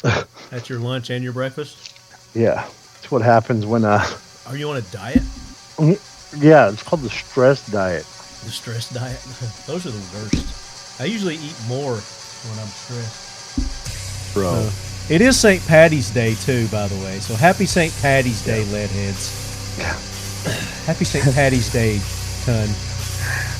That's your lunch and your breakfast? Yeah. It's what happens when, Are you on a diet? yeah, it's called the stress diet. The stress diet? Those are the worst. I usually eat more when I'm stressed. Bro. It is St. Patty's Day, too, by the way. So happy St. Patty's Day, Leadheads. Happy St. Patty's Day, Ton.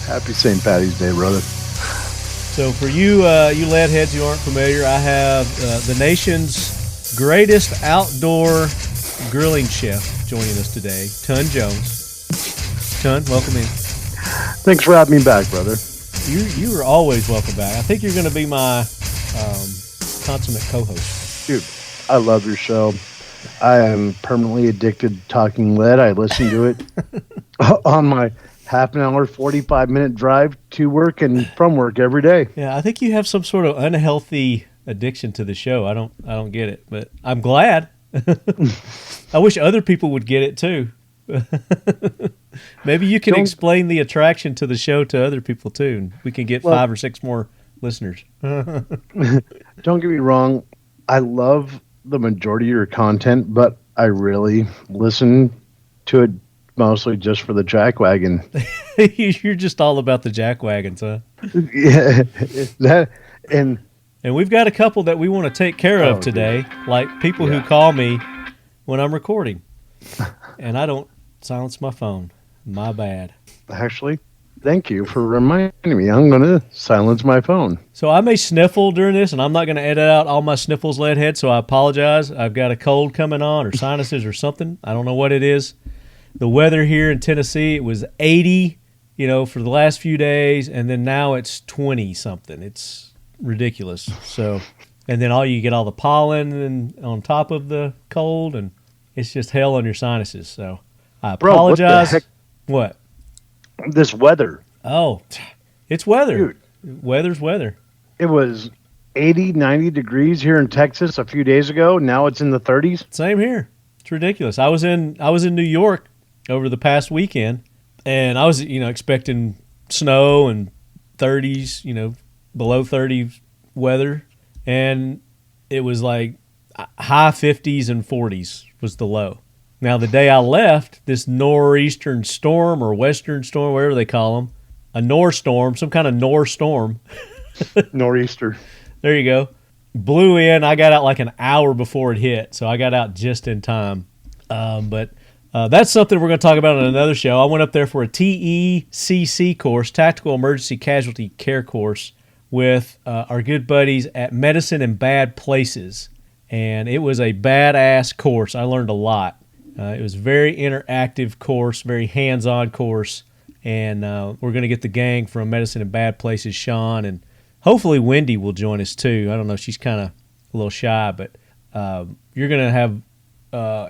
Happy St. Patty's Day, brother. So for you, you Leadheads who aren't familiar, I have the nation's greatest outdoor grilling chef joining us today, Ton Jones. Ton, welcome in. Thanks for having me back, brother. You are always welcome back. I think you're going to be my consummate co-host. Dude, I love your show. I am permanently addicted to Talking Lead. I listen to it on my half an hour, 45-minute drive to work and from work every day. Yeah, I think you have some sort of unhealthy addiction to the show. I don't get it, but I'm glad. I wish other people would get it too. Maybe you can explain the attraction to the show to other people too, and we can get 5 or 6 more listeners. Don't get me wrong. I love the majority of your content, but I really listen to it mostly just for the jackwagon. You're just all about the jackwagons, huh? Yeah, and we've got a couple that we want to take care of today, like people who call me when I'm recording, and I don't silence my phone. My bad. Actually, thank you for reminding me. I'm going to silence my phone. So I may sniffle during this, and I'm not going to edit out all my sniffles, Leadhead, so I apologize. I've got a cold coming on or sinuses or something. I don't know what it is. The weather here in Tennessee, it was 80, for the last few days, and then now it's 20-something. It's ridiculous. So, and then you get all the pollen and on top of the cold, and it's just hell on your sinuses. So I apologize. Bro, what the heck? What? This weather. Oh, it's weather. Dude. Weather's weather. It was 80, 90 degrees here in Texas a few days ago. Now it's in the 30s. Same here. It's ridiculous. I was in New York over the past weekend, and I was, expecting snow and 30s, below 30 weather, and it was like high 50s and 40s was the low. Now, the day I left, this nor'eastern storm or western storm, whatever they call them, a nor'storm, some kind of nor'storm. Nor'easter. There you go. Blew in. I got out like an hour before it hit, so I got out just in time. But that's something we're going to talk about on another show. I went up there for a TECC course, Tactical Emergency Casualty Care course, with our good buddies at Medicine in Bad Places. And it was a badass course. I learned a lot. It was a very interactive course, very hands-on course. And we're going to get the gang from Medicine in Bad Places, Sean, and hopefully Wendy will join us too. I don't know. She's kind of a little shy, but you're going to have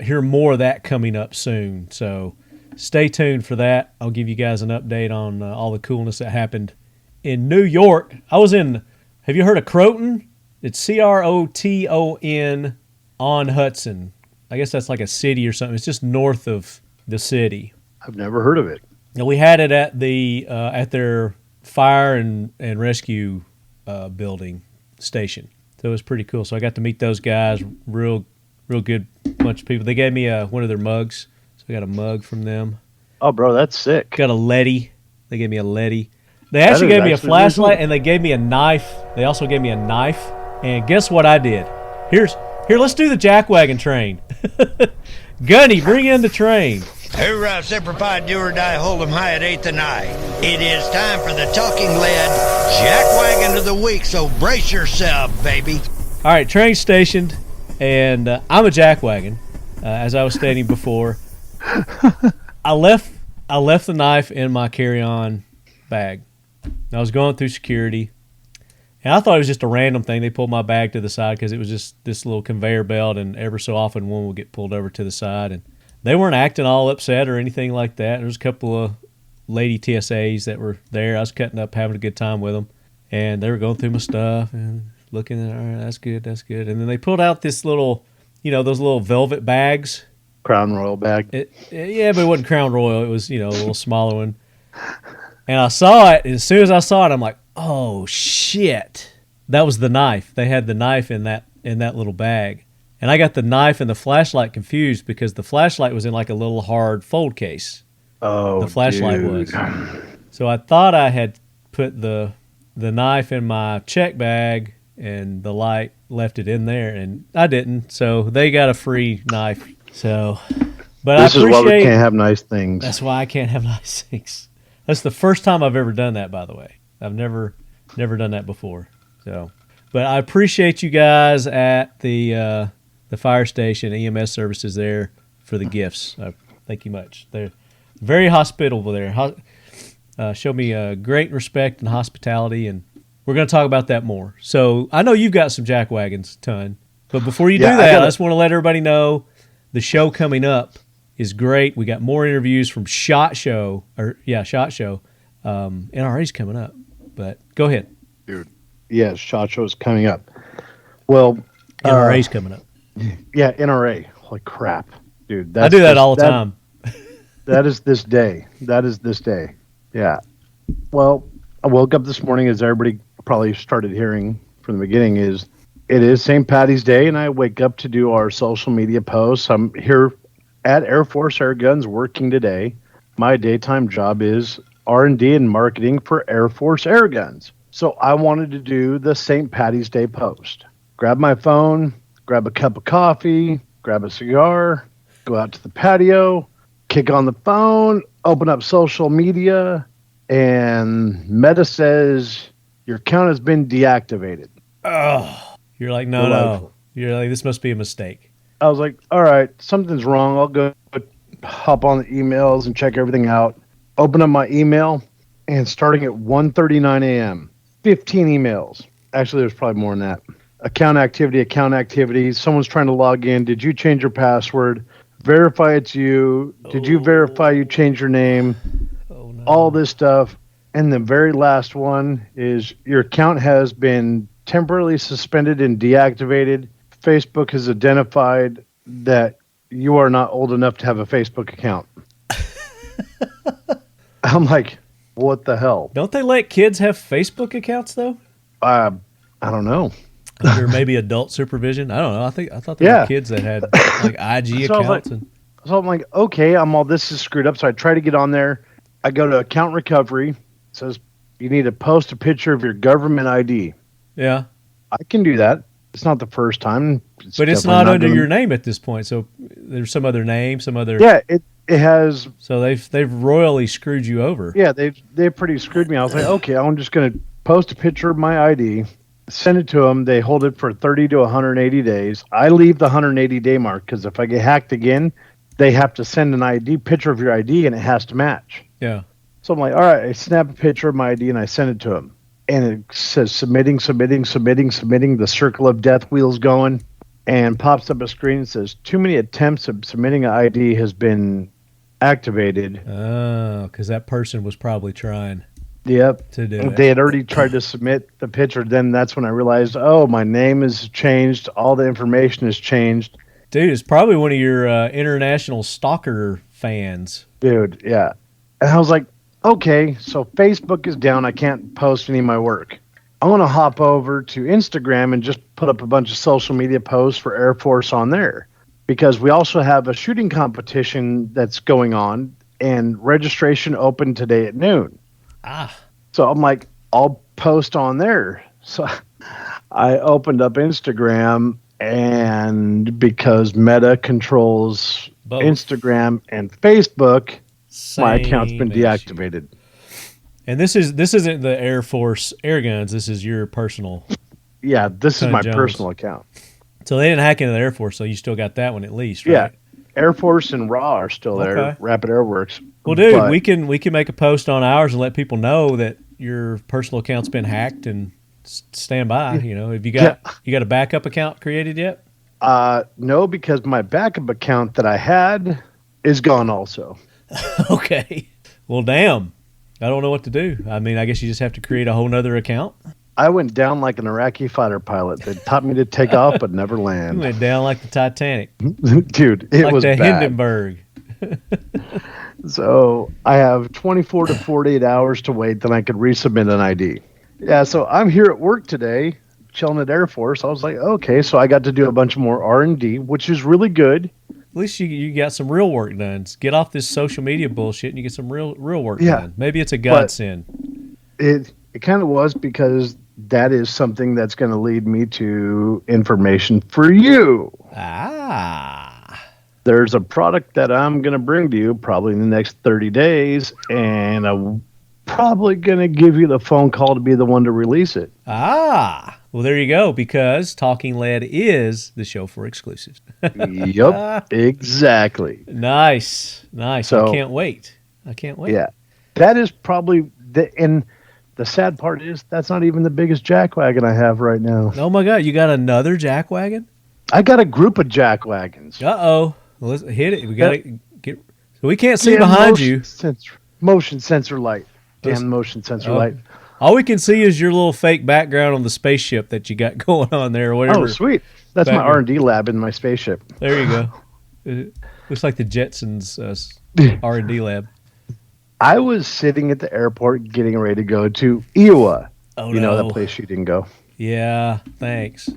hear more of that coming up soon. So stay tuned for that. I'll give you guys an update on all the coolness that happened in New York. Have you heard of Croton? It's Croton on Hudson. I guess that's like a city or something. It's just north of the city. I've never heard of it. And we had it at the at their fire and rescue building station. So it was pretty cool. So I got to meet those guys. Real good bunch of people. They gave me one of their mugs. So I got a mug from them. Oh, bro, that's sick. Got a Letty. They gave me a Letty. They actually gave me a flashlight, and they gave me a knife. They also gave me a knife. And guess what I did? Here, let's do the jackwagon train. Gunny, bring in the train. Hoorah, Semper Fi, do or die, hold 'em high at 8th and I. It is time for the Talking Lead Jackwagon of the Week, so brace yourself, baby. All right, train stationed, and I'm a jackwagon, as I was stating before. I left the knife in my carry-on bag. I was going through security, and I thought it was just a random thing. They pulled my bag to the side because it was just this little conveyor belt, and ever so often one would get pulled over to the side, and they weren't acting all upset or anything like that. There was a couple of lady TSAs that were there. I was cutting up, having a good time with them, and they were going through my stuff and looking at, all right, that's good. And then they pulled out this little, those little velvet bags. Crown Royal bag. Yeah, but it wasn't Crown Royal. It was, a little smaller one. And I saw it, and as soon as I saw it, I'm like, oh, shit. That was the knife. They had the knife in that in that little bag. And I got the knife and the flashlight confused because the flashlight was in like a little hard fold case. Oh, the flashlight dude. was. So I thought I had put the knife in my check bag and the light left it in there, and I didn't. So they got a free knife. So, but This I is why we appreciate. can't have nice things. That's why I can't have nice things. That's the first time I've ever done that, by the way. I've never done that before. So, but I appreciate you guys at the fire station, EMS services there for the gifts. Thank you much. They're very hospitable there. Show me great respect and hospitality, and we're going to talk about that more. So I know you've got some jack wagons, ton. But before you do that, I just want to let everybody know the show coming up is great. We got more interviews from SHOT Show. NRA's coming up. But go ahead. Dude. Yeah, SHOT Show is coming up. Well, NRA's coming up. Yeah, NRA. Holy crap. Dude. I do that all the time. That is this day. Yeah. Well, I woke up this morning, as everybody probably started hearing from the beginning, it is St. Patty's Day, and I wake up to do our social media posts. I'm here at Air Force Air Guns working today. My daytime job is R&D and marketing for Air Force Air Guns. So I wanted to do the St. Patty's Day post. Grab my phone, grab a cup of coffee, grab a cigar, go out to the patio, kick on the phone, open up social media, and Meta says your account has been deactivated. Oh, you're like, no. You're like, this must be a mistake. I was like, all right, something's wrong. I'll go hop on the emails and check everything out. Open up my email, and starting at 1:39 a.m., 15 emails. Actually, there's probably more than that. Account activity. Someone's trying to log in. Did you change your password? Verify it's you. Did you verify you changed your name? Oh, no. All this stuff. And the very last one is your account has been temporarily suspended and deactivated. Facebook has identified that you are not old enough to have a Facebook account. I'm like, what the hell? Don't they let kids have Facebook accounts, though? I don't know. Under maybe adult supervision? I don't know. I thought there were kids that had like IG accounts. So I'm like, okay, this is screwed up. So I try to get on there. I go to account recovery. It says you need to post a picture of your government ID. Yeah. I can do that. It's not the first time. But it's not under your name at this point. So there's some other name, some other. Yeah, it has. So they've royally screwed you over. Yeah, they've pretty screwed me. I was like, okay, I'm just going to post a picture of my ID, send it to them. They hold it for 30 to 180 days. I leave the 180-day mark because if I get hacked again, they have to send an ID picture of your ID and it has to match. Yeah. So I'm like, all right, I snap a picture of my ID and I send it to them. And it says submitting. The circle of death wheel's going, and pops up a screen that says too many attempts of submitting an ID has been activated. Oh, because that person was probably trying. Yep. To do it. They had already tried to submit the picture. Then that's when I realized, oh, my name is changed. All the information is changed. Dude, it's probably one of your international stalker fans. Dude, yeah. And I was like, okay, so Facebook is down. I can't post any of my work. I want to hop over to Instagram and just put up a bunch of social media posts for Air Force on there. Because we also have a shooting competition that's going on, and registration opened today at noon. So I'm like, I'll post on there. So I opened up Instagram, and because Meta controls both Instagram and Facebook, my account's been issue. deactivated. And this isn't the Air Force Air Guns. This is your personal. Yeah, this is my Jones. personal account. So they didn't hack into the Air Force, so you still got that one at least, right? Yeah, Air Force and RAW are still there. Okay. Rapid Air Works. Well, dude, But- we can make a post on ours and let people know that your personal account's been hacked and stand by. You know, have you got a backup account created yet? No, because my backup account that I had is gone also. Okay. Well, damn. I don't know what to do. I mean, I guess you just have to create a whole nother account. I went down like an Iraqi fighter pilot. They taught me to take off but never You land. went down like the Titanic, Dude, it like was the bad. Hindenburg. So I have 24 to 48 hours to wait, then I could resubmit an ID. Yeah, so I'm here at work today chilling at Air Force. I was like, okay, so I got to do a bunch more R&D, which is really good. At least you got some real work done. Get off this social media bullshit and you get some real work done. Maybe it's a godsend. It kind of was, because that is something that's going to lead me to information for you. There's a product that I'm going to bring to you probably in the next 30 days, and I'm probably going to give you the phone call to be the one to release it. Well, there you go, because Talking Lead is the show for exclusives. Yep, exactly. Nice. So, I can't wait. Yeah, that is probably and the sad part is that's not even the biggest jackwagon I have right now. Oh my God, you got another jackwagon? I got a group of jackwagons. Uh-oh. Let's hit it. We got to get... So we can't see behind you. Motion sensor light. Damn motion sensor light. All we can see is your little fake background on the spaceship that you got going on there. Or whatever. Oh, sweet. That's my R&D lab in my spaceship. There you go. It looks like the Jetsons R&D lab. I was sitting at the airport getting ready to go to Iowa. Oh, you know, that place you didn't go. Yeah, thanks.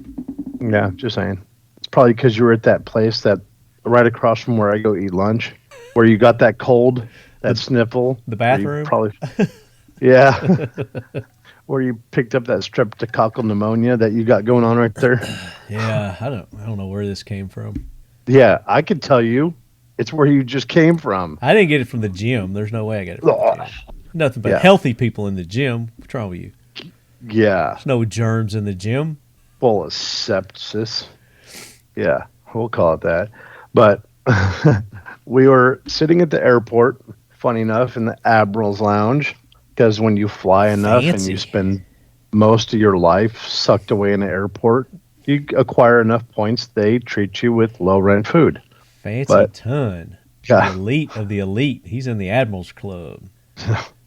Yeah, just saying. It's probably because you were at that place that right across from where I go eat lunch, where you got that cold, that sniffle. The bathroom? Probably, yeah. Where you picked up that streptococcal pneumonia that you got going on right there. Yeah, I don't know where this came from. Yeah, I could tell you. It's where you just came from. I didn't get it from the gym. There's no way I got it from the gym. Nothing but healthy people in the gym. What's wrong with you? Yeah. There's no germs in the gym. Full of sepsis. Yeah, we'll call it that. But we were sitting at the airport, funny enough, in the Admiral's Lounge, because when you fly enough and you spend most of your life sucked away in the airport, you acquire enough points, they treat you with low-rent food. Fancy ton. Yeah. The elite of the elite. He's in the Admiral's Club.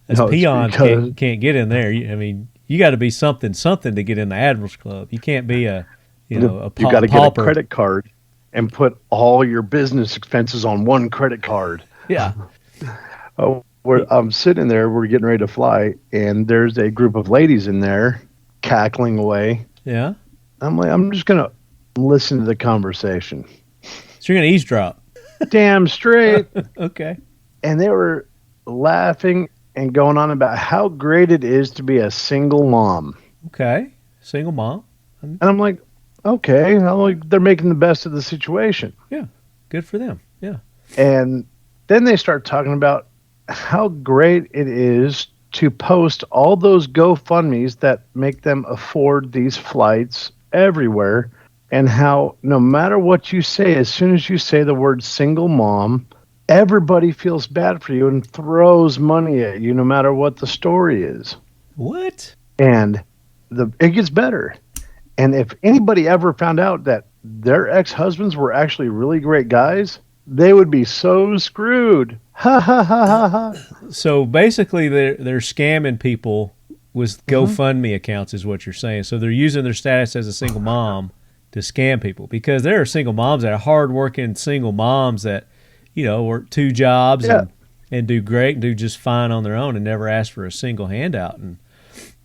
As peons can't get in there. I mean, you got to be something to get in the Admiral's Club. You can't be a pauper. You got to get a credit card and put all your business expenses on one credit card. Yeah. I'm sitting there. We're getting ready to fly, and there's a group of ladies in there cackling away. Yeah. I'm like, I'm just gonna listen to the conversation. So you're gonna eavesdrop? Damn straight. Okay. And they were laughing and going on about how great it is to be a single mom. Okay. Single mom. And I'm like, okay. They're making the best of the situation. Yeah. Good for them. Yeah. And then they start talking about how great it is to post all those GoFundMes that make them afford these flights everywhere, and how no matter what you say, as soon as you say the word single mom, everybody feels bad for you and throws money at you no matter what the story is. What? And it gets better. And if anybody ever found out that their ex-husbands were actually really great guys, they would be so screwed. Ha ha ha ha ha. So basically they're scamming people with GoFundMe accounts is what you're saying. So they're using their status as a single mom to scam people, because there are single moms that are hardworking single moms that, work 2 jobs and do great and do just fine on their own and never ask for a single handout. And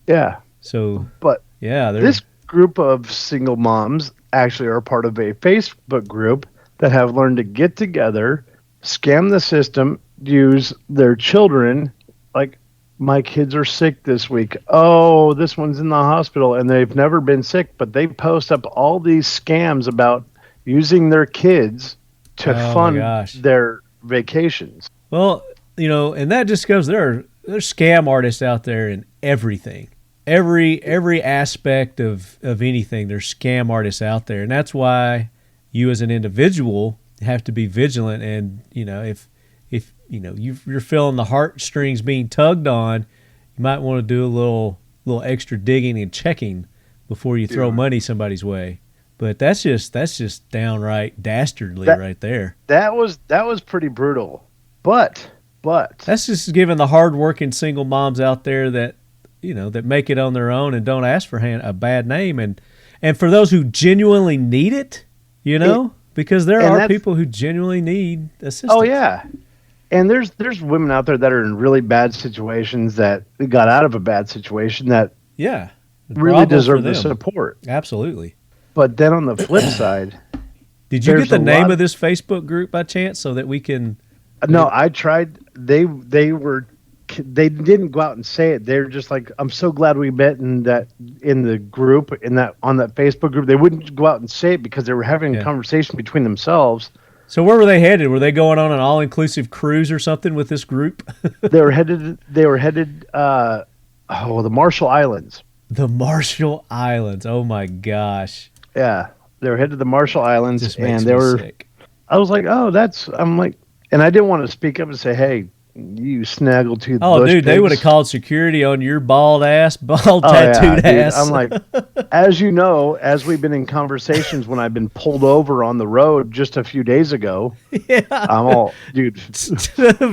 this group of single moms actually are part of a Facebook group that have learned to get together, scam the system, use their children, like, my kids are sick this week. Oh, this one's in the hospital, and they've never been sick, but they post up all these scams about using their kids to fund their vacations. Well, and that just goes, there's scam artists out there in everything. Every aspect of anything, there's scam artists out there. And that's why you as an individual have to be vigilant. And, if you're feeling the heartstrings being tugged on, you might want to do a little extra digging and checking before you throw money somebody's way. But that's just downright dastardly right there. That was pretty brutal. But that's just giving the hardworking single moms out there that that make it on their own and don't ask for a bad name, and for those who genuinely need it, because there are people who genuinely need assistance. Oh yeah. And there's women out there that are in really bad situations that got out of a bad situation that really Bravo for deserve the them. support. Absolutely. But then on the flip side, Did you there's get the a name lot- of this Facebook group by chance so that we can? no, I tried. They didn't go out and say it. They're just like, I'm so glad we met in the group, on that Facebook group. They wouldn't go out and say it because they were having a conversation between themselves. So where were they headed? Were they going on an all-inclusive cruise or something with this group? They were headed the Marshall Islands. The Marshall Islands. Oh my gosh. Yeah. They were headed to the Marshall Islands, Just makes and me they were sick. I was like, I'm like, and I didn't want to speak up and say, hey, you snaggletooth. Oh, bush dude, they pigs. would have called security on your bald tattooed dude. ass. I'm like, as you know, as we've been in conversations when I've been pulled over on the road just a few days ago, Yeah. I'm all, dude.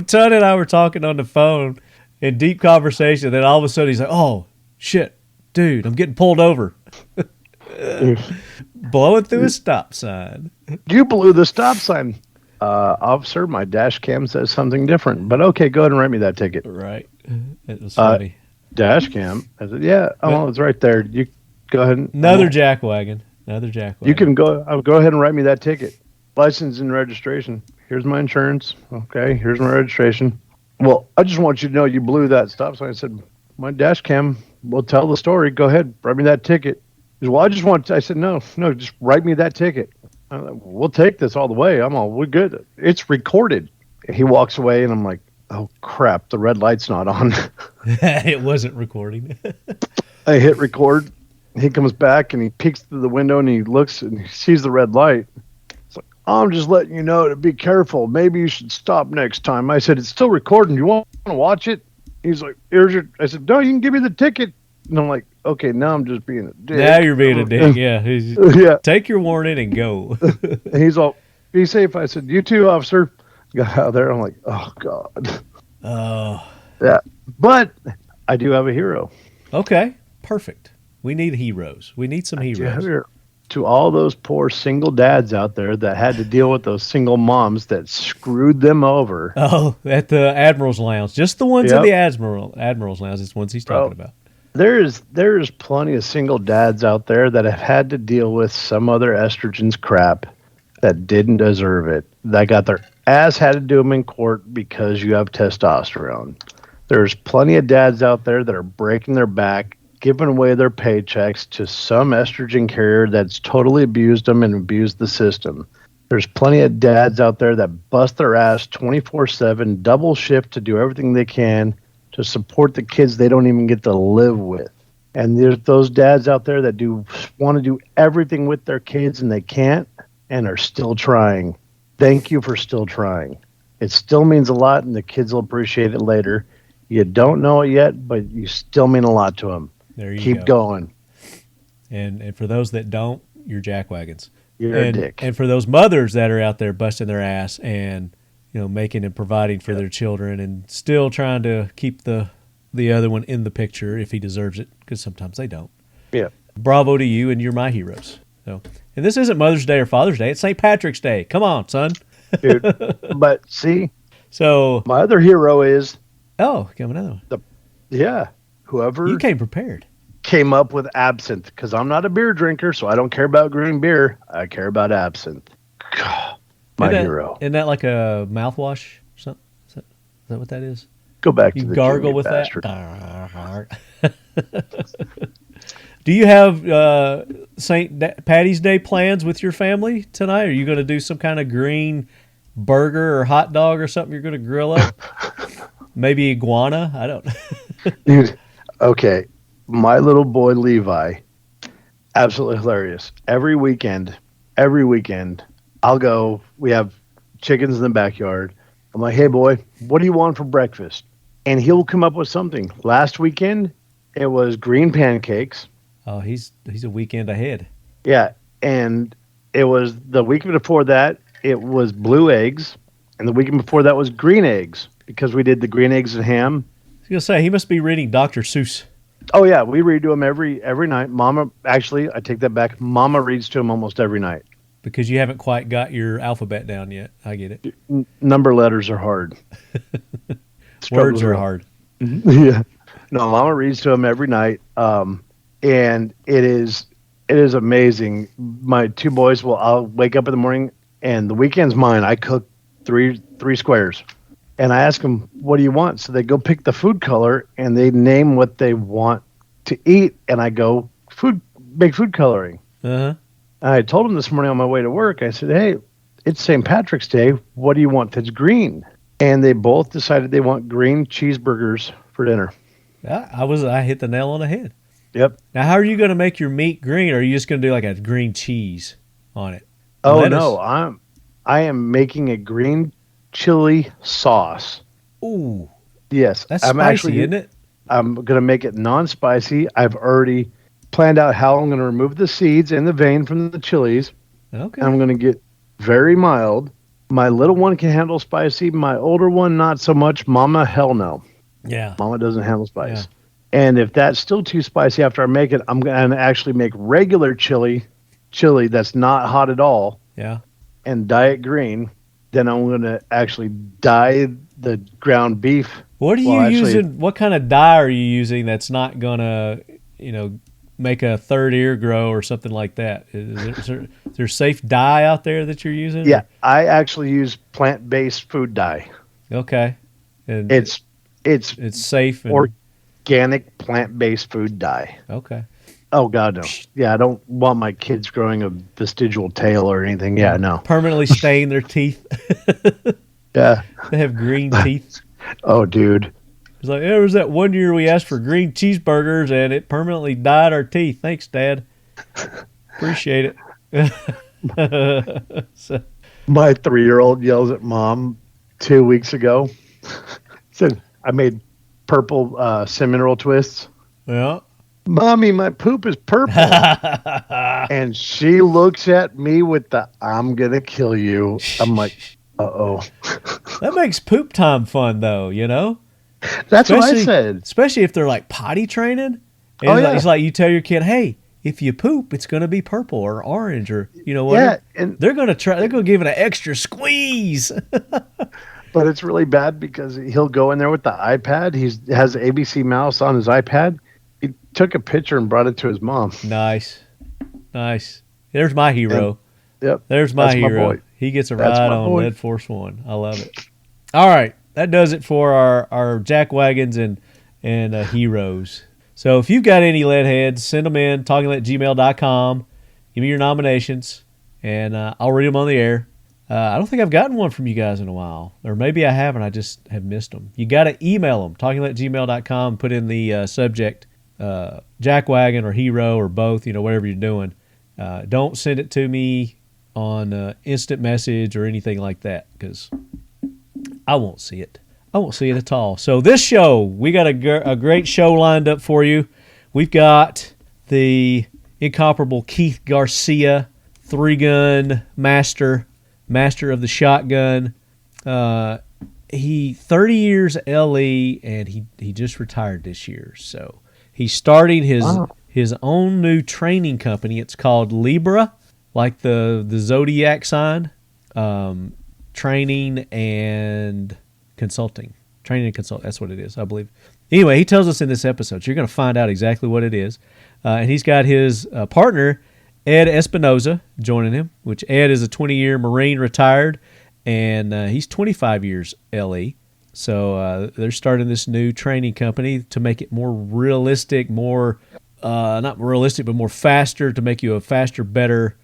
Ton and I were talking on the phone in deep conversation. Then all of a sudden he's like, oh, shit, dude, I'm getting pulled over. Blowing through a stop sign. You blew the stop sign. Officer, my dash cam says something different, but okay, go ahead and write me that ticket. Right. It was funny. Dash cam? I said, yeah, it's right there. You go ahead and Another jackwagon. you can go ahead and write me that ticket. License and registration. Here's my insurance. Okay, here's my registration. Well, I just want you to know you blew that stop sign. I said, my dash cam will tell the story. Go ahead, write me that ticket. He said, well, I said, no, just write me that ticket. I'm like, we'll take this all the way. We're good. It's recorded. He walks away, and I'm like, oh, crap, the red light's not on. It wasn't recording. I hit record. He comes back, and he peeks through the window, and he looks, and he sees the red light. It's like, I'm just letting you know to be careful. Maybe you should stop next time. I said, it's still recording. You want to watch it? He's like, I said, no, you can give me the ticket. And I'm like, okay, now I'm just being a dick. Now you're being a dick, yeah. Yeah. Take your warning and go. And he's all, be safe. I said, you too, officer. Got out there. I'm like, oh, God. Oh. Yeah. But I do have a hero. Okay, perfect. We need heroes. We need some I do have a heroes. hero. To all those poor single dads out there that had to deal with those single moms that screwed them over. Oh, at the Admiral's Lounge. Just the ones in Yep. the Admiral's Lounge. It's the ones he's talking about. There is plenty of single dads out there that have had to deal with some other estrogen's crap that didn't deserve it. That got their ass handed to them in court because you have testosterone. There's plenty of dads out there that are breaking their back, giving away their paychecks to some estrogen carrier that's totally abused them and abused the system. There's plenty of dads out there that bust their ass 24/7, double shift to do everything they can to support the kids they don't even get to live with. And there's those dads out there that want to do everything with their kids and they can't and are still trying. Thank you for still trying. It still means a lot and the kids will appreciate it later. You don't know it yet, but you still mean a lot to them. There you Keep go. going. And for those that don't, you're jackwagons. You're a dick. And for those mothers that are out there busting their ass and making and providing for their children and still trying to keep the other one in the picture if he deserves it, because sometimes they don't. Yeah. Bravo to you, and you're my heroes. So, and this isn't Mother's Day or Father's Day; it's St. Patrick's Day. Come on, son. Dude. But see, So, my other hero is got another one. whoever You came prepared. came up with absinthe, because I'm not a beer drinker, so I don't care about green beer. I care about absinthe. My hero. Isn't that like a mouthwash or something? Is that what that is? Go back You to the gargle junior with bastard. that? Do you have St. Patty's Day plans with your family tonight? Are you going to do some kind of green burger or hot dog or something you're going to grill up? Maybe iguana? I don't know. Dude, okay. My little boy Levi, absolutely hilarious. Every weekend, I'll go. We have chickens in the backyard. I'm like, hey, boy, what do you want for breakfast? And he'll come up with something. Last weekend, it was green pancakes. Oh, he's a weekend ahead. Yeah. And it was the weekend before that, it was blue eggs. And the weekend before that was green eggs, because we did the green eggs and ham. I was going to say, he must be reading Dr. Seuss. Oh, yeah. We read to him every night. Mama, actually, I take that back. Mama reads to him almost every night. Because you haven't quite got your alphabet down yet. I get it. Number letters are hard. Words are hard. Yeah. No, Mama reads to him every night. and it is amazing. My two boys I'll wake up in the morning, and the weekend's mine. I cook three squares, and I ask them, what do you want? So they go pick the food color, and they name what they want to eat, and I go make food coloring. Uh-huh. I told them this morning on my way to work, I said, hey, it's St. Patrick's Day. What do you want that's green? And they both decided they want green cheeseburgers for dinner. Yeah, I hit the nail on the head. Yep. Now, how are you going to make your meat green, or are you just going to do like a green cheese on it? Oh, Lettuce? no. I am making a green chili sauce. Ooh. Yes. That's spicy, isn't it? I'm going to make it non-spicy. I've already planned out how I'm going to remove the seeds and the vein from the chilies. Okay. I'm going to get very mild. My little one can handle spicy. My older one, not so much. Mama, hell no. Yeah. Mama doesn't handle spice. Yeah. And if that's still too spicy after I make it, I'm going to actually make regular chili that's not hot at all. Yeah. And dye it green. Then I'm going to actually dye the ground beef. What are you using? What kind of dye are you using that's not going to, make a third ear grow or something like that? Is there safe dye out there that you're using? Yeah, I actually use plant-based food dye. Okay. And it's safe and organic plant-based food dye. Okay. Oh God, no. Yeah, I don't want my kids growing a vestigial tail or anything. Yeah, no. Permanently stain their teeth. Yeah. They have green teeth. Oh, dude. It's like, there was that one year we asked for green cheeseburgers and it permanently dyed our teeth. Thanks, Dad. Appreciate it. So. My 3-year-old yells at Mom 2 weeks ago. Said, I made purple cinnamon roll twists. Yeah. Mommy, my poop is purple. And she looks at me with the, I'm going to kill you. I'm like, uh-oh. That makes poop time fun, though, That's what I said. Especially if they're like potty training. And it's like you tell your kid, hey, if you poop, it's going to be purple or orange or, what. Yeah. And they're going to give it an extra squeeze. But it's really bad because he'll go in there with the iPad. He has ABC Mouse on his iPad. He took a picture and brought it to his mom. Nice. There's my hero. Yep. There's my hero. My boy. He gets a ride on Lead Force One. I love it. All right. That does it for our jack wagons and heroes. So if you've got any lead heads, send them in, talkinglead@gmail.com. Give me your nominations, and I'll read them on the air. I don't think I've gotten one from you guys in a while. Or maybe I haven't. I just have missed them. You got to email them, talkinglead@gmail.com. Put in the subject, jackwagon or hero or both, whatever you're doing. Don't send it to me on instant message or anything like that because I won't see it. I won't see it at all. So this show, we got a great show lined up for you. We've got the incomparable Keith Garcia, 3-gun master of the shotgun. He 30 years LE, and he just retired this year. So he's starting his own new training company. It's called Libra, like the zodiac sign. Training and consulting. That's what it is, I believe. Anyway, he tells us in this episode. So you're going to find out exactly what it is. And he's got his partner, Ed Espinoza, joining him, which Ed is a 20-year Marine retired, and he's 25 years LE. So they're starting this new training company to make it more realistic, not realistic, but more faster, to make you a faster, better,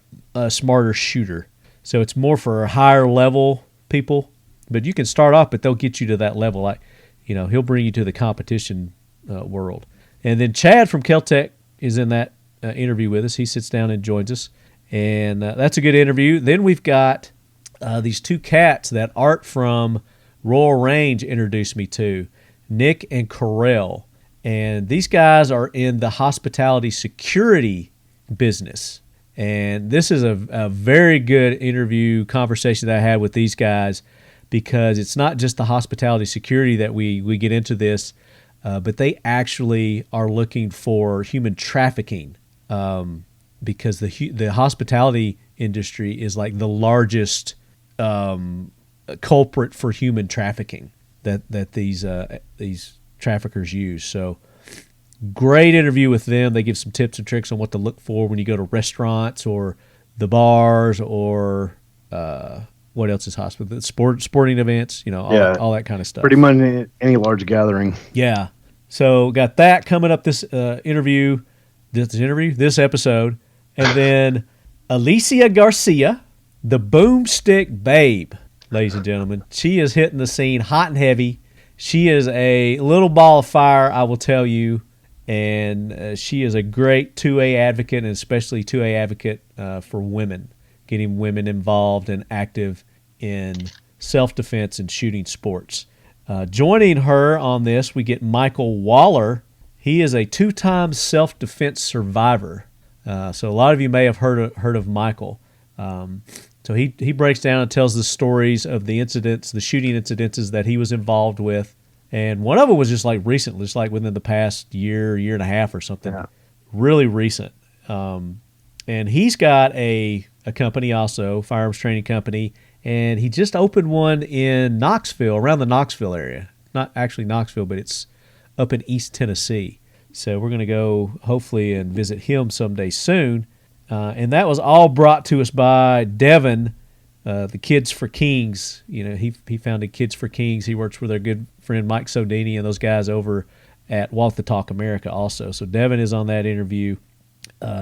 smarter shooter. So it's more for higher level people, but you can start off, but they'll get you to that level. Like, he'll bring you to the competition world. And then Chad from Kel-Tec is in that interview with us. He sits down and joins us, and that's a good interview. Then we've got these two cats that Art from Royal Range introduced me to, Nick and Correll. And these guys are in the hospitality security business. And this is a very good interview conversation that I had with these guys, because it's not just the hospitality security that we get into this, but they actually are looking for human trafficking, because the hospitality industry is like the largest culprit for human trafficking that these traffickers use. So Great interview with them. They give some tips and tricks on what to look for when you go to restaurants or the bars or what else is hospital? Sporting events, all that kind of stuff. Pretty much any large gathering. Yeah. So got that coming up this this episode. And then Alicia Garcia, the BoomStickBabe, ladies and gentlemen. She is hitting the scene hot and heavy. She is a little ball of fire, I will tell you. And she is a great 2A advocate, and especially 2A advocate for women, getting women involved and active in self-defense and shooting sports. Joining her on this, we get Mychael Waller. He is a 2-time self-defense survivor. So a lot of you may have heard of Mychael. So he breaks down and tells the stories of the incidents, the shooting incidences that he was involved with. And one of them was just like recent, just like within the past year and a half or something. Yeah. Really recent. And he's got a company also, Firearms Training Company, and he just opened one in Knoxville, around the Knoxville area. Not actually Knoxville, but it's up in East Tennessee. So we're going to go hopefully and visit him someday soon. And that was all brought to us by Devin, the Kids for Kings. He founded Kids for Kings. He works with our good friend Mike Sodini and those guys over at Walk the Talk America also. So Devin is on that interview.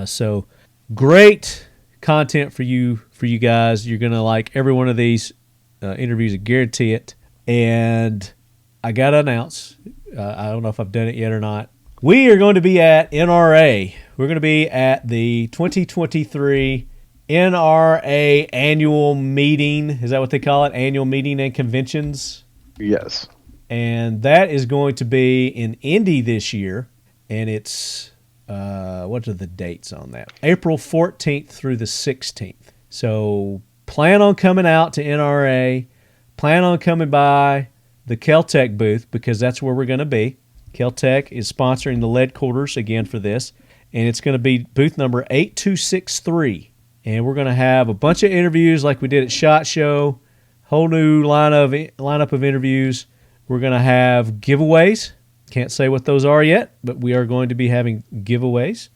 So great content for you guys. You're going to like every one of these interviews, I guarantee it. And I got to announce, I don't know if I've done it yet or not, we are going to be at NRA. We're going to be at the 2023 NRA annual meeting. Is that what they call it? Annual meeting and conventions? Yes. And that is going to be in Indy this year. And it's, what are the dates on that? April 14th through the 16th. So plan on coming out to NRA. Plan on coming by the Kel-Tec booth because that's where we're going to be. Kel-Tec is sponsoring the lead quarters again for this. And it's going to be booth number 8263. And we're going to have a bunch of interviews like we did at SHOT Show. Whole new lineup of interviews. We're going to have giveaways. Can't say what those are yet, but we are going to be having giveaways.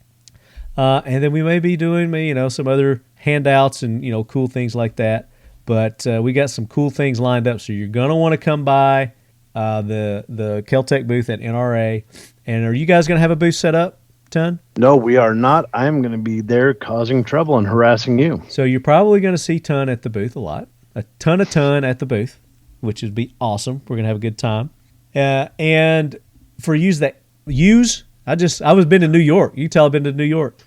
And then we may be doing, some other handouts and, cool things like that. But we got some cool things lined up. So you're going to want to come by the Kel-Tec booth at NRA. And are you guys going to have a booth set up, Ton? No, we are not. I'm going to be there causing trouble and harassing you. So you're probably going to see Ton at the booth a lot. A ton at the booth, which would be awesome. We're going to have a good time. And for I was been to New York. You can tell I've been to New York.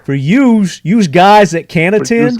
For use guys that can attend,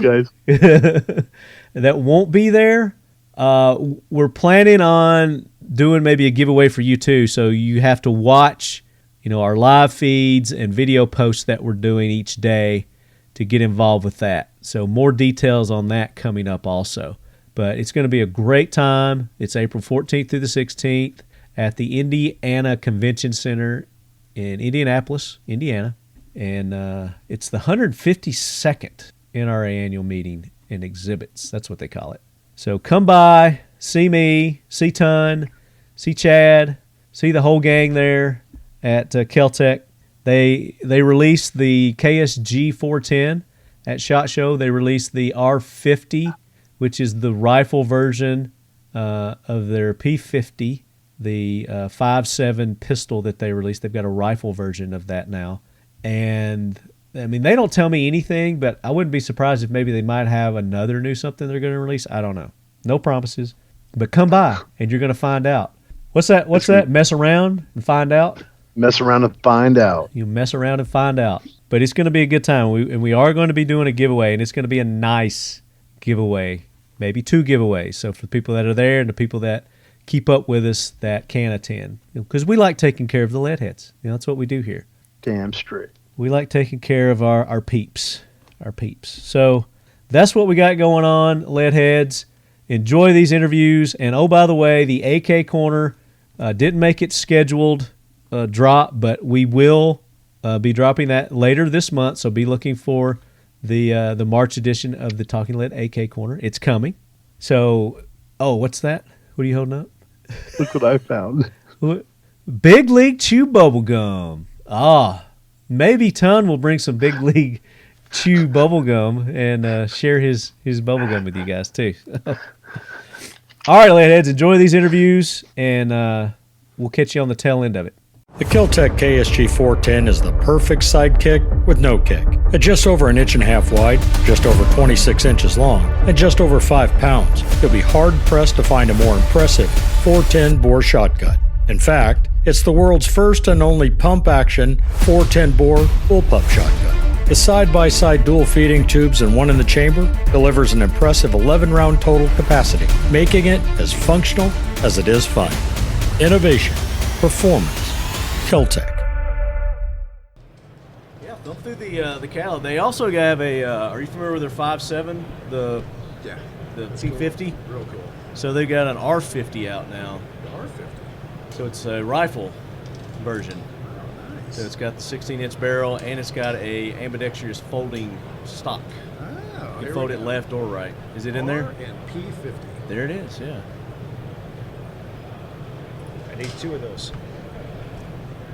that won't be there, we're planning on doing maybe a giveaway for you too. So you have to watch, our live feeds and video posts that we're doing each day to get involved with that. So more details on that coming up also. But it's going to be a great time. It's April 14th through the 16th at the Indiana Convention Center in Indianapolis, Indiana. And it's the 152nd NRA annual meeting and exhibits. That's what they call it. So come by, see me, see Ton, see Chad, see the whole gang there at Kel-Tec. They released the KSG 410 at SHOT Show. They released the R50, which is the rifle version of their P50, the 5.7 pistol that they released. They've got a rifle version of that now. And, they don't tell me anything, but I wouldn't be surprised if maybe they might have another new something they're going to release. I don't know. No promises. But come by, and you're going to find out. What's that? Mess around and find out? Mess around and find out. You mess around and find out. But it's going to be a good time. We are going to be doing a giveaway, and it's going to be a nice giveaway. Maybe 2 giveaways. So for the people that are there and the people that keep up with us that can attend. Because we like taking care of the lead heads. That's what we do here. Damn straight. We like taking care of our peeps. Our peeps. So that's what we got going on, lead heads. Enjoy these interviews. And oh, by the way, the AK Corner didn't make its scheduled drop, but we will be dropping that later this month. So be looking for the March edition of the Talking Lead AK Corner. It's coming. So, what's that? What are you holding up? Look what I found. Big League Chew Bubble Gum. Maybe Ton will bring some big league chew bubble gum and share his bubble gum with you guys too. All right, Leadheads, enjoy these interviews, and we'll catch you on the tail end of it. The Kel-Tec KSG 410 is the perfect sidekick with no kick. At just over 1.5 inches wide, just over 26 inches long, and just over 5 pounds, you'll be hard-pressed to find a more impressive 410 bore shotgun. In fact, it's the world's first and only pump-action 410 bore bullpup shotgun. The side-by-side dual feeding tubes and one in the chamber delivers an impressive 11-round total capacity, making it as functional as it is fun. Innovation, performance, Kel-Tec. Yeah, thumb through the catalog. They also have a. Are you familiar with their 5.7? The T50. Cool. Real cool. So they got an R50 out now. The R50. So it's a rifle version. Oh, nice. So it's got the 16-inch barrel, and it's got a ambidextrous folding stock. Oh, You can fold it left or right. Is it in there? And P50. There it is, yeah. I need 2 of those.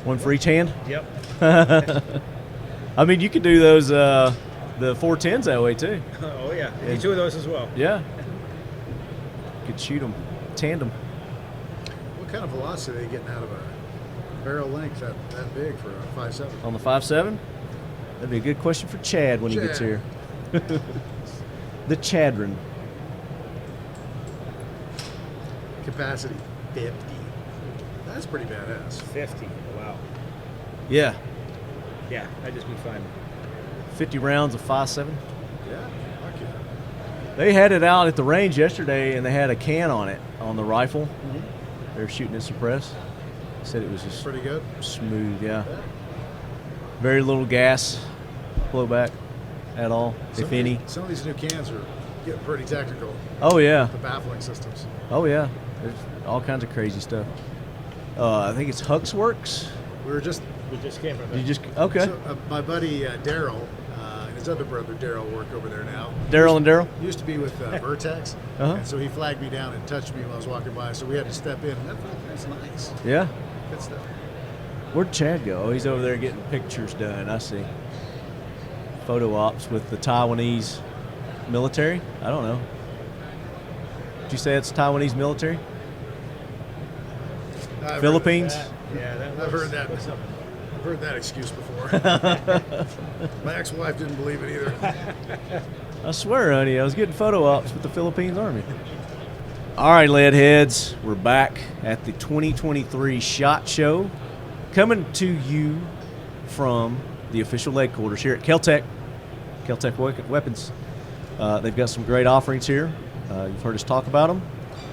One for each hand? Yep. I mean, you could do those, the 410s that way too. Oh, yeah. I need 2 of those as well. Yeah. Could shoot them tandem. What kind of velocity are they getting out of a barrel length that big for a 5.7? On the 5.7? That'd be a good question for Chad when he gets here. The Chadron. Capacity 50. That's pretty badass. 50. Wow. Yeah. Yeah, I just be fine. 50 rounds of 5.7. Yeah. Fuck yeah. They had it out at the range yesterday, and they had a can on it on the rifle. Mm-hmm. They were shooting at suppress. Said it was just Pretty good. smooth, yeah. Very little gas blowback at all, if any. Some of these new cans are getting pretty technical. Oh, yeah. The baffling systems. Oh, yeah. There's all kinds of crazy stuff. I think it's Huxworks. We just came from You just okay. So, my buddy Daryl and his other brother Daryl work over there now. Daryl and Daryl. Used to be with Vertex, Uh-huh. and so he flagged me down and touched me while I was walking by. So we had to step in. That's nice. Yeah. Good stuff. Where'd Chad go? Oh, he's over there getting pictures done. I see. Photo ops with the Taiwanese military. I don't know. Did you say it's Taiwanese military? I've Philippines? I've heard that. I've heard that excuse before. My ex-wife didn't believe it either. I swear, honey, I was getting photo ops with the Philippines Army. All right, Leadheads, we're back at the 2023 SHOT Show, coming to you from the official leg quarters here at Kel-Tec Weapons. They've got some great offerings here. You've heard us talk about them.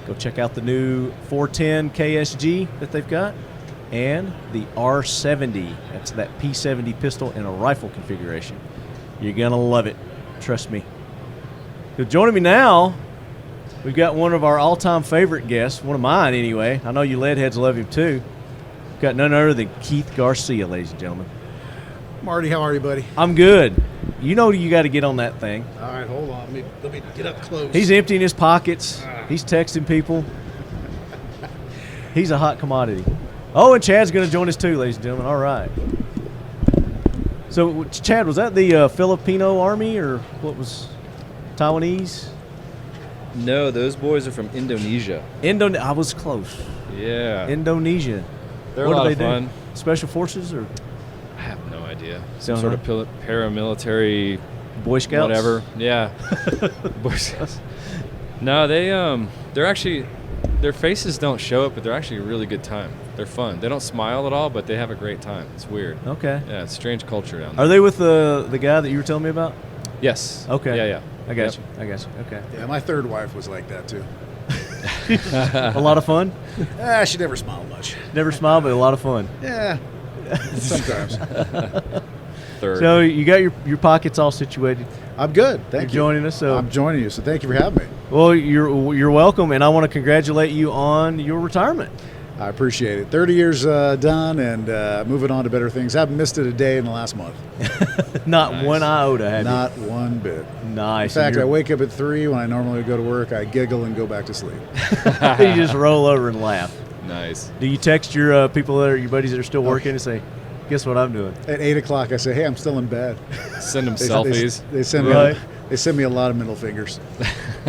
Go check out the new 410 KSG that they've got and the R70. That's that P70 pistol in a rifle configuration. You're going to love it. Trust me. So joining me now, we've got one of our all-time favorite guests, one of mine anyway. I know you Leadheads love him too. We've got none other than Keith Garcia, ladies and gentlemen. Marty, how are you, buddy? I'm good. You know you got to get on that thing. All right, hold on. Let me get up close. He's emptying his pockets. He's texting people. He's a hot commodity. Oh, and Chad's going to join us too, ladies and gentlemen. All right. So, Chad, was that the Filipino Army or what was Taiwanese? No, those boys are from Indonesia. I was close. Yeah. Indonesia. They're What a lot do of they fun. do? Special forces or I have no idea. Some Don't sort know. of paramilitary Boy Scouts? whatever. Yeah. Boy Scouts. No, they're actually, their faces don't show it, but they're actually a really good time. They're fun. They don't smile at all, but they have a great time. It's weird. Okay. Yeah, it's strange culture down there. Are they with the guy that you were telling me about? Yes. Okay. Yeah. I got you. Okay. Yeah, my third wife was like that too. A lot of fun? She never smiled much. Never smiled, but a lot of fun. Yeah, sometimes. Third. So you got your pockets all situated. I'm good. Thank you. You're joining us. So I'm joining you. So thank you for having me. well, you're welcome, and I want to congratulate you on your retirement. I appreciate it. 30 years done and moving on to better things. Haven't missed it a day in the last month. Not Nice. one iota, have Not one bit. you? Nice. In fact, And I wake up at 3 when I normally would go to work. I giggle and go back to sleep. you just roll over and laugh. Nice. Do you text your people that are your buddies that are still working and say, Guess what I'm doing? At 8 o'clock, I say, hey, I'm still in bed. Send them They- selfies. They send Right. me. They send me a lot of middle fingers.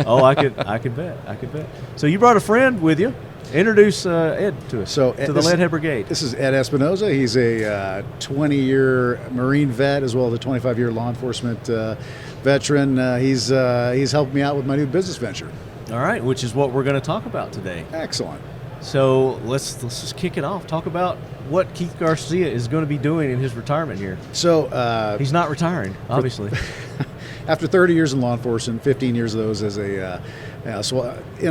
Oh, I could bet. So you brought a friend with you. Introduce Ed to us. So, to the Leadhead Brigade. This is Ed Espinoza. He's a 20-year Marine vet as well as a 25-year law enforcement veteran. He's helped me out with my new business venture. All right, which is what we're going to talk about today. Excellent. So let's just kick it off. Talk about what Keith Garcia is going to be doing in his retirement here. So He's not retiring, obviously. after 30 years in law enforcement, 15 years of those as in a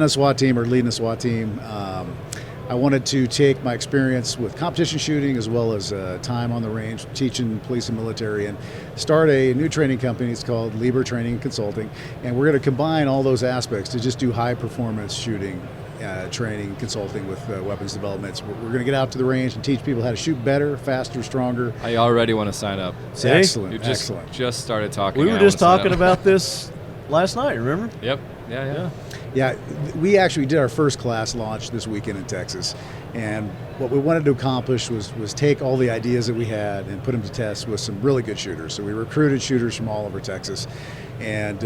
SWAT team or leading a SWAT team, I wanted to take my experience with competition shooting as well as time on the range, teaching police and military, and start a new training company. It's called Lieber Training and Consulting, and we're going to combine all those aspects to just do high performance shooting. Training, consulting with weapons developments. We're going to get out to the range and teach people how to shoot better, faster, stronger. I already want to sign up. See? Excellent, You just excellent. just started talking. We and were I just wanna sign talking up. about this last night, remember? Yep. Yeah. Yeah, we actually did our first class launch this weekend in Texas, and what we wanted to accomplish was take all the ideas that we had and put them to test with some really good shooters. So we recruited shooters from all over Texas, and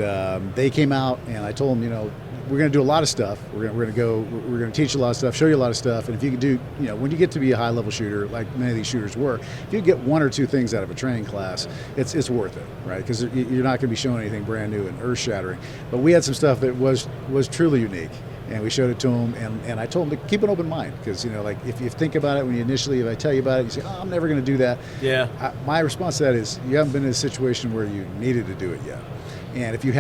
they came out, and I told them, we're going to do a lot of stuff. We're going to teach you a lot of stuff, show you a lot of stuff, and if you can do, when you get to be a high-level shooter, like many of these shooters were, if you get one or two things out of a training class, it's worth it, right? Because you're not going to be showing anything brand new and earth-shattering. But we had some stuff that was truly unique, and we showed it to them, and I told them to keep an open mind, because if you think about it, if I tell you about it, you say, I'm never going to do that. Yeah. My response to that is, you haven't been in a situation where you needed to do it yet. And if you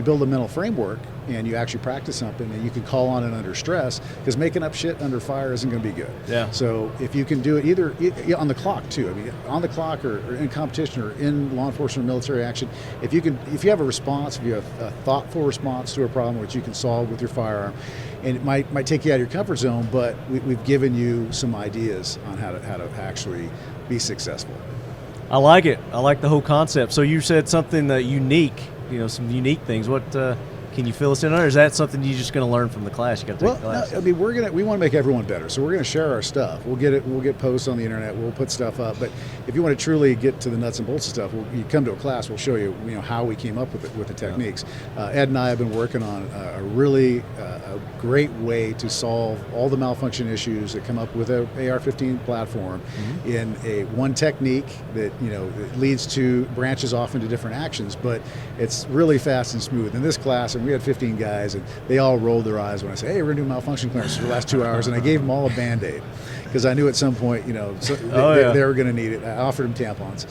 build a mental framework and you actually practice something and you can call on it under stress, because making up shit under fire isn't going to be good. Yeah. So if you can do it either on the clock too, on the clock or in competition or in law enforcement or military action, if you have a response, if you have a thoughtful response to a problem which you can solve with your firearm, and it might take you out of your comfort zone, but we've given you some ideas on how to actually be successful. I like it. I like the whole concept. So you said something unique, some unique things. What can you fill us in on, or is that something you're just going to learn from the class? You got to take the class. No, we want to make everyone better, so we're going to share our stuff. We'll get posts on the internet. We'll put stuff up. But if you want to truly get to the nuts and bolts of stuff, you come to a class. We'll show you, how we came up with the techniques. Ed and I have been working on a really a great way to solve all the malfunction issues that come up with a AR-15 platform in one technique that it leads to branches off into different actions, but it's really fast and smooth. In this class, and we had 15 guys, and they all rolled their eyes when I said, hey, we're going to do malfunction clearance for the last 2 hours, and I gave them all a Band-Aid, because I knew at some point, they were going to need it. I offered them tampons.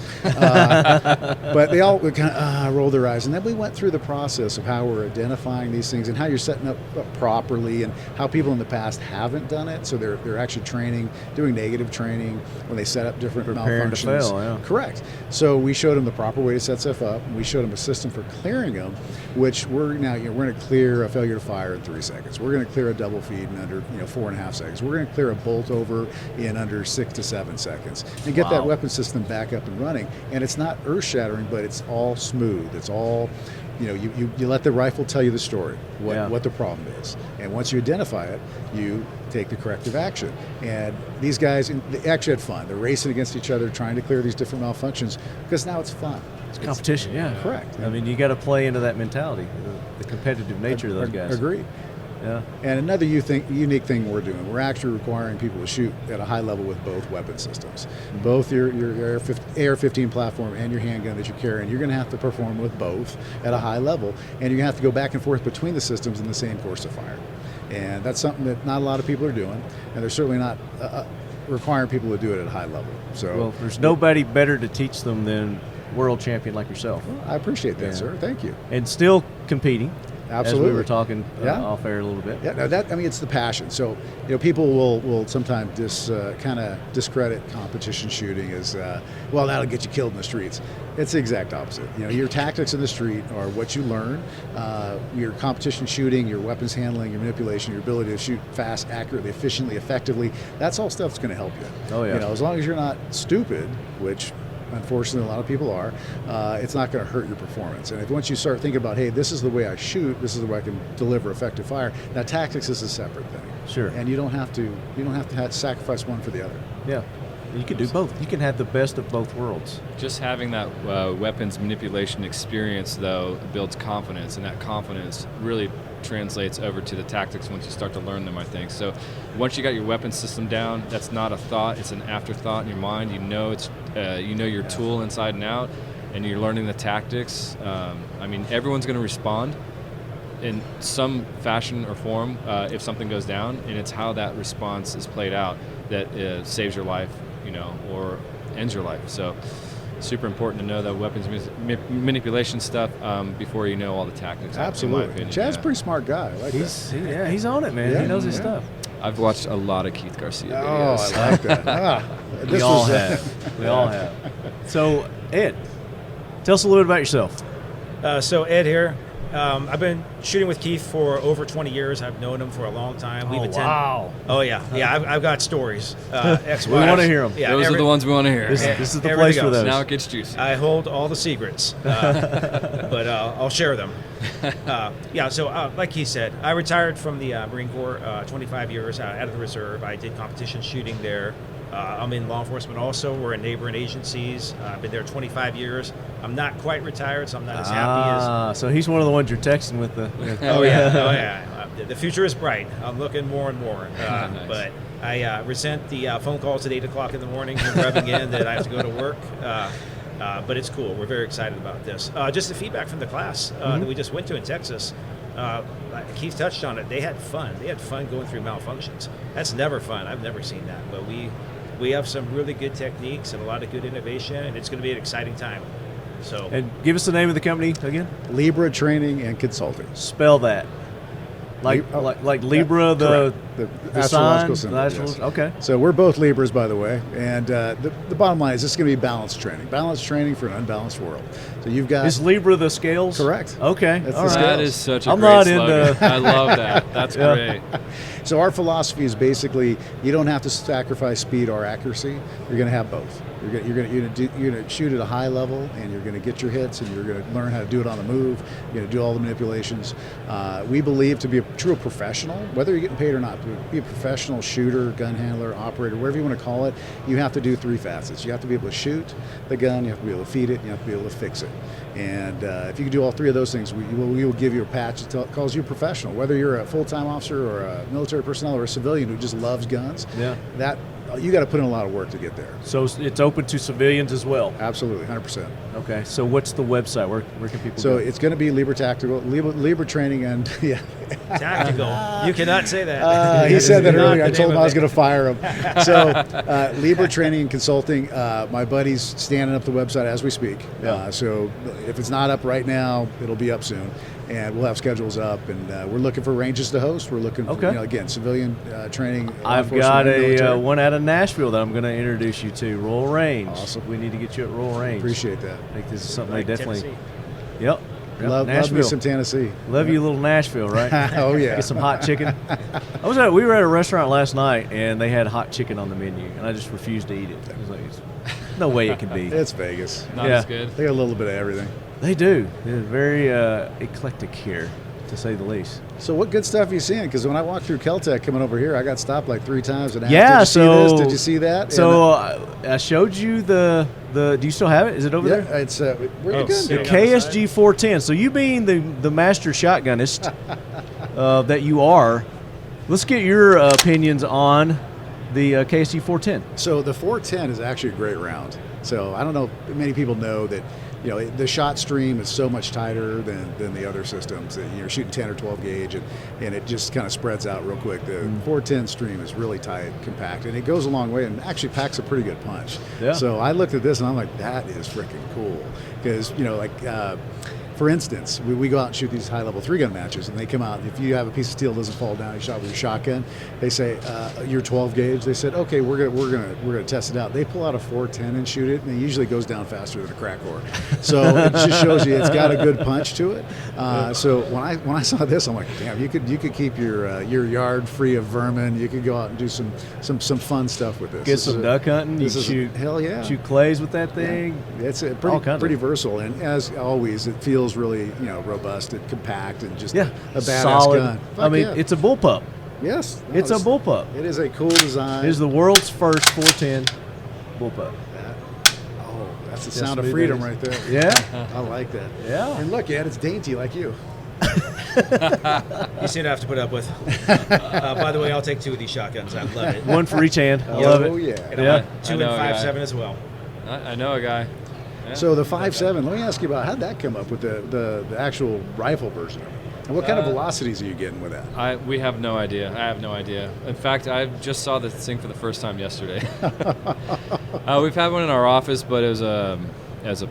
But they all kind of rolled their eyes, and then we went through the process of how we're identifying these things and how you're setting up properly, and how people in the past haven't done it, so they're actually doing negative training when they set up different Preparing to malfunctions. fail, yeah. Correct. So we showed them the proper way to set stuff up, and we showed them a system for clearing them, which we're going to clear a failure to fire in 3 seconds. We're going to clear a double feed in under 4.5 seconds. We're going to clear a bolt over in under 6 to 7 seconds, and get that weapon system back up and running. And it's not earth-shattering, but it's all smooth. It's all, you let the rifle tell you the story, what the problem is, and once you identify it, you take the corrective action. And these guys, they actually had fun. They're racing against each other, trying to clear these different malfunctions, because now it's fun. It's competition, yeah. Correct. I mean, you got to play into that mentality, the competitive nature of those guys. Agreed. Yeah. And another unique thing we're doing, we're actually requiring people to shoot at a high level with both weapon systems. Both your AR-15 platform and your handgun that you're carrying, you're going to have to perform with both at a high level, and you're going to have to go back and forth between the systems in the same course of fire. And that's something that not a lot of people are doing, and they're certainly not requiring people to do it at a high level. So, well, there's nobody better to teach them than world champion like yourself. Well, I appreciate that, sir. Thank you. And still competing. Absolutely. As we were talking off air a little bit. Yeah, no, it's the passion. So, people will sometimes kind of discredit competition shooting as, that'll get you killed in the streets. It's the exact opposite. Your tactics in the street are what you learn. Your competition shooting, your weapons handling, your manipulation, your ability to shoot fast, accurately, efficiently, effectively, that's all stuff that's going to help you. Oh, yeah. As long as you're not stupid, which unfortunately a lot of people are, it's not going to hurt your performance. And once you start thinking about, hey, this is the way I shoot, this is the way I can deliver effective fire, now tactics is a separate thing. Sure. And you don't have to sacrifice one for the other. Yeah. You can do both. You can have the best of both worlds. Just having that weapons manipulation experience, though, builds confidence, and that confidence really translates over to the tactics once you start to learn them, I think. So once you got your weapon system down, that's not a thought, it's an afterthought in your mind. You know your tool inside and out, and you're learning the tactics. I mean, everyone's going to respond in some fashion or form if something goes down, and it's how that response is played out that saves your life, or ends your life. So super important to know that weapons manipulation stuff before you know all the tactics. Absolutely. In my opinion. Chad's a pretty smart guy. I like that. He's on it, man. Yeah, he knows his stuff. I've watched a lot of Keith Garcia Oh, videos. I like that. We all have. We all have. So, Ed, tell us a little bit about yourself. So Ed here. I've been shooting with Keith for over 20 years. I've known him for a long time. Wow. Oh yeah. I've got stories. We want to hear them. Yeah, Those are the ones we want to hear. This is the place for those. Now it gets juicy. I hold all the secrets, but I'll share them. So like he said, I retired from the Marine Corps 25 years out of the reserve. I did competition shooting there. I'm in law enforcement also. We're in neighboring agencies. I've been there 25 years. I'm not quite retired, so I'm not as happy as... So he's one of the ones you're texting with the... Oh, yeah. The future is bright. I'm looking more and more. Nice. But I resent the phone calls at 8 o'clock in the morning rubbing in that I have to go to work. But it's cool. We're very excited about this. Just the feedback from the class that we just went to in Texas. Keith touched on it. They had fun. They had fun going through malfunctions. That's never fun. I've never seen that. But we have some really good techniques and a lot of good innovation, and it's going to be an exciting time. So, And give us the name of the company again. Libra Training and Consulting. Spell that. Like Libra, the astrological sign, symbol. the Yes. Okay. So we're both Libras, by the way. And the bottom line is this is going to be balanced training. Balanced training for an unbalanced world. So you've got... Is Libra the scales? Correct. Okay. That's All the right. scales. That is such a I'm great not slogan. into- I love that. That's great. So our philosophy is basically you don't have to sacrifice speed or accuracy. You're going to have both. You're going to shoot at a high level, and you're going to get your hits, and you're going to learn how to do it on the move. You're going to do all the manipulations. We believe to be a true professional, whether you're getting paid or not, to be a professional shooter, gun handler, operator, whatever you want to call it, you have to do three facets. You have to be able to shoot the gun, you have to be able to feed it, and you have to be able to fix it. And if you can do all three of those things, we will give you a patch that calls you a professional. Whether you're a full-time officer or a military personnel or a civilian who just loves guns, that you got to put in a lot of work to get there. So it's open to civilians as well. Absolutely, 100%. Okay. So what's the website? Where can people So go? it's going to be Libra Tactical, Libra Training, and tactical. You cannot say that. he said that Not earlier. the I told name him I was of it. going to fire him. So Libra Training and Consulting, my buddy's standing up the website as we speak. So if it's not up right now, it'll be up soon. And we'll have schedules up, and we're looking for ranges to host. We're looking for, again, civilian training. I've got a one out of Nashville that I'm going to introduce you to, Royal Range. Awesome. We need to get you at Royal Range. Appreciate that. I think this is something Like they definitely... Tennessee. Yep. Love Nashville. me some Tennessee. Love you, little Nashville, right? Oh, yeah. Get some hot chicken. We were at a restaurant last night, and they had hot chicken on the menu, and I just refused to eat it. I was like, no way it can be. It's Vegas. Not Yeah. as good. They got a little bit of everything. They do. They're very eclectic here, to say the least. So what good stuff are you seeing? Because when I walked through Keltec coming over here, I got stopped like 3 times and asked, Yeah, did you see this? so- Did you see that? So I showed you the. Do you still have it? Is it over there? It's where you Oh, good? sick. The KSG 410. So you being the master shotgunist that you are, let's get your opinions on the KSG 410. So the 410 is actually a great round. So I don't know if many people know that, the shot stream is so much tighter than the other systems. That you're shooting 10 or 12 gauge, and it just kind of spreads out real quick. The 410 stream is really tight, compact, and it goes a long way and actually packs a pretty good punch. Yeah. So I looked at this and I'm like, that is freaking cool. Because, for instance, we go out and shoot these high-level 3-gun matches, and they come out. If you have a piece of steel that doesn't fall down, you shot with your shotgun. They say you're 12 gauge. They said, okay, we're gonna test it out. They pull out a 410 and shoot it, and it usually goes down faster than a crack whore. So it just shows you it's got a good punch to it. So when I saw this, I'm like, damn, you could keep your yard free of vermin. You could go out and do some fun stuff with this. Get some duck hunting. You shoot hell yeah. Shoot clays with that thing. Yeah. It's All kinds pretty of- versatile, and as always, it feels really robust and compact and just Yeah, a badass solid. gun. I mean, Fuck yeah. it's a bullpup. yes, It's a bullpup. It is a cool design. It is the world's first 410. bullpup. That's the Just sound of smooth freedom that right there. Yeah. I like that. Yeah. And look, Ed, it's dainty like you. You seem to have to put up with. By the way, I'll take 2 of these shotguns. I love it. One for each hand. I love Oh, it. yeah. And I Yeah. want 2 I and know a guy. 5.7 as well. I know a guy. Yeah. So the 5.7, let me ask you about how'd that come up with the actual rifle version of it? And what kind of velocities are you getting with that? We have no idea. I have no idea. In fact, I just saw this thing for the first time yesterday. We've had one in our office, but it was as a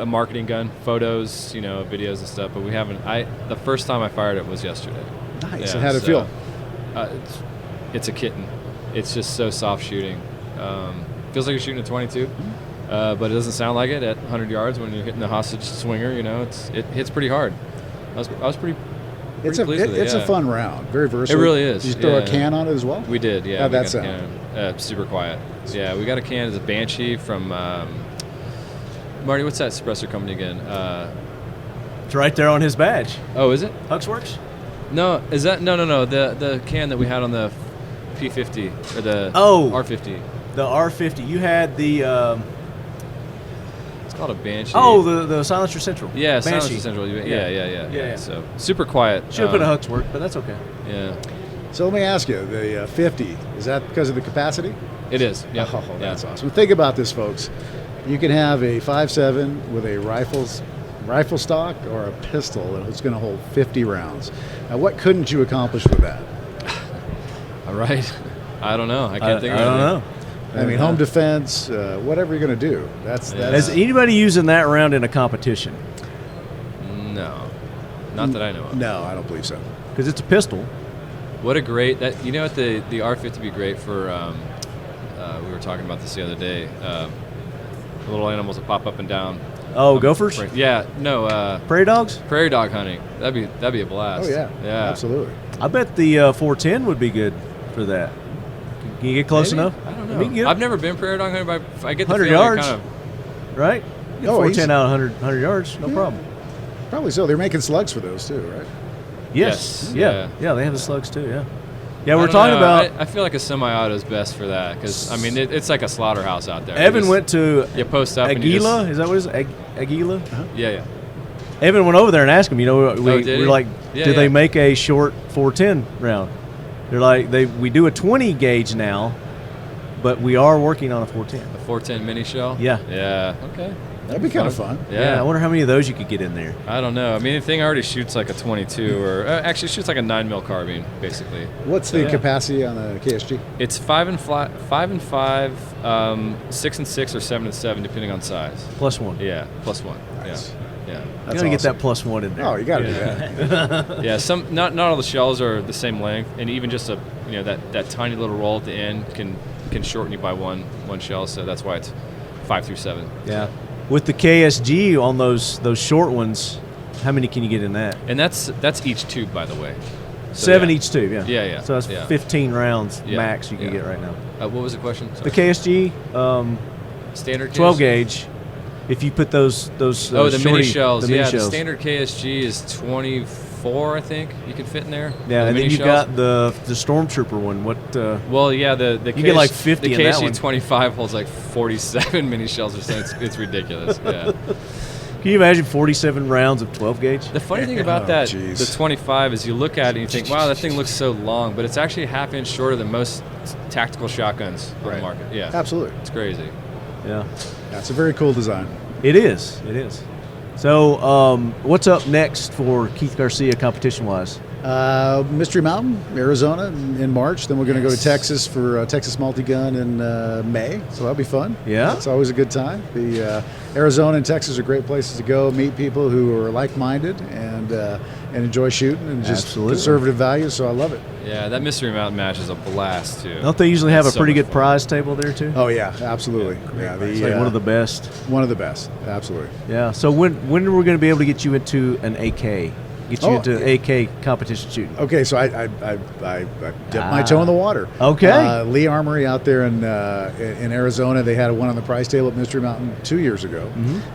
marketing gun, photos, videos and stuff. But we haven't. The first time I fired it was yesterday. Nice. Yeah, And how'd it feel? It's a kitten. It's just so soft shooting. Feels like you're shooting a 22, but it doesn't sound like it at 100 yards when you're hitting the hostage swinger. It hits pretty hard. I was pretty It's pleased with it. It's a fun round. Very versatile. It really is. Did you throw a Yeah. can on it as well? We did, yeah. How'd we that got sound? a can, super quiet. Yeah, we got a can as a Banshee from Marty. What's that suppressor company again? It's right there on his badge. Oh, is it? Huxworks? No, is that no? The can that we had on the P50 or the R50. The R50. You had the It's called a Banshee. the Silencer Central. yeah, Banshee. Silencer Central. Yeah. Yeah. So super quiet. Should have put a Huxwork, but that's okay. Yeah, So let me ask you, the 50, is that because of the capacity? it is. Yeah, Oh, that's awesome. Think about this, folks. You can have a 5.7 with a rifle stock or a pistol that's going to hold 50 rounds. Now, what couldn't you accomplish with that? All right. I don't know. I can't think of I don't anything. know. I mean, home defense, whatever you're going to do. That's Is anybody using that round in a competition? No, not that I know of. No, I don't believe so. Because it's a pistol. What a great what the R50 would be great for. We were talking about this the other day. The little animals that pop up and down. Oh, gophers? Yeah, no. Prairie dogs? Prairie dog hunting. That'd be a blast. Oh, yeah. Yeah. Absolutely. I bet the 410 would be good for that. Can you get close Maybe? enough? I don't I mean, know. I've never been prairie dog hunting, but I get the 100 feeling yards. kind of. Right? Get Oh, 410 out 100 yards, no problem. Probably so. They're making slugs for those, too, right? Yes. Yeah. Yeah, they have the slugs too, yeah. Yeah, I we're don't talking know. about... I feel like a semi-auto is best for that because I mean it's like a slaughterhouse out there. Evan went to You post up. And you Aguila. just, Is that what it is? Aguila? yeah. Evan went over there and asked him, did we're he? like, Yeah, do they yeah. make a short 410 round? They're like, we do a 20 gauge now, but we are working on a 410. The 410 mini shell. Yeah. Yeah. Okay. That'd be kind of fun. Yeah. I wonder how many of those you could get in there. I don't know. I mean, the thing already shoots like a 22, or actually shoots like a 9mm carbine, basically. What's the capacity on the KSG? It's 5 and 5, 6 and 6, or 7 and 7, depending on size. +1. Yeah, +1. Nice. Yeah. You That's gotta get that awesome. +1 in there. Oh, you got to do that. Yeah. Some not all the shells are the same length, and even just that tiny little roll at the end can shorten you by one shell. So that's why it's 5 through 7. Yeah. With the KSG on those short ones, how many can you get in that? And that's each tube, by the way. So, 7 yeah. each tube, yeah. Yeah. So that's 15 rounds Yeah. max you can Yeah. get right now. What was the question? The Sorry. KSG, Standard 12 KSG? gauge. If you put those Oh, the mini shorty- shells. the mini The shells. standard KSG is 24, I think. You can fit in there. Yeah, The and then mini you shells. got the Stormtrooper one. What? Well, yeah, the You get like 50 The in that KSG one. 25 holds like 47 mini shells or something. It's ridiculous. Yeah. Can you imagine 47 rounds of 12 gauge? The funny thing about Oh, that, geez. the 25, is you look at it and you think, wow, that thing looks so long, but it's actually a half inch shorter than most tactical shotguns on the market. Yeah. Absolutely. It's crazy. Yeah, That's a very cool design. it is. It is. So, what's up next for Keith Garcia competition-wise? Mystery Mountain, Arizona in March. Then we're going to go to Texas for Texas Multi-Gun in May. So that'll be fun. Yeah? It's always a good time. The Arizona and Texas are great places to go, meet people who are like-minded and enjoy shooting and just Absolutely. conservative values. So I love it. Yeah, that Mystery Mountain match is a blast, too. Don't they usually have It's a pretty so much good fun. prize table there too? Oh, yeah, absolutely. Yeah, It's like one of the best. One of the best. Absolutely. Yeah. So when are we going to be able to get you into an AK? Get you Oh, into AK competition shooting? Okay, so I dipped my toe in the water. Okay. Lee Armory out there in Arizona, they had one on the prize table at Mystery Mountain 2 years ago,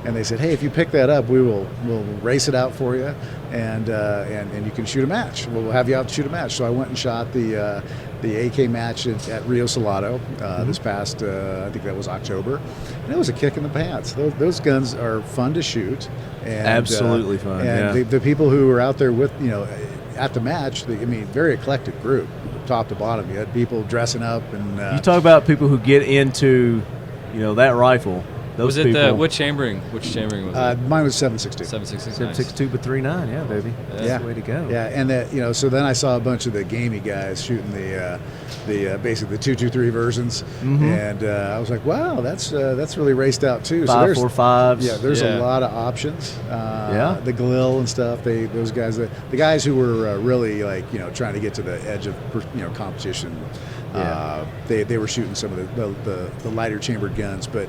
and they said, "Hey, if you pick that up, we'll race it out for you, and you can shoot a match. We'll have you out to shoot a match. So I went and shot the AK match at Rio Salado this past, I think that was October, and it was a kick in the pants. Those guns are fun to shoot. And, Absolutely fun. And the people who were out there with, at the match, very eclectic group, top to bottom. You had people dressing up, and you talk about people who get into, that rifle. Those was it people, which chambering was it? Mine was 7.62. 7.62. 7.62 but 3.9, yeah, baby. That's the way to go. Yeah, and so then I saw a bunch of the gamey guys shooting the basically the 223 versions, and I was like, wow, that's really raced out too. 5.45s. Yeah, there's a lot of options. The Galil and stuff. Those guys, the guys who were really trying to get to the edge of competition. Yeah. They were shooting some of the lighter chambered guns, but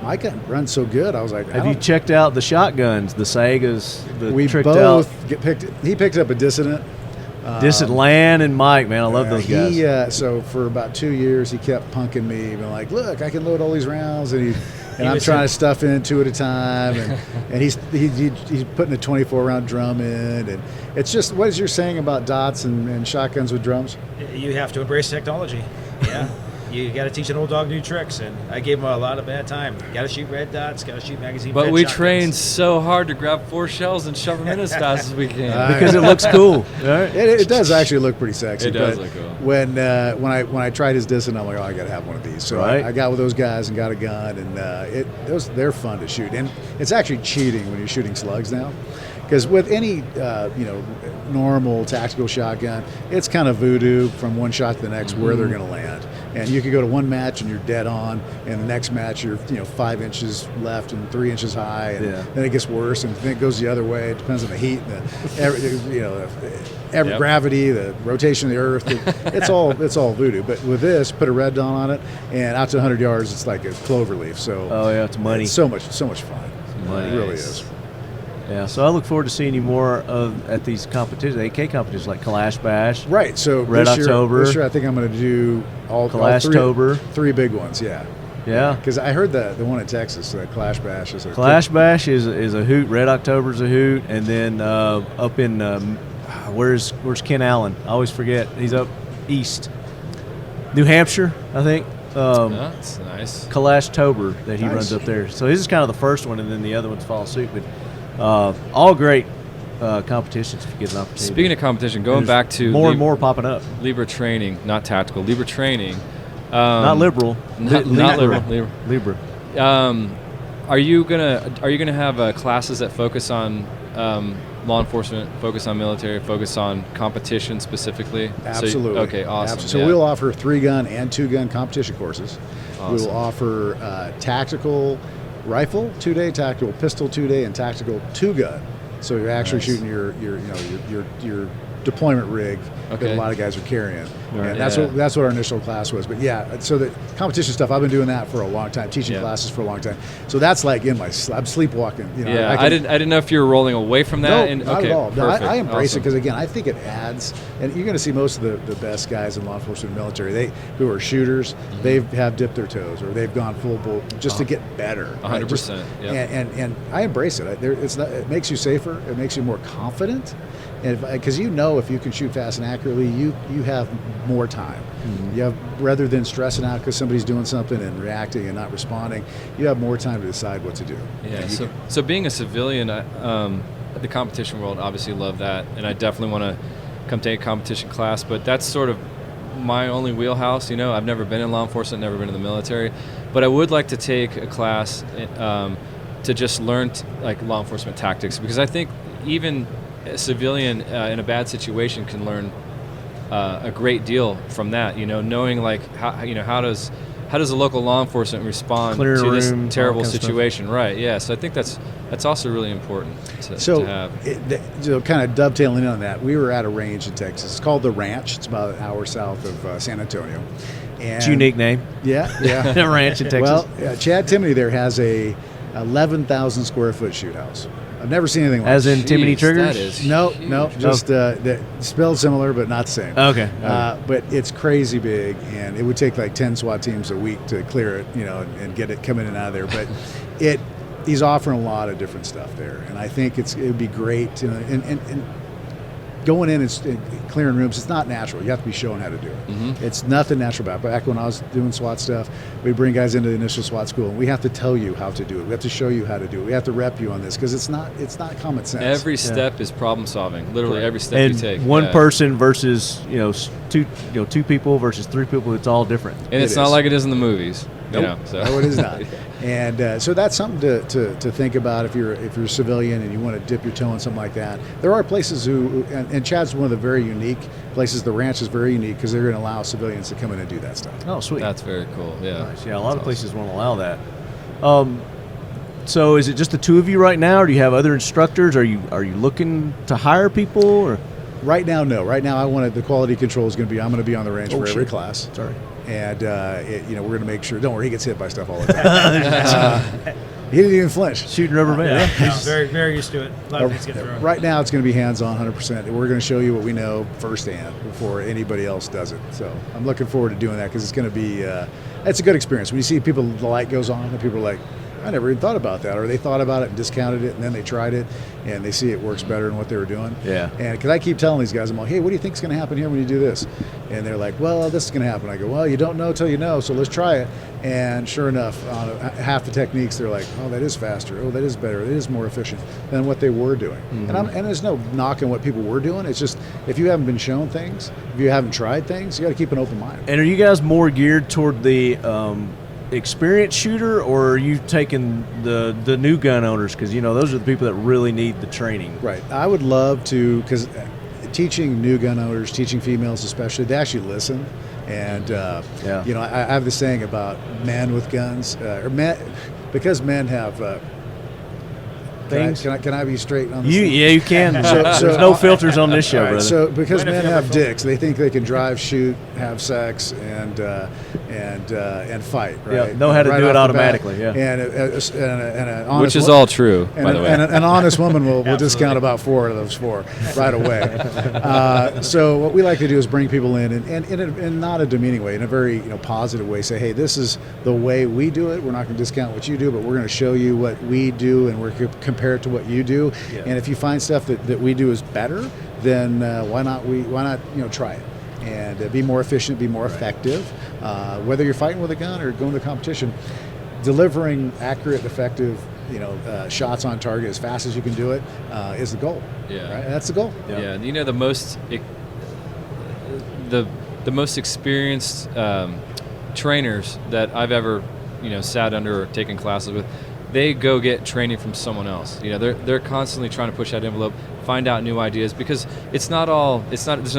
my gun runs so good. I was like, have you checked out the shotguns, the Segas, we tricked both out? He picked up a Dissident. Lan and Mike, man, I love those guys. So for about 2 years, he kept punking me, being like, look, I can load all these rounds, and I'm trying to stuff in 2 at a time, and he's putting a 24-round drum in, and it's just, what is your saying about dots and shotguns with drums? You have to embrace technology. Yeah. You got to teach an old dog new tricks, and I gave him a lot of bad time. Got to shoot red dots, got to shoot magazine. But we trained so hard to grab 4 shells and shove them in as fast as we can because it looks cool. Right? It does actually look pretty sexy. It does look cool. When I tried his Dissident, I'm like, I got to have one of these. So I got with those guys and got a gun, and they're fun to shoot. And it's actually cheating when you're shooting slugs now. Because with any normal tactical shotgun, it's kind of voodoo from one shot to the next where they're going to land. And you could go to one match and you're dead on, and the next match you're 5 inches left and 3 inches high, and then it gets worse, and then it goes the other way. It depends on the heat, and gravity, the rotation of the earth. It's all voodoo. But with this, put a red dot on it, and out to 100 yards, it's like a clover leaf. So it's money. It's so much fun. Money. It really is. Yeah, so I look forward to seeing you more at these competitions, AK competitions like Kalash Bash. Right. So Red October. This year, I think I'm going to do all three big ones. Yeah. Yeah. Because I heard the one in Texas, the Kalash Bash is a Bash is a hoot. Red October's a hoot, and then up in where's Ken Allen? I always forget. He's up east, New Hampshire, I think. That's nice. Kalash-tober that he runs up there. So this is kind of the first one, and then the other ones follow suit. But all great competitions if you get an opportunity. Speaking of competition, going back to more and more popping up. Libra training, not tactical. Libra training. Not liberal. Not liberal. Libra. Are you gonna have classes that focus on law enforcement, focus on military, focus on competition specifically? Absolutely. Okay, awesome. So we'll offer 3-gun and 2-gun competition courses. Awesome. We will offer tactical rifle 2-day, tactical pistol 2-day, and tactical 2-gun. So you're actually shooting your deployment rig that a lot of guys are carrying. Right. And that's what our initial class was. But so the competition stuff, I've been doing that for a long time, teaching classes for a long time. So that's like I'm sleepwalking. I didn't know if you were rolling away from that. No, not at all. No, I embrace it because, again, I think it adds, and you're going to see most of the best guys in law enforcement and military, who are shooters, they have dipped their toes or they've gone full bolt just to get better. 100%. And I embrace it. It makes you safer. It makes you more confident. Because if you can shoot fast and accurately, you have more time. You have, rather than stressing out because somebody's doing something and reacting and not responding, you have more time to decide what to do. Yeah. So being a civilian, the competition world, obviously love that, and I definitely want to come take a competition class. But that's sort of my only wheelhouse. I've never been in law enforcement, never been in the military, but I would like to take a class to just learn like law enforcement tactics, because I think even a civilian in a bad situation can learn a great deal from that. Knowing like how does a local law enforcement respond to this terrible situation, right? Yeah. So I think that's also really important to have. Kind of dovetailing in on that, we were at a range in Texas. It's called the Ranch. It's about an hour south of San Antonio. And it's a unique name. Yeah. A ranch in Texas. Well, Chad Timony there has a 11,000 square foot shoot house. I've never seen anything like As in it. Timony Triggers? That is No, huge. just spelled similar, but not the same. Okay. But it's crazy big, and it would take like 10 SWAT teams a week to clear it, and get it coming in and out of there. But he's offering a lot of different stuff there, and I think it would be great. And going in and clearing rooms, it's not natural. You have to be shown how to do it. Mm-hmm. It's nothing natural about it. Back when I was doing SWAT stuff, we bring guys into the initial SWAT school, and we have to tell you how to do it. We have to show you how to do it. We have to rep you on this because it's not common sense. Every step is problem solving. Literally every step and you take. one person versus two people versus 3 people. It's all different. And it's not like it is in the movies. Nope. So. No, it is not. And so that's something to think about if you're a civilian and you want to dip your toe in something like that. There are places and Chad's one of the very unique places. The ranch is very unique because they're going to allow civilians to come in and do that stuff. Oh, sweet. That's very cool. Yeah. Nice. Yeah, a lot of places won't allow that. So is it just the 2 of you right now, or do you have other instructors? Are you looking to hire people? Or? Right now, no. Right now, the quality control is going to be I'm going to be on the range for every class. Sorry. And we're going to make sure. Don't worry, he gets hit by stuff all the time. He didn't even flinch. Shooting rubber band. Yeah. He's very, very used to it. A lot of things get thrown. Right now, it's going to be hands-on, 100%. We're going to show you what we know firsthand before anybody else does it. So I'm looking forward to doing that because it's going to be it's a good experience. When you see people, the light goes on, and people are like, I never even thought about that, or they thought about it and discounted it, and then they tried it, and they see it works better than what they were doing. Yeah. And because I keep telling these guys, I'm like, hey, what do you think is going to happen here when you do this? And they're like, well, this is going to happen. I go, well, you don't know till you know, so let's try it. And sure enough, on half the techniques, they're like, oh, that is faster. Oh, that is better. That is more efficient than what they were doing. Mm-hmm. And there's no knock on what people were doing. It's just if you haven't been shown things, if you haven't tried things, you got to keep an open mind. And are you guys more geared toward the experienced shooter, or are you taking the new gun owners? Because those are the people that really need the training. Right. I would love to, because teaching new gun owners, teaching females especially, they actually listen. And I have this saying about men with guns, because men have. Things. Can I be straight on this? Yeah, you can. There's no filters on this show, brother. So because men have dicks, they think they can drive, shoot, have sex, and fight. Right? Yeah, know how to do it automatically. Yeah. And an honest which is all true, by the way. And an honest woman will discount about 4 of those 4 right away. So what we like to do is bring people in and in not a demeaning way, in a very positive way. Say, hey, this is the way we do it. We're not going to discount what you do, but we're going to show you what we do, and we're compare it to what you do. Yeah. And if you find stuff that we do is better, then why not try it and be more efficient, be more effective. Whether you're fighting with a gun or going to competition, delivering accurate, effective shots on target as fast as you can do it is the goal. Yeah, right? That's the goal. Yeah. The most experienced trainers that I've ever sat under or taken classes with, they go get training from someone else. They're constantly trying to push that envelope, find out new ideas, because there's no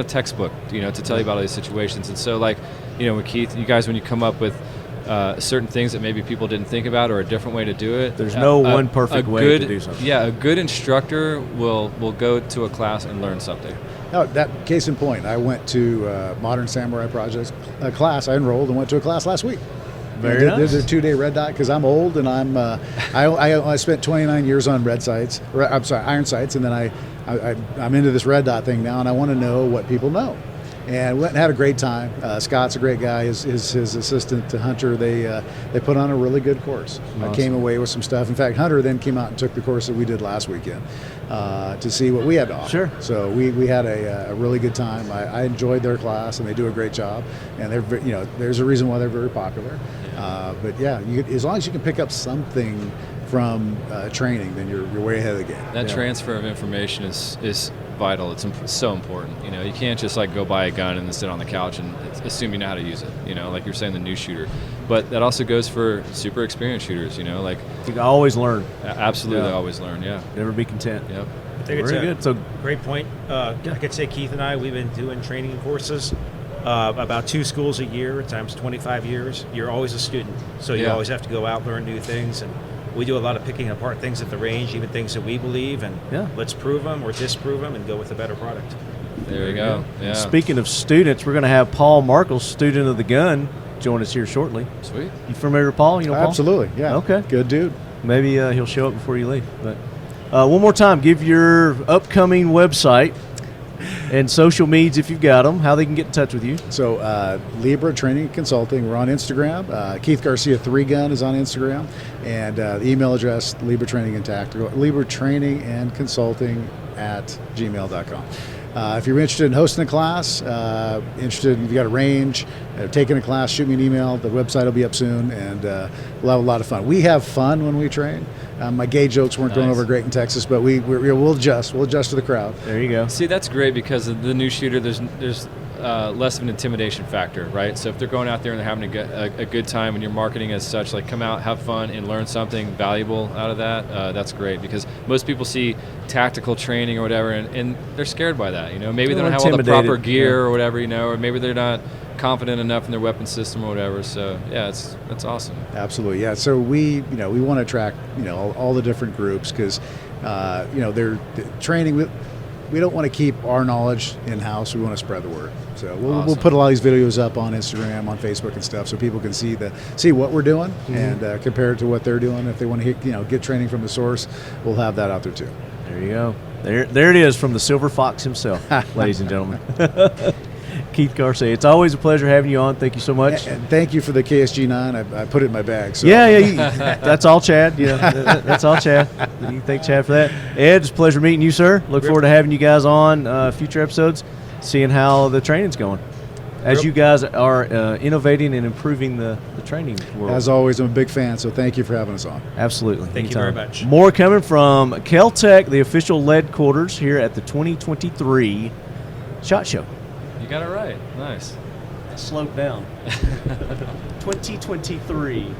textbook, to tell you about all these situations. And so with Keith, you guys, when you come up with certain things that maybe people didn't think about or a different way to do it. There's no one perfect way to do something. Yeah, a good instructor will go to a class and learn something. Now, that case in point, I went to Modern Samurai Projects class. I enrolled and went to a class last week. Very nice. There's a 2-day red dot because I'm old and I spent 29 years on iron sights, and then I'm into this red dot thing now, and I want to know what people know. And went and had a great time. Scott's a great guy. His assistant Hunter, they put on a really good course. Awesome. I came away with some stuff. In fact, Hunter then came out and took the course that we did last weekend to see what we had to offer. Sure. So we had a really good time. I enjoyed their class, and they do a great job. And they're there's a reason why they're very popular. But yeah, as long as you can pick up something from training, then you're way ahead of the game. That transfer of information is vital. It's so important. You can't just go buy a gun and then sit on the couch and assume you know how to use it. Like you're saying, the new shooter. But that also goes for super experienced shooters. You can always learn. Absolutely, always learn. Yeah. Never be content. Yep. I think it's good. So great point. I could say Keith and I, we've been doing training courses. About 2 schools a year times 25 years. You're always a student, so you always have to go out, learn new things, and we do a lot of picking apart things at the range, even things that we believe, and let's prove them or disprove them and go with a better product. There you go. Yeah. Speaking of students, we're going to have Paul Markle, student of the gun, join us here shortly. Sweet. You familiar with Paul? Paul? Absolutely, yeah. Okay. Good dude. Maybe he'll show up before you leave. But one more time, give your upcoming website. And social medias, if you've got them, how they can get in touch with you. So Libra Training and Consulting, we're on Instagram. Keith Garcia 3-Gun is on Instagram. And the email address, Libra Training and Tactical, Libra Training and Consulting @gmail.com. If you're interested in hosting a class, interested, if you got a range, taking a class, shoot me an email. The website will be up soon, and we'll have a lot of fun. We have fun when we train. My gay jokes weren't going over great in Texas, but we'll adjust. We'll adjust to the crowd. There you go. See, that's great because of the new shooter, there's less of an intimidation factor, right? So if they're going out there and they're having a good time and you're marketing as such, like come out, have fun, and learn something valuable out of that, that's great because most people see tactical training or whatever and they're scared by that, you know? Maybe they don't have all the proper gear or whatever, you know, or maybe they're not confident enough in their weapon system or whatever. So yeah, that's awesome. Absolutely, yeah. So we want to attract all the different groups because they're training. We don't want to keep our knowledge in house. We want to spread the word. So we'll put a lot of these videos up on Instagram, on Facebook, and stuff, so people can see what we're doing and compare it to what they're doing. If they want to get training from the source, we'll have that out there too. There you go. There it is from the Silver Fox himself, ladies and gentlemen. Keith Garcia. It's always a pleasure having you on. Thank you so much. And thank you for the KSG9. I put it in my bag. So. Yeah. That's all Chad. Yeah, that's all Chad. You can thank Chad for that. Ed, it's a pleasure meeting you, sir. Look forward to having you guys on future episodes, seeing how the training's going. As you guys are innovating and improving the training world. As always, I'm a big fan, so thank you for having us on. Absolutely. Thank you very much. More coming from Kel-Tec, the official lead quarters here at the 2023 SHOT Show. You got it right. Nice. Slowed down. 2023.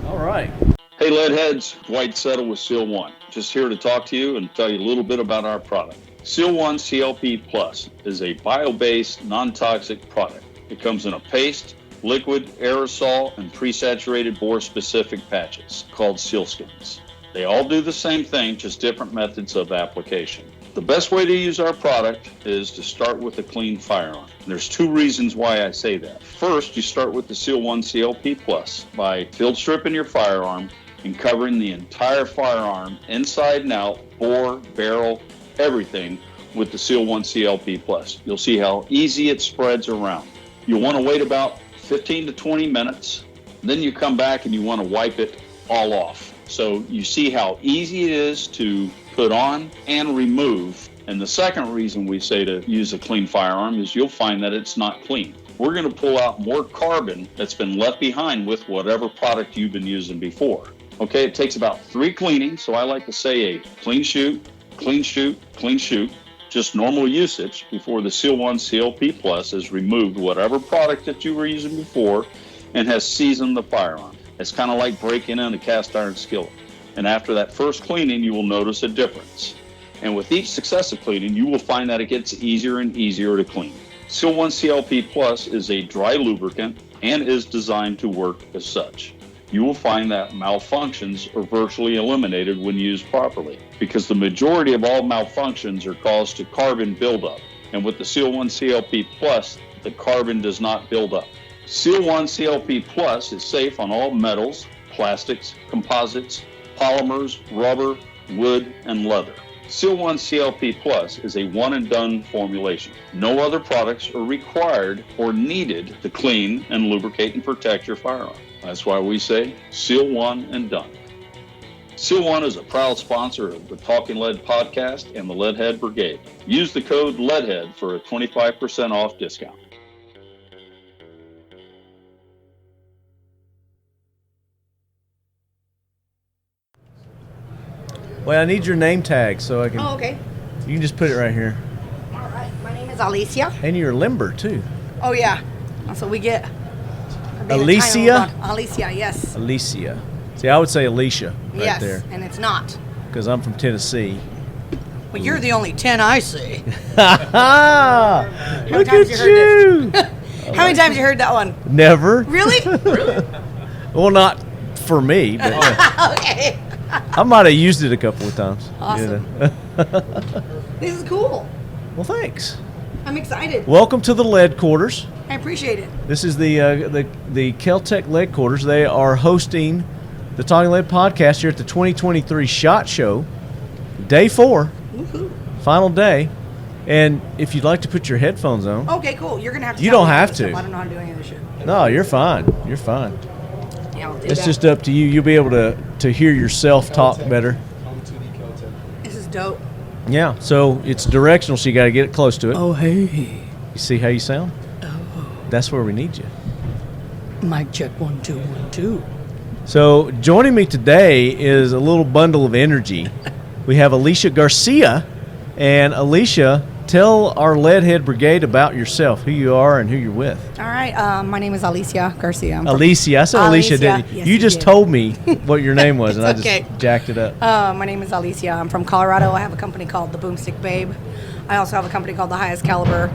All right. Hey, Leadheads. Dwight Settle with Seal One. Just here to talk to you and tell you a little bit about our product. Seal One CLP Plus is a bio-based, non-toxic product. It comes in a paste, liquid, aerosol, and pre-saturated bore-specific patches called sealskins. They all do the same thing, just different methods of application. The best way to use our product is to start with a clean firearm. There's two reasons why I say that. First, you start with the Seal One CLP Plus by field stripping your firearm and covering the entire firearm inside and out, bore, barrel, everything with the Seal One CLP Plus. You'll see how easy it spreads around. You'll want to wait about 15 to 20 minutes. Then you come back and you want to wipe it all off. So you see how easy it is to put on and remove. And the second reason we say to use a clean firearm is you'll find that it's not clean. We're going to pull out more carbon that's been left behind with whatever product you've been using before. Okay, it takes about 3 cleanings, so I like to say a clean shoot, clean shoot, clean shoot, just normal usage before the Seal One CLP Plus has removed whatever product that you were using before and has seasoned the firearm. It's kind of like breaking in a cast iron skillet. And after that first cleaning, you will notice a difference. And with each successive cleaning, you will find that it gets easier and easier to clean. Seal One CLP Plus is a dry lubricant and is designed to work as such. You will find that malfunctions are virtually eliminated when used properly because the majority of all malfunctions are caused to carbon buildup. And with the Seal One CLP Plus, the carbon does not build up. Seal One CLP Plus is safe on all metals, plastics, composites, polymers, rubber, wood, and leather. Seal One CLP Plus is a one-and-done formulation. No other products are required or needed to clean and lubricate and protect your firearm. That's why we say Seal One and done. Seal One is a proud sponsor of the Talking Lead Podcast and the Leadhead Brigade. Use the code LEADHEAD for a 25% off discount. Well, I need your name tag so I can. Oh, okay. You can just put it right here. All right. My name is Alicia. And you're limber too. Oh, yeah. That's what we get. Alicia? Alicia, yes. Alicia. See, I would say Alicia right yes, there. And it's not. Because I'm from Tennessee. Well, you're the only 10 I see. Look at you. How many times you heard that one? Never. Really? Really? Well, not for me, but okay. I might have used it a couple of times. Awesome. This is cool. Well, thanks. I'm excited. Welcome to the Lead Quarters. I appreciate it. This is the Kel-Tec Lead Quarters. They are hosting the Talking Lead Podcast here at the 2023 SHOT Show, Day 4, Woohoo. final day. And if you'd like to put your headphones on. Okay, cool. You're gonna have to. You tell don't me have this to. stuff. I don't know how to do any of this shit. No, you're fine. You're fine. Yeah, I'll do It's that. just up to you. You'll be able to hear yourself talk better. This is dope. Yeah, so it's directional, so you got to get it close to it. Oh hey. You see how you sound? Oh. That's where we need you. Mic check 1 2 1 2. So joining me today is a little bundle of energy. We have Alicia Garcia. And Alicia, tell our Leadhead Brigade about yourself, who you are and who you're with. All right. My name is Alicia Garcia. I'm from- Alicia. I said Alicia, didn't you? Yes, You just did. told me what your name was, and I It's just okay. jacked it up. My name is Alicia. I'm from Colorado. I have a company called the BoomStickBabe. I also have a company called the Highest Caliber.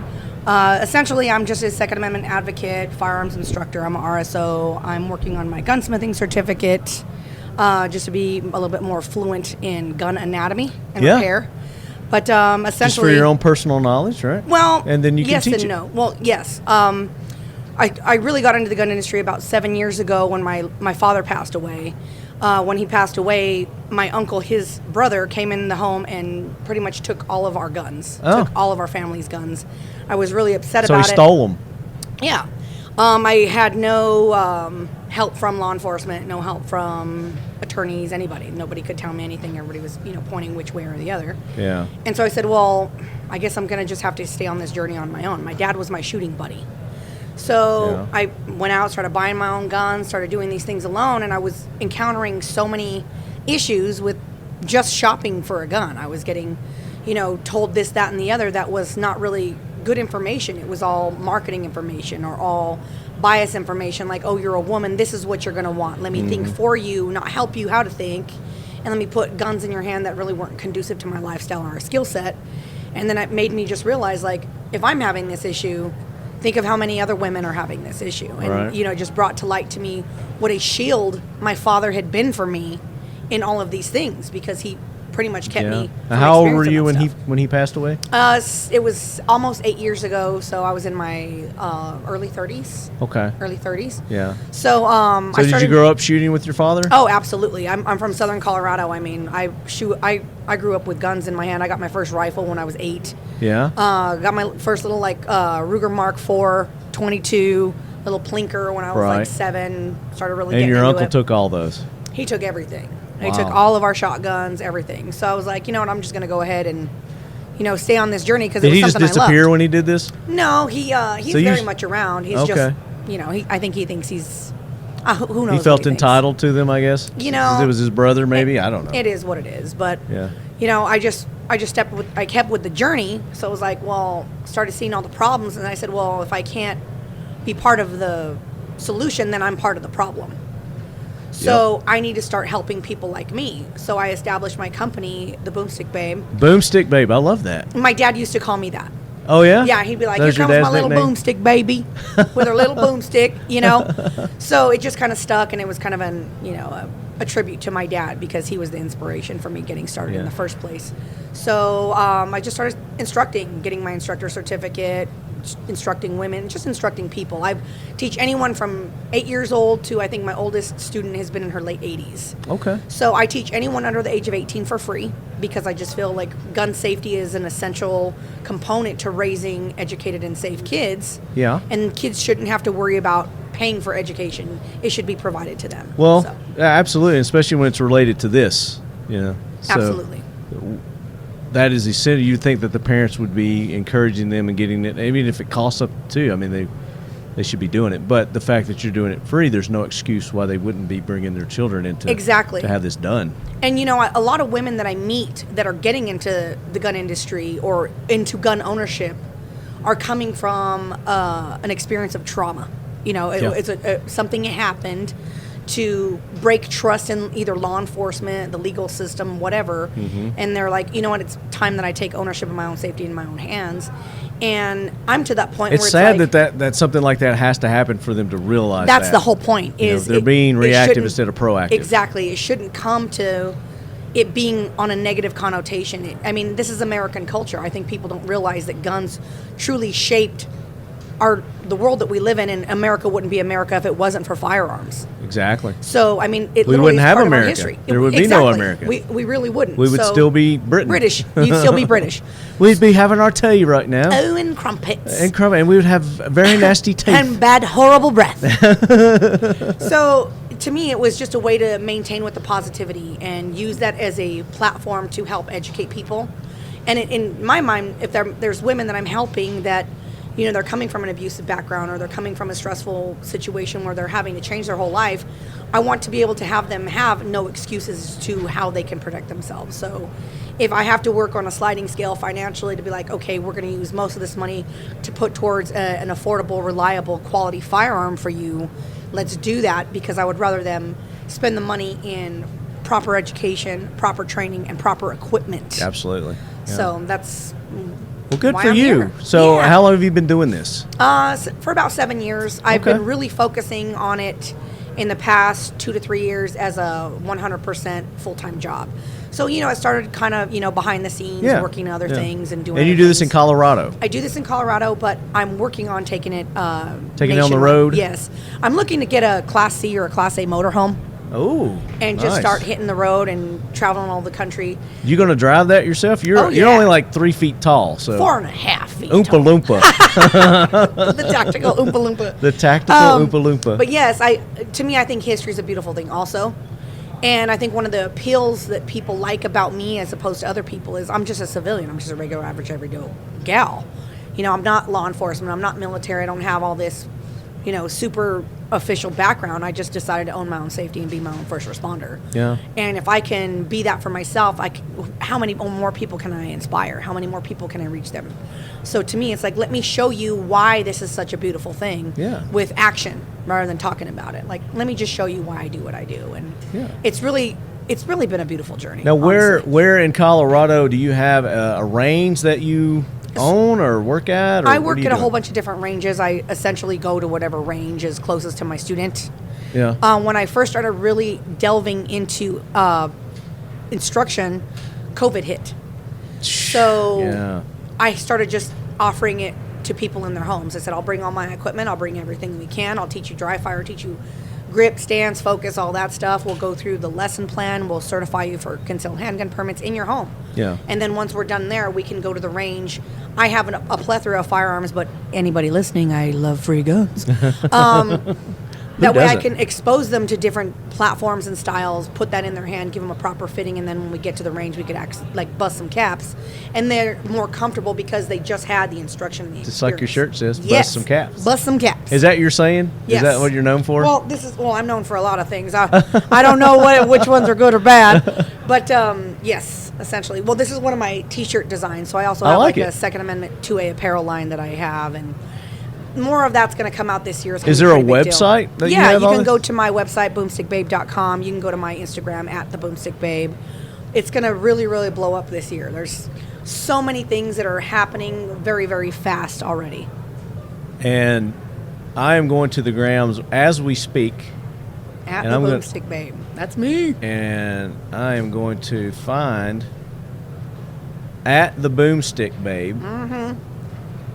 Essentially, I'm just a Second Amendment advocate, firearms instructor. I'm an RSO. I'm working on my gunsmithing certificate, just to be a little bit more fluent in gun anatomy and Yeah. repair. But essentially, Just for your own personal knowledge, right? well, and then you can yes teach and it. no. Well, yes. I really got into the gun industry about 7 years ago when my father passed away. When he passed away, my uncle, his brother, came in the home and pretty much took all of our guns, Oh. took all of our family's guns. I was really upset So about he it. stole them. Yeah. I had no help from law enforcement, no help from attorneys, anybody. Nobody could tell me anything. Everybody was, pointing which way or the other. Yeah. And so I said, well, I guess I'm going to just have to stay on this journey on my own. My dad was my shooting buddy. So Yeah. I went out, started buying my own guns, started doing these things alone, and I was encountering so many issues with just shopping for a gun. I was getting, told this, that, and the other that was not really good information. It was all marketing information or all bias information, like, oh, you're a woman, this is what you're going to want. Let me think for you, not help you how to think, and let me put guns in your hand that really weren't conducive to my lifestyle or our skill set. And then it made me just realize, like, if I'm having this issue, think of how many other women are having this issue. And, Right. it just brought to light to me what a shield my father had been for me in all of these things, because he pretty much kept me from How old were experiencing you that when stuff. he passed away? It was almost 8 years ago, so I was in my early 30s. Okay. Early 30s. Yeah. So I So did started. you grow up shooting with your father? Oh, absolutely. I'm from Southern Colorado. I mean, I grew up with guns in my hand. I got my first rifle when I was 8. Yeah. Got my first little Ruger Mark IV 22 little plinker when I was Right. like 7. Started really And getting your into uncle it. took all those. He took everything. He Wow. took all of our shotguns, everything. So I was like, you know what? I'm just going to go ahead and, stay on this journey because it Did was he just something I loved. disappear when he did this? No, he's So you very s- much around. He's Okay. just, I think he thinks he's, who knows? He what felt thinks. entitled to them, I guess. You know, it was his brother, maybe. I don't know. It is what it is, but Yeah. I just I kept with the journey. So it was like, well, started seeing all the problems, and I said, well, if I can't be part of the solution, then I'm part of the problem. So I need to start helping people like me. So I established my company, the BoomStickBabe. BoomStickBabe. I love that. My dad used to call me that. Oh yeah. Yeah, he'd be like, That "Here was your comes my dad's little nickname? boomstick baby with her little boomstick," So it just kind of stuck, and it was kind of a tribute to my dad because he was the inspiration for me getting started in Yeah. the first place. So I just started instructing, getting my instructor certificate, instructing women, just instructing people. I teach anyone from 8 years old to, I think my oldest student has been in her late 80s. Okay. So I teach anyone under the age of 18 for free because I just feel like gun safety is an essential component to raising educated and safe kids. Yeah. And kids shouldn't have to worry about paying for education. It should be provided to them. Well, So, absolutely, especially when it's related to this. So absolutely. That is essential. You'd think that the parents would be encouraging them and getting it, even if it costs up to. I mean, they should be doing it. But the fact that you're doing it free, there's no excuse why they wouldn't be bringing their children into Exactly. to have this done. And a lot of women that I meet that are getting into the gun industry or into gun ownership are coming from an experience of trauma. It's something that happened to break trust in either law enforcement, the legal system, whatever. And they're like, you know what, it's time that I take ownership of my own safety in my own hands. And I'm to that point It's where sad it's like, that something like that has to happen for them to realize that's that. the whole point. Is they're being reactive instead of proactive. Exactly. It shouldn't come to it being on a negative connotation. This is American culture. I think people don't realize that guns truly shaped the world that we live in, and America wouldn't be America if it wasn't for firearms. Exactly. So, I mean, it We literally wouldn't is have part of our America. history. There would be no America. We really wouldn't. We would So, still be Britain. British. You'd still be British. We'd be having our tea right now. Oh, and crumpets. And we would have very nasty teeth. And bad, horrible breath. So, to me, it was just a way to maintain with the positivity and use that as a platform to help educate people. And in my mind, if there's women that I'm helping that, you know, they're coming from an abusive background or they're coming from a stressful situation where they're having to change their whole life, I want to be able to have them have no excuses to how they can protect themselves. So if I have to work on a sliding scale financially to be like, okay, we're going to use most of this money to put towards an affordable, reliable, quality firearm for you, let's do that, because I would rather them spend the money in proper education, proper training, and proper equipment. Absolutely. Yeah. So that's well, good why for I'm you. here. So Yeah. how long have you been doing this? For about 7 years. I've Okay. been really focusing on it in the past 2 to 3 years as a 100% full-time job. So, you know, I started kind of, you know, behind the scenes, working other things and doing And you other do this in things. Colorado? I do this in Colorado, but I'm working on taking it Taking it on the nationwide. road? Yes. I'm looking to get a Class C or a Class A motorhome Oh, and just nice. start hitting the road and traveling all the country. You going to drive that yourself? You're Oh, you're yeah. only like 3 feet tall, so 4.5 feet Oompa tall. Loompa. The tactical Oompa Loompa. The tactical Oompa Loompa. But yes, to me, I think history is a beautiful thing also. And I think one of the appeals that people like about me as opposed to other people is I'm just a civilian. I'm just a regular, average, everyday gal. You know, I'm not law enforcement. I'm not military. I don't have all this, you know, super official background. I just decided to own my own safety and be my own first responder. Yeah. And if I can be that for myself, how many more people can I inspire? How many more people can I reach them? So to me, it's like, let me show you why this is such a beautiful thing with action rather than talking about it. Like, let me just show you why I do what I do. And it's really been a beautiful journey. Now, honestly. where in Colorado do you have a range that you own or work at? Or I what work are you at a doing? whole bunch of different ranges. I essentially go to whatever range is closest to my student. Yeah. When I first started really delving into instruction, COVID hit. So I started just offering it to people in their homes. I said, I'll bring all my equipment. I'll bring everything we can. I'll teach you dry fire, teach you grip, stance, focus, all that stuff. We'll go through the lesson plan. We'll certify you for concealed handgun permits in your home. Yeah. And then once we're done there, we can go to the range. I have a plethora of firearms, but anybody listening, I love free guns. That way I can expose them to different platforms and styles, put that in their hand, give them a proper fitting, and then when we get to the range, we could bust some caps. And they're more comfortable because they just had the instruction and the Just like your shirt says, Yes. bust some caps. Bust some caps. Is that your saying? Yes. Is that what you're known for? Well, I'm known for a lot of things. I don't know which ones are good or bad, but yes, essentially. Well, this is one of my T-shirt designs, so I also have like a it. Second Amendment 2A apparel line that I have, and more of that's going to come out this year. Is there a website that you have you on can it? go to my website, BoomStickBabe.com. You can go to my Instagram at the BoomStickBabe. It's going to really, really blow up this year. There's so many things that are happening very, very fast already. And I am going to the grams as we speak. At And the I'm gonna- BoomStickBabe. That's me. And I am going to find at the BoomStickBabe. Mm-hmm.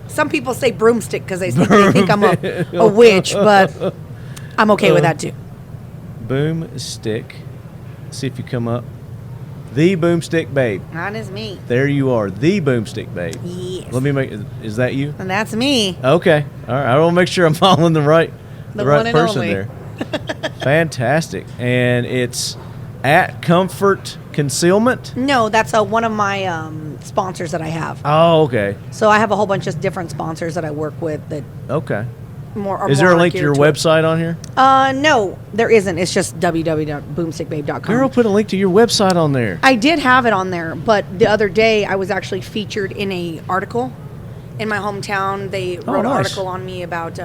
Some people say broomstick because they think I'm a witch, but I'm okay with that too. BoomStick. See if you come up. The BoomStickBabe. That is me. There you are. The BoomStickBabe. Yes. Let me make. Is that you? And that's me. Okay. All right. I want to make sure I'm following the right The right one and person only. there. Fantastic. And it's at Comfort Concealment. No, that's one of my sponsors that I have. Oh, okay. So I have a whole bunch of different sponsors that I work with that Okay. are Is there a more link to your geared website on here? No, there isn't. It's just www.boomstickbabe.com. Girl, put a link to your website on there. I did have it on there, but the other day I was actually featured in a article in my hometown. They wrote an nice. article on me about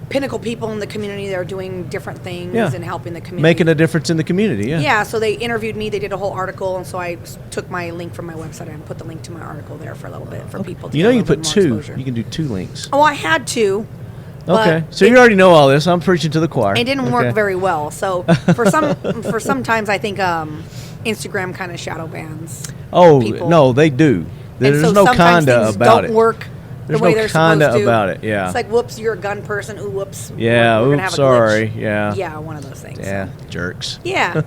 pinnacle people in the community that are doing different things Yeah. and helping the community. Making a difference in the community, yeah. Yeah, so they interviewed me. They did a whole article, and so I took my link from my website and put the link to my article there for a little bit for people to You get know a you little put bit two. more exposure. You can do 2 links. Oh, I had to. but Okay. So you already know all this. I'm preaching to the choir. It didn't Okay. work very well. So for sometimes I think Instagram kind of shadow bans. Oh, people. no, they do. There's and so no sometimes kinda things about don't it. work There's the way no they're supposed kinda to. about it, yeah. It's like, whoops, you're a gun person. Ooh, whoops. Yeah, we're gonna have oops, a glitch. sorry. Yeah. Yeah, one of those things. Yeah, jerks. Yeah.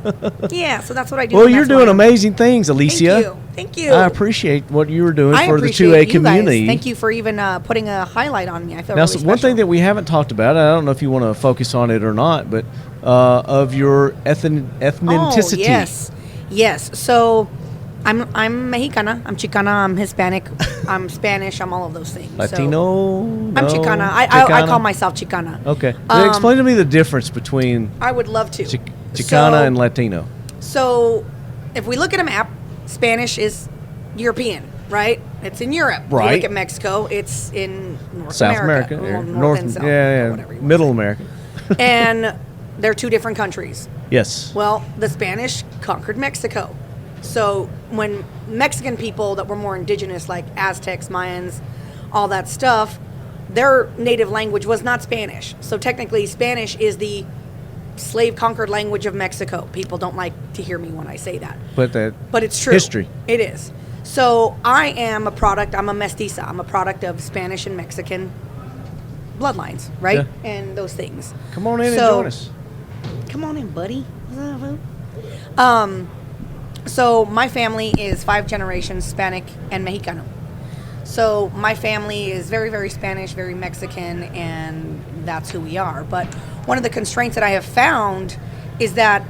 Yeah, so that's what I do. Well, and you're that's why doing I'm- amazing things, Alicia. Thank you. I appreciate what you were doing I for the appreciate 2A you community. Guys. Thank you for even putting a highlight on me. I feel Now, really one thing special. that we haven't talked about, I don't know if you want to focus on it or not, but of your ethnicity. Oh, yes. So I'm Mexicana, I'm Chicana, I'm Hispanic, I'm Spanish, I'm all of those things. Latino? So I'm Chicana. I call myself Chicana. Okay. Explain to me the difference between I would love to. Chicana and Latino. So if we look at a map, Spanish is European, right? It's in Europe. Right. If you look at Mexico, it's in North South America. America. Well, North and South, yeah. whatever you wanna Middle say. America. And they're two different countries. Yes. Well, the Spanish conquered Mexico. So when Mexican people that were more indigenous, like Aztecs, Mayans, all that stuff, their native language was not Spanish. So technically, Spanish is the slave-conquered language of Mexico. People don't like to hear me when I say that. But it's true. History. It is. So I am a product, I'm a mestiza. I'm a product of Spanish and Mexican bloodlines, right? Yeah. And those things. Come on in and join us. Come on in, buddy. What's up, boo? So my family is 5 generations Hispanic and Mexicano. So my family is very, very Spanish, very Mexican, and that's who we are. But one of the constraints that I have found is that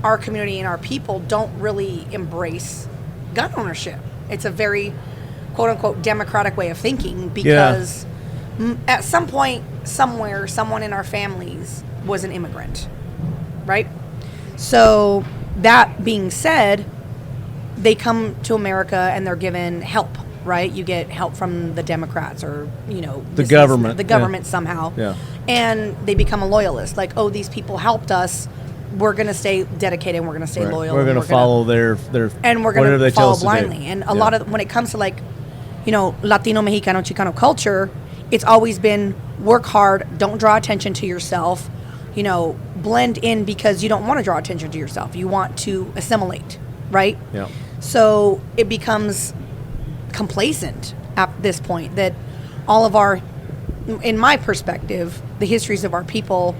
our community and our people don't really embrace gun ownership. It's a very, quote-unquote, democratic way of thinking because at some point, somewhere, someone in our families was an immigrant, right? So that being said, they come to America and they're given help, right? You get help from the Democrats or, the government. The government somehow. Yeah. And they become a loyalist. Like, oh, these people helped us. We're going to stay dedicated and we're going to stay loyal. We're going to follow their and we're going to follow blindly. And a lot of, when it comes to Latino, Mexicano, Chicano culture, it's always been work hard, don't draw attention to yourself, blend in because you don't want to draw attention to yourself. You want to assimilate, right? Yeah. So it becomes complacent at this point that all of our, in my perspective, the histories of our people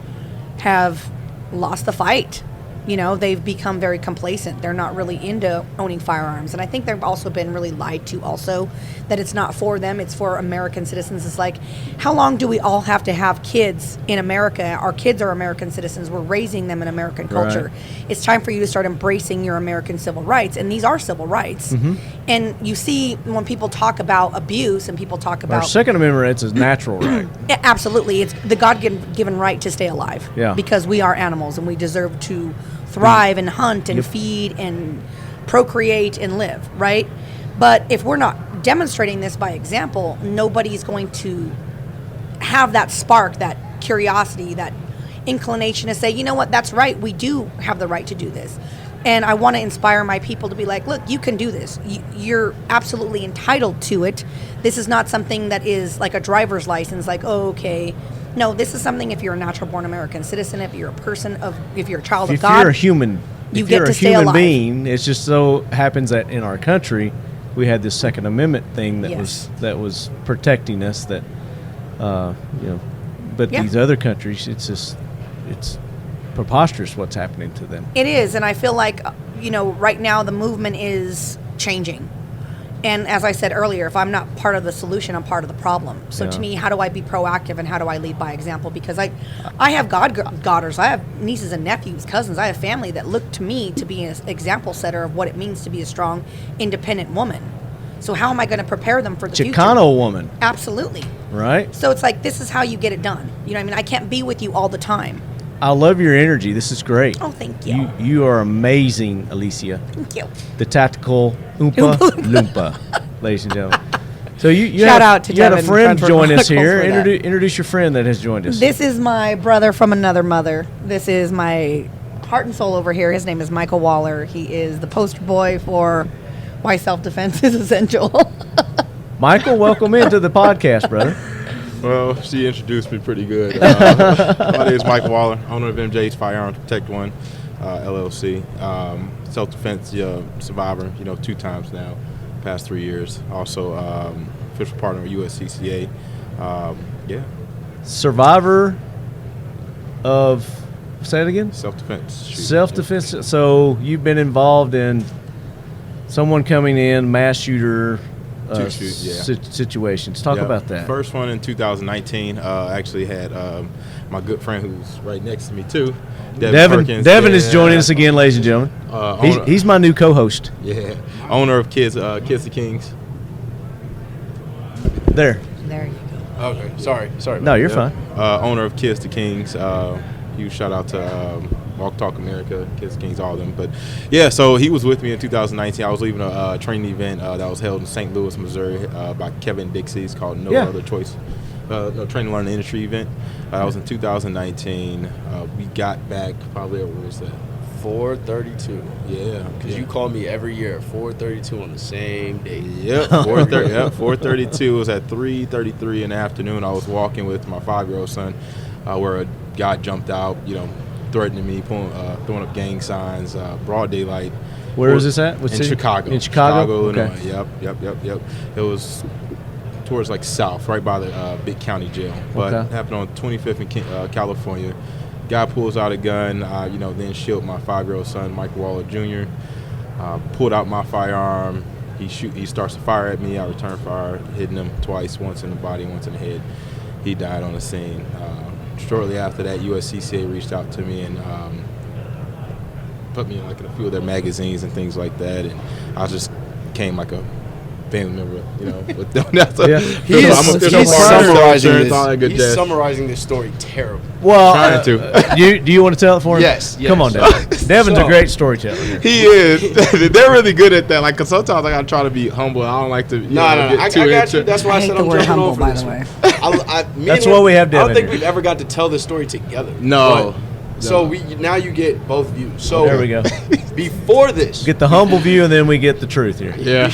have lost the fight. They've become very complacent. They're not really into owning firearms. And I think they've also been really lied to also, that it's not for them, it's for American citizens. It's like, how long do we all have to have kids in America? Our kids are American citizens. We're raising them in American culture. Right. It's time for you to start embracing your American civil rights. And these are civil rights. Mm-hmm. And you see when people talk about abuse and people talk about... Our Second Amendment rights is natural right. Yeah, absolutely. It's the God-given right to stay alive. Yeah. Because we are animals and we deserve to thrive and hunt and feed and procreate and live, right? But if we're not demonstrating this by example, nobody's going to have that spark, that curiosity, that inclination to say, you know what, that's right, we do have the right to do this. And I want to inspire my people to be like, look, you can do this. You're absolutely entitled to it. This is not something that is like a driver's license, like, oh, okay. No, this is something if you're a natural-born American citizen, if you're a person if you're a child of God. If you're a human, you if get you're to a stay human alive. being, it just so happens that in our country, we had this Second Amendment thing that Yes. was protecting us. That but Yeah. these other countries, it's preposterous what's happening to them. It is, and I feel like, right now the movement is changing. And as I said earlier, if I'm not part of the solution, I'm part of the problem. So Yeah. to me, how do I be proactive and how do I lead by example? Because I have daughters, I have nieces and nephews, cousins, I have family that look to me to be an example setter of what it means to be a strong, independent woman. So how am I going to prepare them for the future? Chicano woman, Absolutely. right? So it's like, this is how you get it done. You know what I mean? I can't be with you all the time. I love your energy. This is great. Oh, thank you. You are amazing, Alicia. Thank you. The tactical Oompa Loompa, ladies and gentlemen. So you Shout had, out to you had a Devin friend Frenford join us Chronicles here. for that. Introduce your friend that has joined us. This is my brother from another mother. This is my heart and soul over here. His name is Mychael Waller. He is the poster boy for why self-defense is essential. Michael, welcome into the podcast, brother. Well, she introduced me pretty good. My name is Mychael Waller, owner of MJ's Firearms Protect One, LLC. Self-defense survivor, 2 times now, past 3 years. Also official partner of USCCA. Yeah. Survivor of, say it again? Self-defense. Self-defense. Yeah. So you've been involved in someone coming in, mass shooter situations. Talk about that. First one in 2019. Actually had my good friend who's right next to me too. Devin is joining us again, ladies and gentlemen. He's my new co-host. Yeah. Owner of Kids to Kings. There you go. Okay. Sorry. No, you're fine. Owner of Kids to Kings. Huge shout out to Walk Talk America, Kids to Kings, all of them. But yeah, so he was with me in 2019. I was leaving a training event that was held in St. Louis, Missouri, by Kevin Dixie. It's called No Other Choice. No Training Learning Industry event. That was in 2019. We got back probably, what was that? 4:32. Yeah. Because you call me every year at 4:32 on the same day. Yep, 4:30. Yep, 4:32. It was at 3:33 in the afternoon. I was walking with my 5-year-old son, where a guy jumped out, threatening me, throwing up gang signs, broad daylight. Where is this at? What in city? Chicago. In Chicago, Illinois. Okay. Yep. It was towards south, right by the big county jail. But it happened on 25th in California. Guy pulls out a gun, then shield my 5-year-old son, Mychael Waller Sr. Pulled out my firearm. He starts to fire at me. I return fire, hitting him twice, once in the body, once in the head. He died on the scene. Shortly after that, USCCA reached out to me and put me in a few of their magazines and things like that. And I just became like a family member, with them. He's summarizing this story terribly. Well, trying to. Do you want to tell it for him? Yes. Come on, Devin. Devin's a great storyteller. He is. They're really good at that. Cause sometimes I gotta try to be humble. I don't like to. I got you. That's why I said I'm jumping humble, on for by this the way. That's why we have Devin. I don't think here. we've ever got to tell this story together. No. So now you get both views. So there we go. Before this, get the humble view, and then we get the truth here. Yeah.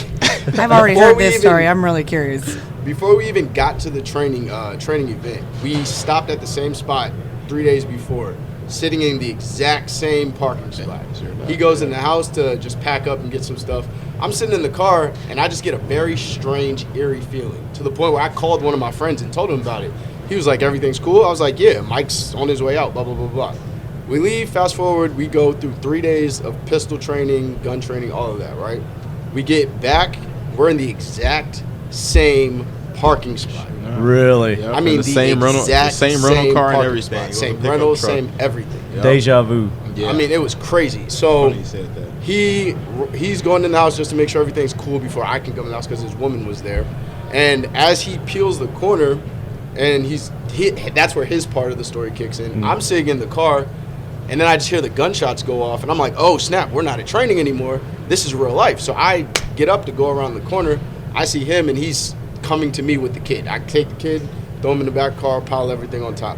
I've already heard this story. I'm really curious. Before we even got to the training event, we stopped at the same spot 3 days before, sitting in the exact same parking spot. He goes in the house to just pack up and get some stuff. I'm sitting in the car, and I just get a very strange, eerie feeling, to the point where I called one of my friends and told him about it. He was like, everything's cool? I was like, yeah, Mike's on his way out, blah, blah, blah, blah. We leave, fast forward, we go through 3 days of pistol training, gun training, all of that, right? We get back, we're in the exact same parking spot. Really? Yep. I mean, the same rental car and everything. Same rental, same everything. Yep. Deja vu. Yeah. I mean, it was crazy. So he's going in the house just to make sure everything's cool before I can come in the house because his woman was there. And as he peels the corner, and that's where his part of the story kicks in. I'm sitting in the car, and then I just hear the gunshots go off, and I'm like, oh, snap, we're not at training anymore. This is real life. So I get up to go around the corner. I see him, and he's coming to me with the kid. I take the kid, throw him in the back car, pile everything on top.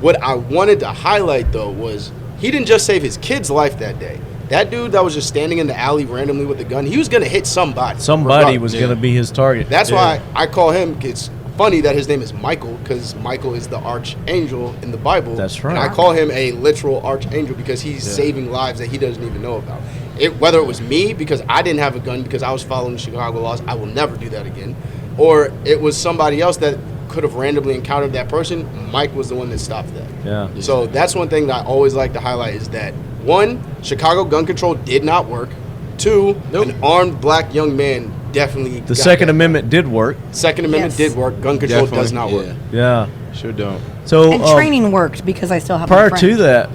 What I wanted to highlight, though, was he didn't just save his kid's life that day. That dude that was just standing in the alley randomly with the gun, he was going to hit somebody. Somebody was going to be his target. That's why I call him, it's funny that his name is Mychael, because Mychael is the archangel in the Bible. That's right. And I call him a literal archangel because he's saving lives that he doesn't even know about. Whether it was me, because I didn't have a gun because I was following the Chicago laws, I will never do that again, or it was somebody else that could have randomly encountered that person, Mike was the one that stopped that. Yeah. So that's one thing that I always like to highlight is that, 1, Chicago gun control did not work. 2, an armed black young man definitely the Second Amendment did work. Second Amendment did work. Gun control does not work. Yeah. Sure don't. So and training worked because I still have prior my to that,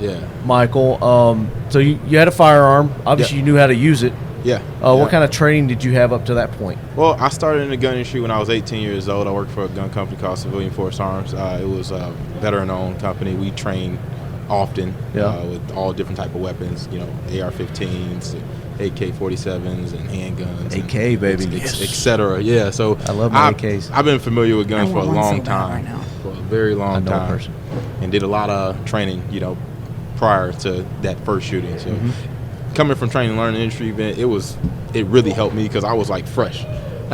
Mychael, so you had a firearm. Obviously, you knew how to use it. Yeah. What kind of training did you have up to that point? Well, I started in the gun industry when I was 18 years old. I worked for a gun company called Civilian Force Arms. It was a veteran-owned company. We trained often with all different type of weapons, AR-15s, AK-47s, and handguns. AK, baby. Et cetera. Yeah, so I love my AKs. I've been familiar with guns for a long time. For a very long time. And did a lot of training, prior to that first shooting. So coming from training and learning industry event, it really helped me because I was fresh.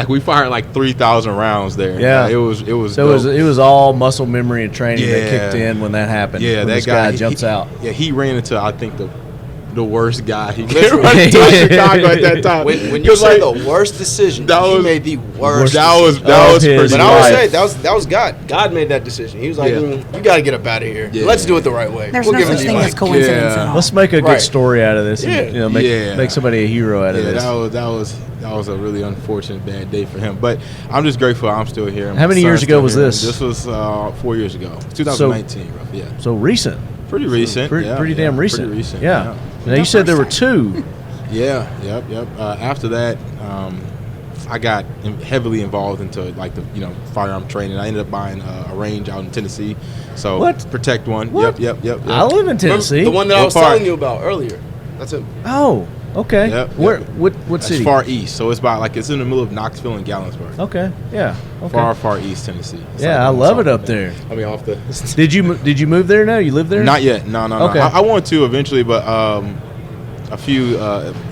We fired 3,000 rounds there. Yeah, it was. So it was all muscle memory and training that kicked in when that happened. Yeah, when that this guy jumps out. Yeah, he ran into I think the the worst guy he could Listen, run to Chicago at that time. When you say the worst decision, he made the worst. That was pretty. But I would say that was God. God made that decision. He was like, you got to get up out of here. Yeah. Let's do it the right way. There's no such thing as coincidence at all. Let's make a good Right. story out of this. And, make somebody a hero out of this. That was a really unfortunate bad day for him. But I'm just grateful I'm still here. How many years ago was this? This was 4 years ago. 2019, roughly. Yeah. So recent. Pretty recent. Pretty damn recent. Pretty recent. Yeah. Now you said there were 2. Yeah. Yep. After that, I got heavily involved into like the firearm training. I ended up buying a range out in Tennessee. So What? Protect One. What? Yep. I live in Tennessee. Remember the one that I What was part? telling you about earlier. That's it. Oh, okay. Yep. Where? What That's city? far east. So it's it's in the middle of Knoxville and Gallinsburg. Okay. Yeah. Okay. Far east Tennessee. It's Yeah, like I almost love all it up the- there. I mean, off the. Did you move there now? You live there? Not yet. No. Okay. I want to eventually, but a few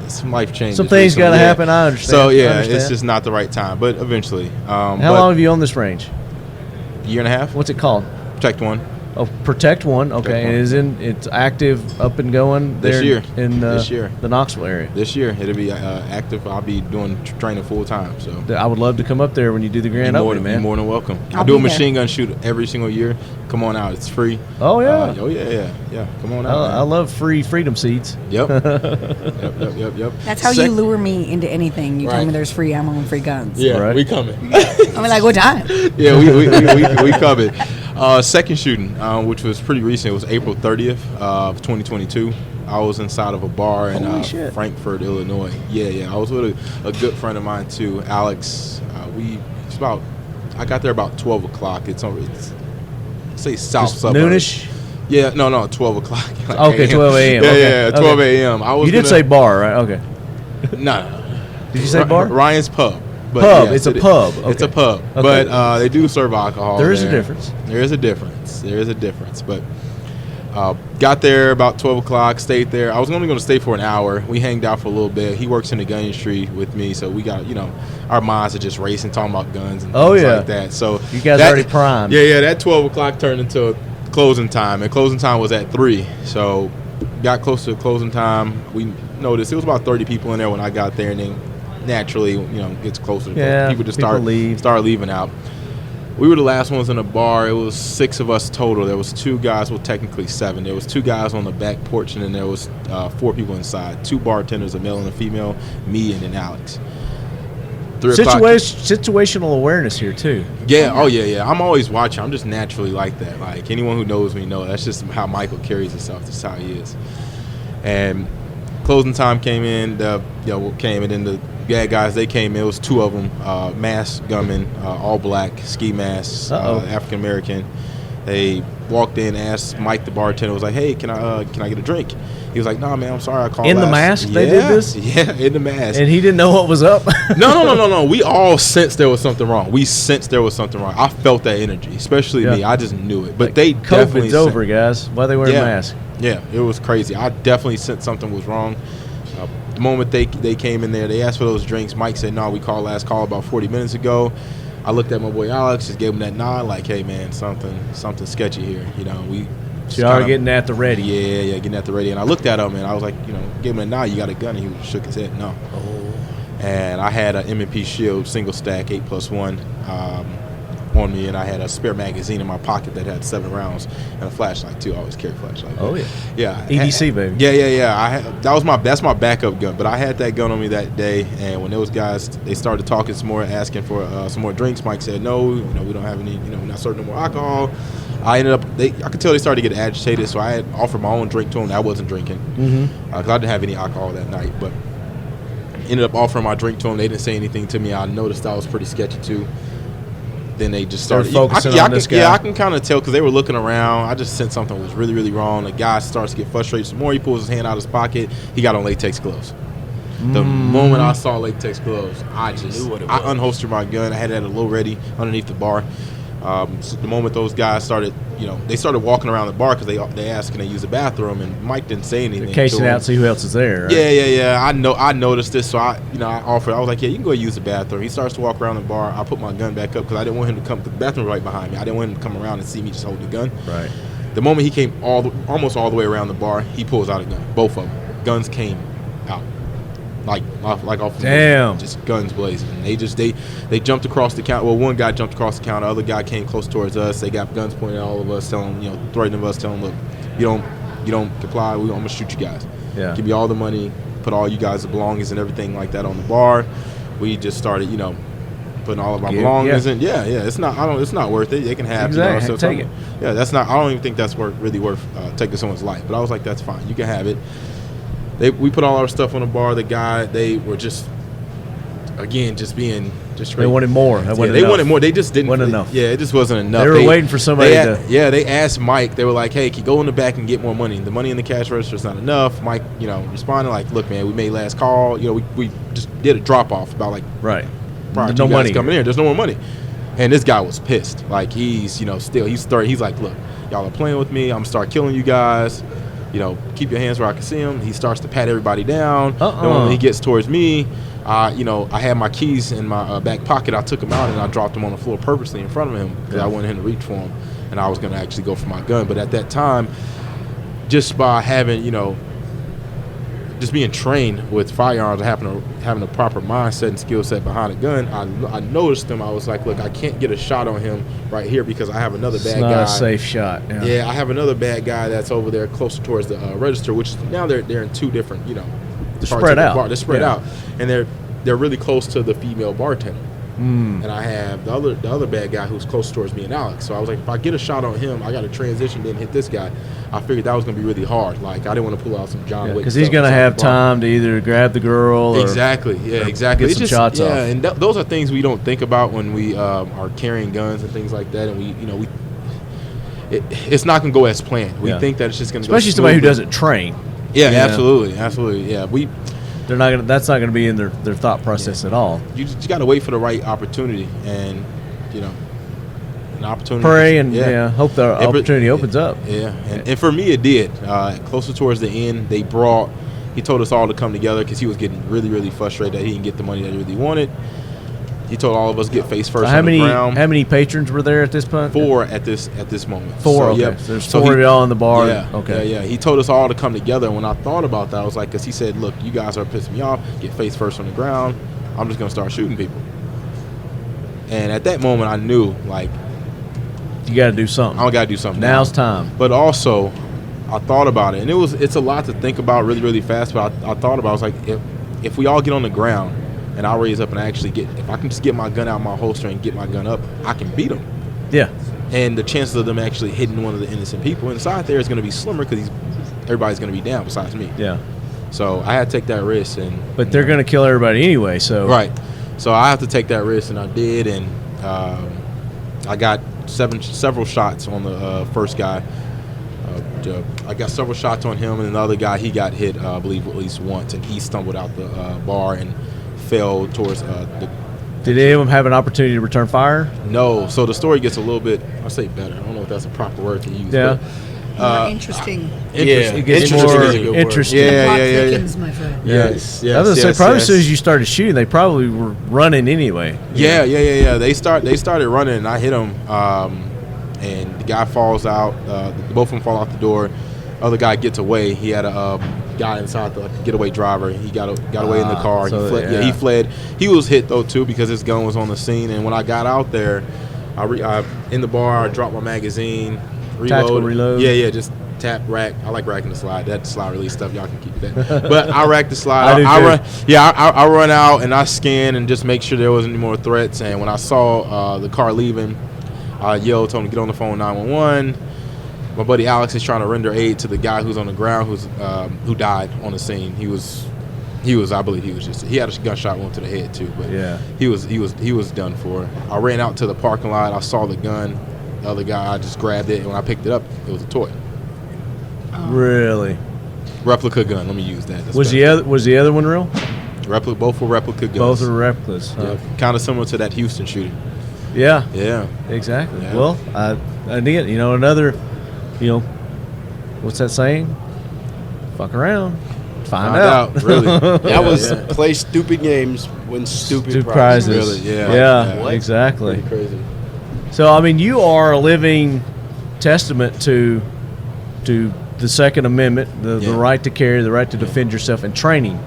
some life changes. Some things recently. got to happen. I understand. So I yeah, understand. it's just not the right time. But eventually. How long have you owned this range? Year and a half. What's it called? Protect One. Oh, Protect One. Okay, Protect One. and it's active, up and going there This year. in This year. the Knoxville area. This year it'll be active. I'll be doing training full time. So I would love to come up there when you do the grand opening, man. You're more than welcome. I'll I do a be there. machine gun shoot every single year. Come on out. It's free. Oh yeah. Yeah. Come on out. I love free freedom seeds. Yep. Yep. That's how you lure me into anything. You tell me there's free ammo and free guns. Yeah, Right. we coming. I'm like, what time? Yeah, we covered. Second shooting, which was pretty recent, it was April 30th of 2022. I was inside of a bar in Holy shit. Frankfort, Illinois. Yeah. I was with a good friend of mine too, Alex. I got there about 12 o'clock. It's say south Just suburbs. noonish. Yeah, no, 12 o'clock. Like Okay, 12 a.m. Okay. Yeah, 12 a.m. I was. You did say bar, right? Okay. No. Did you say bar? Ryan's Pub. But Pub. yes, It's a pub. It's a Okay. pub. Okay. But they do serve alcohol. There is a difference. There is a difference. But got there about 12 o'clock, stayed there. I was only going to stay for an hour. We hanged out for a little bit. He works in the gun industry with me, so we got, our minds are just racing, talking about guns and things like that. So you guys already primed. Yeah, that 12 o'clock turned into closing time, and closing time was at 3. So got close to closing time. We noticed it was about 30 people in there when I got there, and then naturally, gets closer. Yeah, people just people start leaving out. We were the last ones in the bar. It was 6 of us total. There was 2 guys, well, technically 7. There was 2 guys on the back porch, and then there was 4 people inside. 2 bartenders, a male and a female, me, and then Alex. 3 o'clock. Situational awareness here too. Yeah. Oh yeah. I'm always watching. I'm just naturally like that. Like anyone who knows me knows that's just how Michael carries himself. That's how he is. And closing time came in. And then the bad guys, they came in. It was 2 of them, masked gunmen, all black, ski masks, African American. They walked in, asked Mike, the bartender, was like, "Hey, can I get a drink?" He was like, "Nah, man, I'm sorry, I called." In the mask, they did this? Yeah, in the mask. And he didn't know what was up. No. We all sensed there was something wrong. I felt that energy, especially me. I just knew it. But Like, they definitely COVID's over, guys. Why they wearing masks? Yeah, it was crazy. I definitely sensed something was wrong. The moment they came in there, they asked for those drinks. Mike said, "No, we called last call about 40 minutes ago." I looked at my boy Alex, just gave him that nod, like, "Hey, man, something sketchy here." We. So y'all are getting at the ready. Yeah, getting at the ready. And I looked at him and I was like, gave him a nod. "You got a gun?" And he shook his head, "No." Oh. And I had an M&P Shield single stack 8+1 on me, and I had a spare magazine in my pocket that had 7 rounds and a flashlight too. I always carry a flashlight. Oh yeah. Yeah. EDC, baby. Yeah. That's my backup gun. But I had that gun on me that day, and when those guys they started talking some more, asking for some more drinks, Mike said, "No, we don't have any. We're not serving no more alcohol." I ended up. I could tell they started to get agitated, so I had offered my own drink to them. I wasn't drinking because I didn't have any alcohol that night, but ended up offering my drink to them. They didn't say anything to me. I noticed I was pretty sketchy too. Then they just started focusing on this guy. Yeah, I can kind of tell because they were looking around. I just sensed something was really, really wrong. The guy starts to get frustrated some more. He pulls his hand out of his pocket. He got on latex gloves. The moment I saw latex gloves, I unholstered my gun. I had it at a low ready underneath the bar. So the moment those guys started, they started walking around the bar because they asked, "Can they use the bathroom?" And Mike didn't say anything. They're casing out, see who else is there. Right? Yeah. I noticed this, so I offered. I was like, "Yeah, you can go use the bathroom." He starts to walk around the bar. I put my gun back up because I didn't want him to come. The bathroom right behind me. I didn't want him to come around and see me just hold the gun. Right. The moment he came almost all the way around the bar, he pulls out a gun, both of them. guns came out. Like off the Damn. just guns blazing. And they jumped across the counter. Well, one guy jumped across the counter. The other guy came close towards us. They got guns pointed at all of us, threatening us, telling, look, you don't comply, I'm gonna shoot you guys. Yeah. Give me all the money, put all you guys' belongings and everything like that on the bar. We just started, putting all of our belongings in. Yeah, it's not worth it. They can have exactly. Take it. Yeah, that's not. I don't even think that's really worth taking someone's life. But I was like, that's fine. You can have it. We put all our stuff on the bar. The guy, they were just being straight. They wanted more. They wanted more. They just didn't. Wasn't enough. Yeah, it just wasn't enough. They were waiting for somebody to. Yeah, they asked Mike. They were like, "Hey, can you go in the back and get more money? The money in the cash register is not enough." Mike, responded like, "Look, man, we made last call. We just did a drop off about like right. Prior to you guys coming in. There's no more money." And this guy was pissed. Like he's he's like, "Look, y'all are playing with me. I'm gonna start killing you guys. Keep your hands where I can see them." He starts to pat everybody down. Then when he gets towards me, I had my keys in my back pocket. I took them out and I dropped them on the floor purposely in front of him because I wanted him to reach for them, and I was going to actually go for my gun. But at that time, just by having, just being trained with firearms, having a proper mindset and skill set behind a gun, I noticed him. I was like, look, I can't get a shot on him right here because I have another bad guy. It's not a safe shot. Yeah, I have another bad guy that's over there closer towards the register, which now they're in two different, they're spread out. They're spread out, and they're really close to the female bartender. And I have the other bad guy who's close towards me and Alex. So I was like, if I get a shot on him, I got to transition then hit this guy. I figured that was going to be really hard. Like I didn't want to pull out some John Wick. Because he's going to have time to either grab the girl or exactly. Get some shots off. Yeah, and those are things we don't think about when we are carrying guns and things like that. And it's not going to go as planned. We think that it's just going to go especially somebody who doesn't train. Yeah, absolutely. Yeah, they're not gonna. That's not going to be in their thought process at all. You just got to wait for the right opportunity, and an opportunity. Pray and hope the opportunity opens up. Yeah, and for me it did. Closer towards the end, he told us all to come together because he was getting really, really frustrated that he didn't get the money that he really wanted. He told all of us get face first on the ground. How many patrons were there at this point? 4 at this moment. 4. So, okay. Yep. So there's 4 of y'all in the bar. Yeah. Okay. Yeah. He told us all to come together. And when I thought about that, I was like, because he said, "Look, you guys are pissing me off. Get face first on the ground. I'm just gonna start shooting people." And at that moment, I knew like you got to do something. I got to do something. Now's time. But also, I thought about it, and it's a lot to think about really, really fast. But I thought about it, I was like, if we all get on the ground. And I'll raise up and actually if I can just get my gun out of my holster and get my gun up, I can beat them. Yeah. And the chances of them actually hitting one of the innocent people inside there is going to be slimmer because everybody's going to be down besides me. Yeah. So I had to take that risk. But they're going to kill everybody anyway, so. Right. So I have to take that risk, and I did. And I got several shots on the first guy. I got several shots on him, and the other guy, he got hit, I believe, at least once, and he stumbled out the bar and fell towards the. Did any of them have an opportunity to return fire? No. So the story gets a little bit, I say better. I don't know if that's a proper word to use. Yeah. More interesting. It gets more interesting. Yeah. My friend. Yes. I was going to say, probably as soon as you started shooting, they probably were running anyway. Yeah. They started running, and I hit them, and the guy falls out. Both of them fall out the door. Other guy gets away. He had a guy inside the getaway driver. He got away in the car. So he fled. Yeah, he fled. He was hit though too because his gun was on the scene. And when I got out there, I in the bar, I dropped my magazine, Tactical reload. Yeah, just tap rack. I like racking the slide. That slide release stuff, y'all can keep that. But I racked the slide. I run out and I scan and just make sure there wasn't any more threats. And when I saw the car leaving, I yelled, told him to get on the phone 911. My buddy Alex is trying to render aid to the guy who's on the ground who died on the scene. He was I believe he had a gunshot wound to the head too, but he was done for. I ran out to the parking lot. I saw the gun. The other guy, I just grabbed it, and when I picked it up, it was a toy. Really? Replica gun. Let me use that. Was the other one real? Both were replica guns. Both were replicas. Huh? Yeah, kind of similar to that Houston shooting. Yeah. Yeah. Exactly. Yeah. Well, again, another. What's that saying? Fuck around. Find out. Really. That was play stupid games, win stupid prizes. Really, yeah. Exactly. Pretty crazy. So, I mean, you are a living testament to the Second Amendment, the right to carry, the right to defend yourself, and training,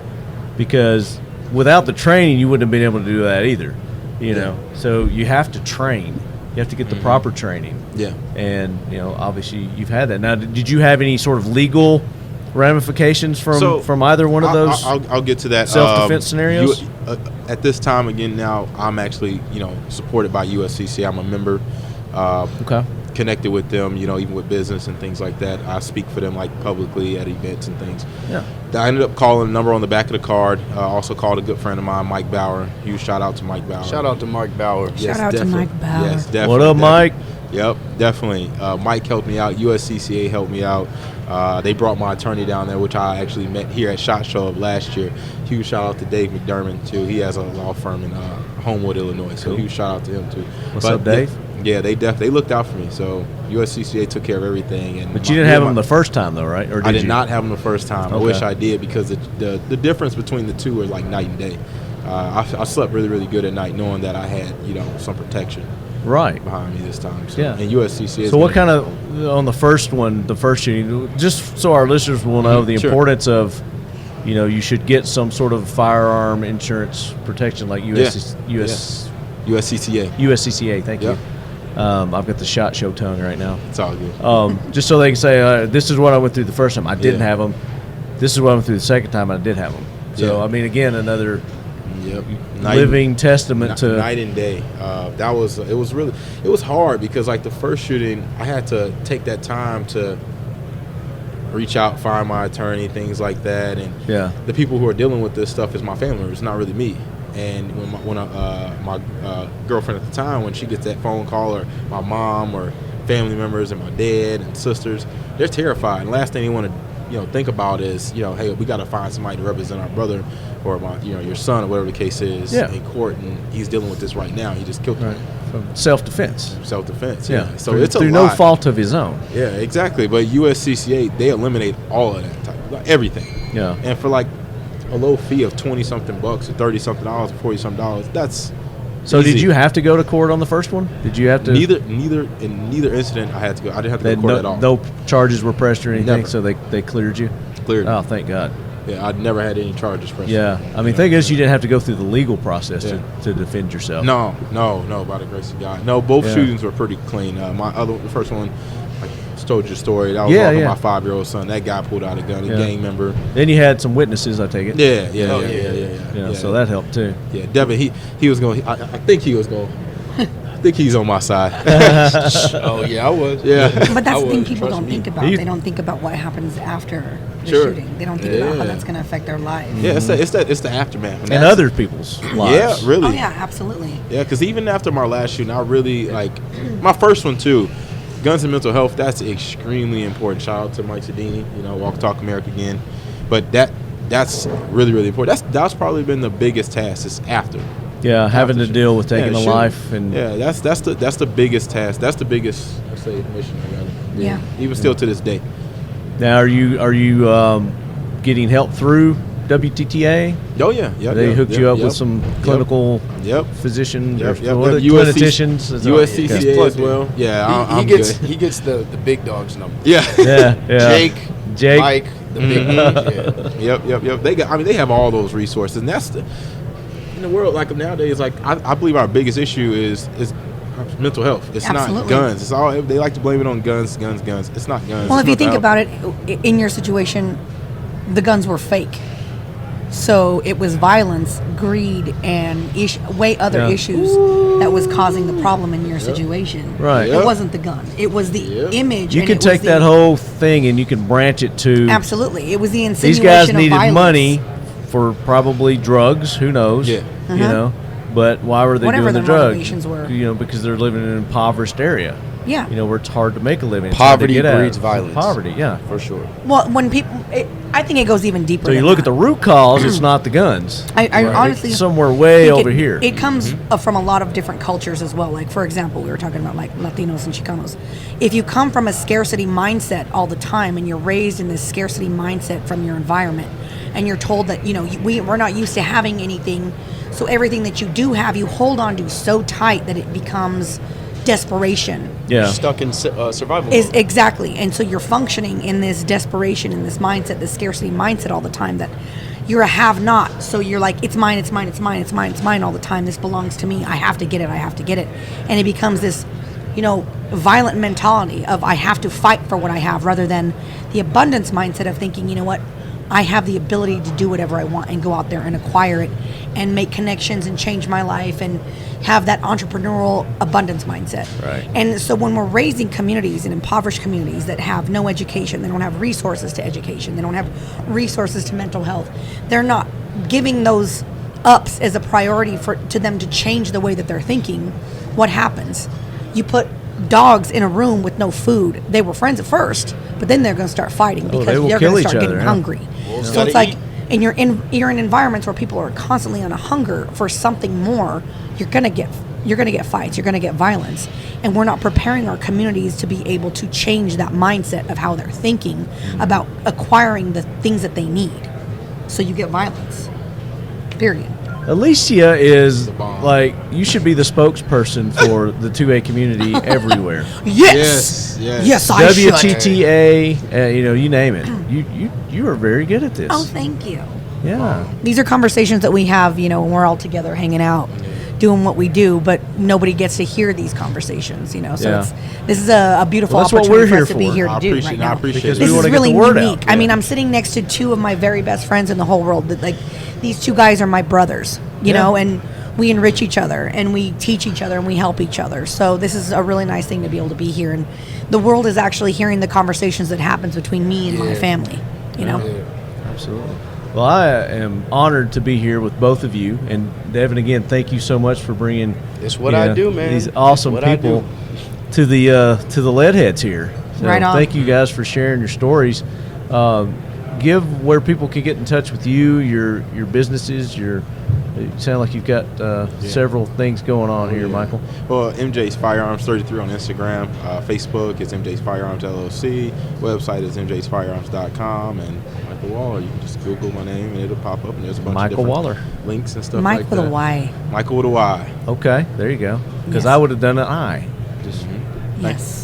because without the training, you wouldn't have been able to do that either. You know, so you have to train. You have to get the proper training. Yeah. And obviously you've had that. Now, did you have any sort of legal ramifications from either one of those? I'll get to that. Self-defense scenarios. At this time, again, now I'm actually supported by USCCA. I'm a member. Okay. Connected with them, even with business and things like that. I speak for them like publicly at events and things. Yeah. I ended up calling a number on the back of the card. Also called a good friend of mine, Mike Bauer. Huge shout out to Mike Bauer. Shout out to Mike Bauer. Shout out to Mike Bauer. Yes, definitely. What up, Mike? Yep, definitely. Mike helped me out. USCCA helped me out. They brought my attorney down there, which I actually met here at SHOT Show of last year. Huge shout out to Dave McDermott too. He has a law firm in Homewood, Illinois. So huge shout out to him too. What's up, Dave? Yeah, they looked out for me. So USCCA took care of everything. But you didn't have them the first time though, right? Or did I did you? not have them the first time. Okay. I wish I did, because the difference between the two are like night and day. I slept really, really good at night, knowing that I had some protection behind me this time. So, yeah. And USCCA. So what kind of, on the first shooting, just so our listeners will know the importance of, you should get some sort of firearm insurance protection like USCCA. Thank you. I've got the SHOT Show tongue right now. It's all good. Just so they can say, this is what I went through the first time. I didn't have them. This is what I went through the second time. I did have them. So, I mean, again, another living testament to night and day. It was hard, because like the first shooting, I had to take that time to reach out, find my attorney, things like that. And the people who are dealing with this stuff is my family. It's not really me. And when my girlfriend at the time, when she gets that phone call, or my mom or family members and my dad and sisters, they're terrified. And last thing they want to think about is hey, we got to find somebody to represent our brother or my your son or whatever the case is in court, and he's dealing with this right now. He just killed him. Self-defense. Yeah. So it's through no fault of his own. Yeah, exactly. But USCCA, they eliminate all of that type, everything. Yeah. And for like a low fee of $20-something or $30-something or $40-something, that's so easy. Did you have to go to court on the first one? Did you have to? Neither incident I had to go. I didn't have to go to court at all. No charges were pressed or anything. Never. So they cleared you. Cleared. Oh, thank God. Yeah, I'd never had any charges pressed. Yeah, I mean, thing is, you didn't have to go through the legal process to defend yourself. No, by the grace of God. No, both shootings were pretty clean. The first one, I just told you a story. That was my 5-year-old son. That guy pulled out a gun, a gang member. Then you had some witnesses, I take it. Yeah. So that helped too. Yeah, Devin, he was going. I think he was going. I think he's on my side. Oh yeah, I was. Yeah, but that's the thing people don't think about. They don't think about what happens after the shooting. They don't think about how that's going to affect their life. Yeah, it's the aftermath and other people's lives. Yeah, really. Oh yeah, absolutely. Yeah, because even after my last shooting, I really my first one too. Guns and mental health, that's extremely important. Shout out to Mike Sedini, Walk Talk America again. But that's really, really important. That's probably been the biggest task is after. Yeah, having to deal with taking a life and that's the biggest task. That's the biggest mission I got. Yeah. Even still to this day. Now, are you getting help through WTTA? Oh yeah. They hooked you up with some clinical physicians or clinicians. USCCA as well. Yeah, he gets the big dogs number. Yeah. Jake, Mike, the big dogs. Yep. They have all those resources, and that's in the world like nowadays. Like I believe our biggest issue is mental health. It's not guns. It's all they like to blame it on guns. It's not guns. Well, if you think about it, in your situation, the guns were fake. So it was violence, greed, and other issues that was causing the problem in your situation. Right. It wasn't the gun. It was the image. You can take that whole thing and you can branch it to... Absolutely. It was the insinuation of violence. These guys needed money for probably drugs. Who knows? Yeah. You know? But why were they Whatever doing the their drugs? motivations were. Because they're living in an impoverished area. Yeah. Where it's hard to make a living. Poverty breeds violence. Poverty, yeah. For sure. Well, when people... I think it goes even deeper So you than look that. at the root cause, it's not the guns. I honestly... It's somewhere way think over here. It comes from a lot of different cultures as well. Like, for example, we were talking about, like, Latinos and Chicanos. If you come from a scarcity mindset all the time and you're raised in this scarcity mindset from your environment and you're told that, we're not used to having anything, so everything that you do have, you hold on to so tight that it becomes desperation. Yeah. Stuck in survival Is mode. exactly. And so you're functioning in this desperation, in this mindset, this scarcity mindset all the time, that you're a have-not. So you're like, it's mine, it's mine, it's mine, it's mine, it's mine all the time. This belongs to me. I have to get it. I have to get it. And it becomes this, violent mentality of I have to fight for what I have, rather than the abundance mindset of thinking, you know what, I have the ability to do whatever I want and go out there and acquire it and make connections and change my life and have that entrepreneurial abundance mindset. Right. And so when we're raising communities and impoverished communities that have no education, they don't have resources to education, they don't have resources to mental health, they're not giving those ups as a priority to them to change the way that they're thinking. What happens? You put dogs in a room with no food. They were friends at first, but then they're going to start fighting because they're going to start getting hungry. So it's like, and you're in environments where people are constantly on a hunger for something more. You're going to get fights. You're going to get violence, and we're not preparing our communities to be able to change that mindset of how they're thinking about acquiring the things that they need. So you get violence. Period. Alicia is like, you should be the spokesperson for the 2A community everywhere. Yes, I should. WTTA, you name it. You are very good at this. Oh, thank you. Yeah. These are conversations that we have, when we're all together hanging out, doing what we do, but nobody gets to hear these conversations, So this is a beautiful opportunity for us to be here to do right now. I appreciate because it. we want to really get the word unique. out. I mean, I'm sitting next to two of my very best friends in the whole world. That, like, these two guys are my brothers, and we enrich each other and we teach each other and we help each other. So this is a really nice thing to be able to be here, and the world is actually hearing the conversations that happens between me and my family. Absolutely. Well, I am honored to be here with both of you, and Devin, again, thank you so much for bringing It's what I do, man. these awesome people to the Leadheads here. So Right on. Thank you guys for sharing your stories. Give where people can get in touch with you, your businesses, you sound like you've got several things going on here, Mychael. Well, MJ's Firearms 33 on Instagram. Facebook is MJ's Firearms LLC. Website is mjsfirearms.com. And Mychael Waller, you can just Google my name and it'll pop up. And there's a bunch of different Waller. links and stuff Mike like with that. a Y. Mychael with a Y. Okay, there you go. Because Yes. I would have done an I. Just Yes.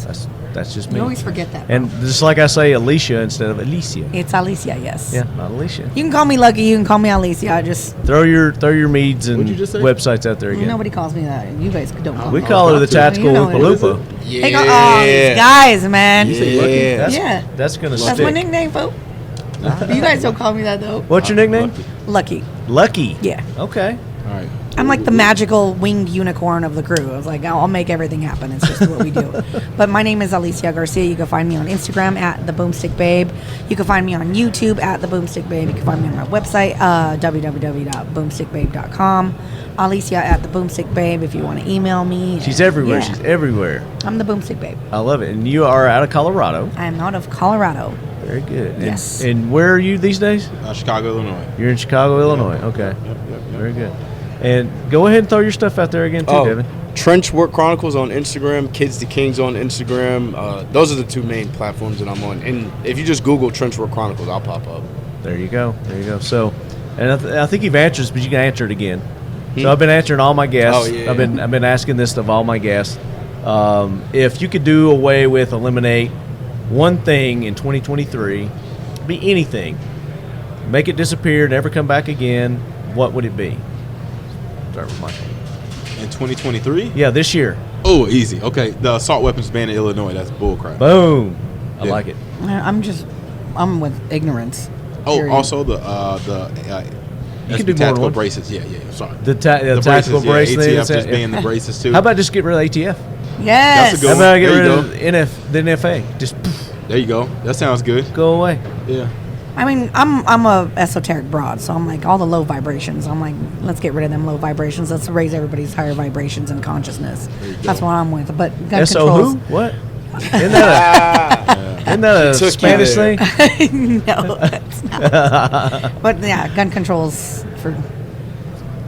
that's just me. You always forget that. And just like I say, Alicia instead of Alicia. It's Alicia, yes. Yeah, not Alicia. You can call me Lucky. You can call me Alicia. I just Throw your meads and What'd you just say? websites out there again. nobody calls me that. You guys don't call We me. call her the Tactical You know Oompa it. Loompa. They go, oh, these guys, man. That's, Yeah. that's gonna That's stick. my nickname, folks. You guys don't call me that though. What's your nickname? Lucky. Lucky. Yeah. Okay. All right. I'm like the magical winged unicorn of the crew. I was like, I'll make everything happen. It's just what we do. But my name is Alicia Garcia. You can find me on Instagram at the BoomStickBabe. You can find me on YouTube at the BoomStickBabe. You can find me on my website, www.boomstickbabe.com. Alicia at the BoomStickBabe if you want to email me. She's everywhere. Yeah. She's everywhere. I'm the BoomStickBabe. I love it. And you are out of Colorado. I'm out of Colorado. Very good. And, Yes. And where are you these days? Chicago, Illinois. You're in Chicago, Illinois. Okay. Yep. Very good. And go ahead and throw your stuff out there again too, Devin. Trench Work Chronicles on Instagram, Kids to Kings on Instagram. Those are the two main platforms that I'm on. And if you just Google Trench Work Chronicles, I'll pop up. There you go. So, and I think you've answered this, but you can answer it again. So I've been answering all my guests. Oh, yeah. I've been asking this of all my guests. If you could do away with, eliminate one thing in 2023, be anything, make it disappear, never come back again, what would it be? Start with Mychael. In 2023? Yeah, this year. Oh, easy. Okay. The assault weapons ban in Illinois. That's bullcrap. Boom. I Yeah. like it. I'm with ignorance. Oh, Period. also the You can do more than tactical one. braces. Yeah. Sorry. The tactical brace thing. ATF just banned the braces too. How about just get rid of ATF? Yes. That's a good How one. about get There you rid go. of the NFA? Just poof, There you go. That sounds good. go away. Yeah. I mean, I'm a esoteric broad, so I'm like all the low vibrations. I'm like, let's get rid of them low vibrations. Let's raise everybody's higher vibrations and consciousness. That's what I'm with. But gun SO controls. who? What? Isn't that a Took you Spanish there. thing? No, that's not. But yeah, gun controls for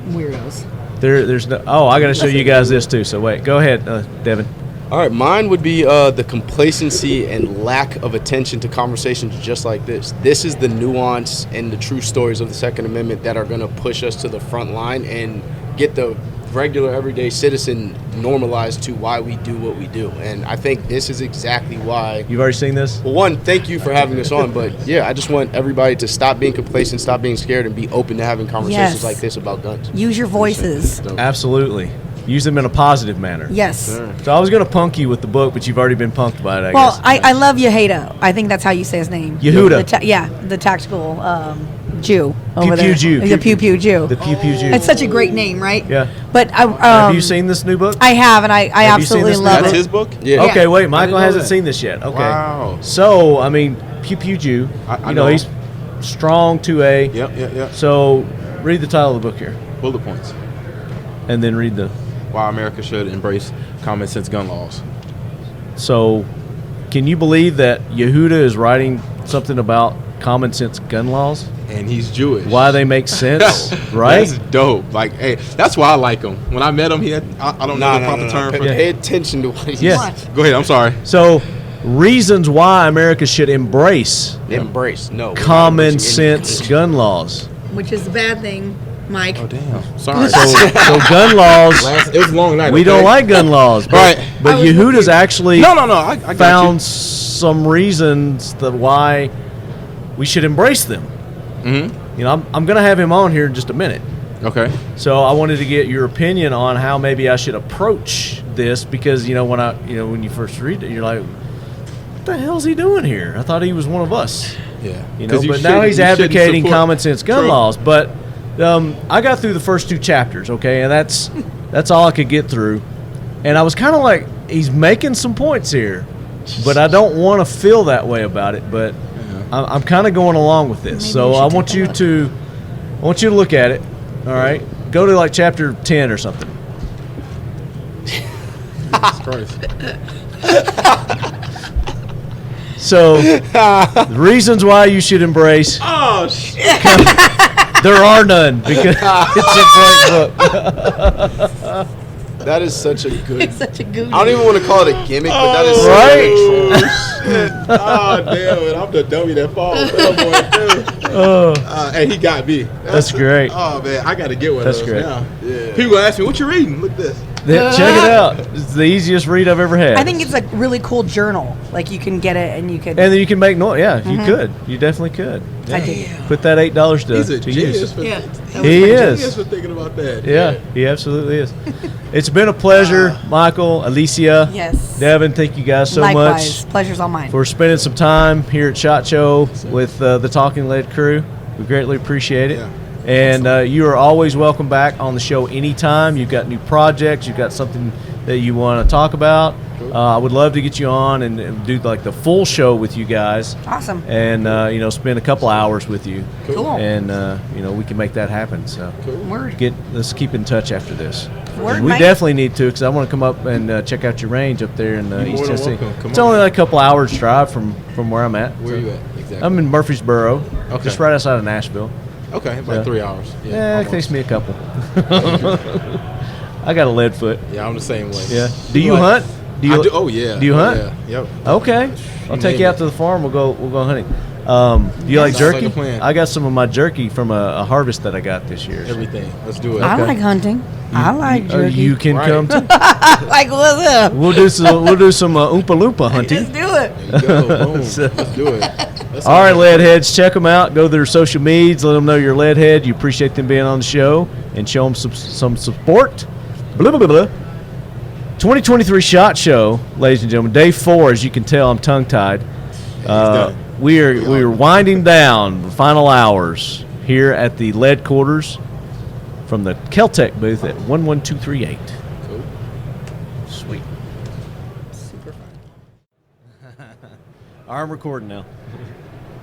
weirdos. There's no. Oh, I got to show you guys this too. So wait, go ahead, Devin. All right, mine would be the complacency and lack of attention to conversations just like this. This is the nuance and the true stories of the Second Amendment that are going to push us to the front line and get the regular everyday citizen normalized to why we do what we do. And I think this is exactly why. You've already seen this? Well, one, thank you for having us on, but yeah, I just want everybody to stop being complacent, stop being scared, and be open to having conversations Yes. like this about guns. Use your voices. Absolutely. Use them in a positive manner. Yes. Sure. So I was going to punk you with the book, but you've already been punked by it, I Well, guess. I love Yehuda. I think that's how you say his name. Yehuda. The tactical Jew over Pew there. Pew Jew. The Pew Pew Jew. The Pew Pew Jew. It's such a great name, right? Yeah. But Have you seen this new book? I have, and I Have you seen absolutely this new love book? it. That's his book? Yeah. Okay, wait. I Michael didn't know hasn't that. seen this yet. Okay. Wow. So, I mean, Pew Pew Jew. I you know, know. he's strong 2A. Yep. So, read the title of the book here, Bullet points. and then read the. Why America should embrace common sense gun laws. So, can you believe that Yehuda is writing something about common sense gun laws? And he's Jewish. Why they make sense, right? That's dope. Like, hey, that's why I like him. When I met him, he had, I don't know the proper term for Pay attention to what he's Yeah. Go ahead, I'm sorry. So, reasons why America should embrace Embrace. No. we're not common embracing any sense gun laws. Which is a bad thing, Mike. Oh, damn. Sorry. So gun laws, It was a long night. we okay? don't like gun laws. But, Right. but Yehuda's actually No. I got found some reasons that why we should embrace them. Mm-hmm. You know, I'm going to have him on here in just a minute. Okay. So I wanted to get your opinion on how maybe I should approach this because, you know, when you first read it, you're like, what the hell's he doing here? I thought he was one of us. Yeah. You know, but now he's advocating common sense gun True. laws. But I got through the first 2 chapters, okay, and that's all I could get through. And I was kind of like, he's making some points here, but I don't want to feel that way about it. But I'm kind of going along with this. Maybe So we should I take want a you look. to look at it. All right, go to like chapter 10 or something. Jesus Christ. So the reasons why you should embrace. Oh, shit. There are none because it's a great book. That is such a good. It's such a good. I don't even want to call it a gimmick, but that is such Right? a true. Shit. Oh, damn it. I'm the dummy that falls. Hey, he got me. That's great. Oh, man. I got to get one That's of those great. now. Yeah. People ask me, what you reading? Look at this. Check it out. It's the easiest read I've ever had. I think it's a really cool journal. Like you can get it and you could. And then you can make noise. Yeah, you could. You definitely could. I do. Put that $8 He's a to genius use. for, Yeah. He genius is. for thinking about that. Yeah, he absolutely is. It's been a pleasure, Michael, Alicia, Yes. Devin. Thank you guys so Likewise. much Pleasure's all mine. for spending some time here at SHOT Show with the Talking Lead crew. We greatly appreciate it. Yeah. And you are always welcome back on the show anytime. You've got new projects. You've got something that you want to talk about. I would love to get you on and do like the full show with you guys. Awesome. And spend a couple hours with you. Cool. And we can make that happen. So Word. let's keep in touch after this. Word, We Mike. definitely need to because I want to come up and check out your range up there in You're East more than Tennessee. welcome. Come It's on. only like a couple hours drive from where I'm at. Where So you at? Exactly. I'm in Murfreesboro, Okay. just right outside of Nashville. Okay, about Yeah. 3 hours. Yeah, it almost. takes me a couple. I got a lead foot. Yeah, I'm the same way. Yeah. Do you hunt? I do. Oh yeah. Do you Oh, hunt? Yeah. Yep. Okay. I'll take you out to the farm. We'll go hunting. Do you like Sounds like jerky? a plan. I got some of my jerky from a harvest that I got this year. Everything. Let's do it. I Okay. like hunting. I like jerky. You can Right. come too. Like what's up? We'll do some Oompa Loompa hunting. Let's do it. There you go. Boom. So- Let's do it. That's All right, lead heads, check them out. Go to their social medias. Let them know you're a lead head. You appreciate them being on the show, and show them some support. Blah, blah, blah, blah. 2023 SHOT Show, ladies and gentlemen. Day 4, as you can tell, I'm tongue-tied. done. We are winding down the final hours here at the lead quarters from the Keltec booth at 11238. Cool. Sweet. Super fun. I'm recording now.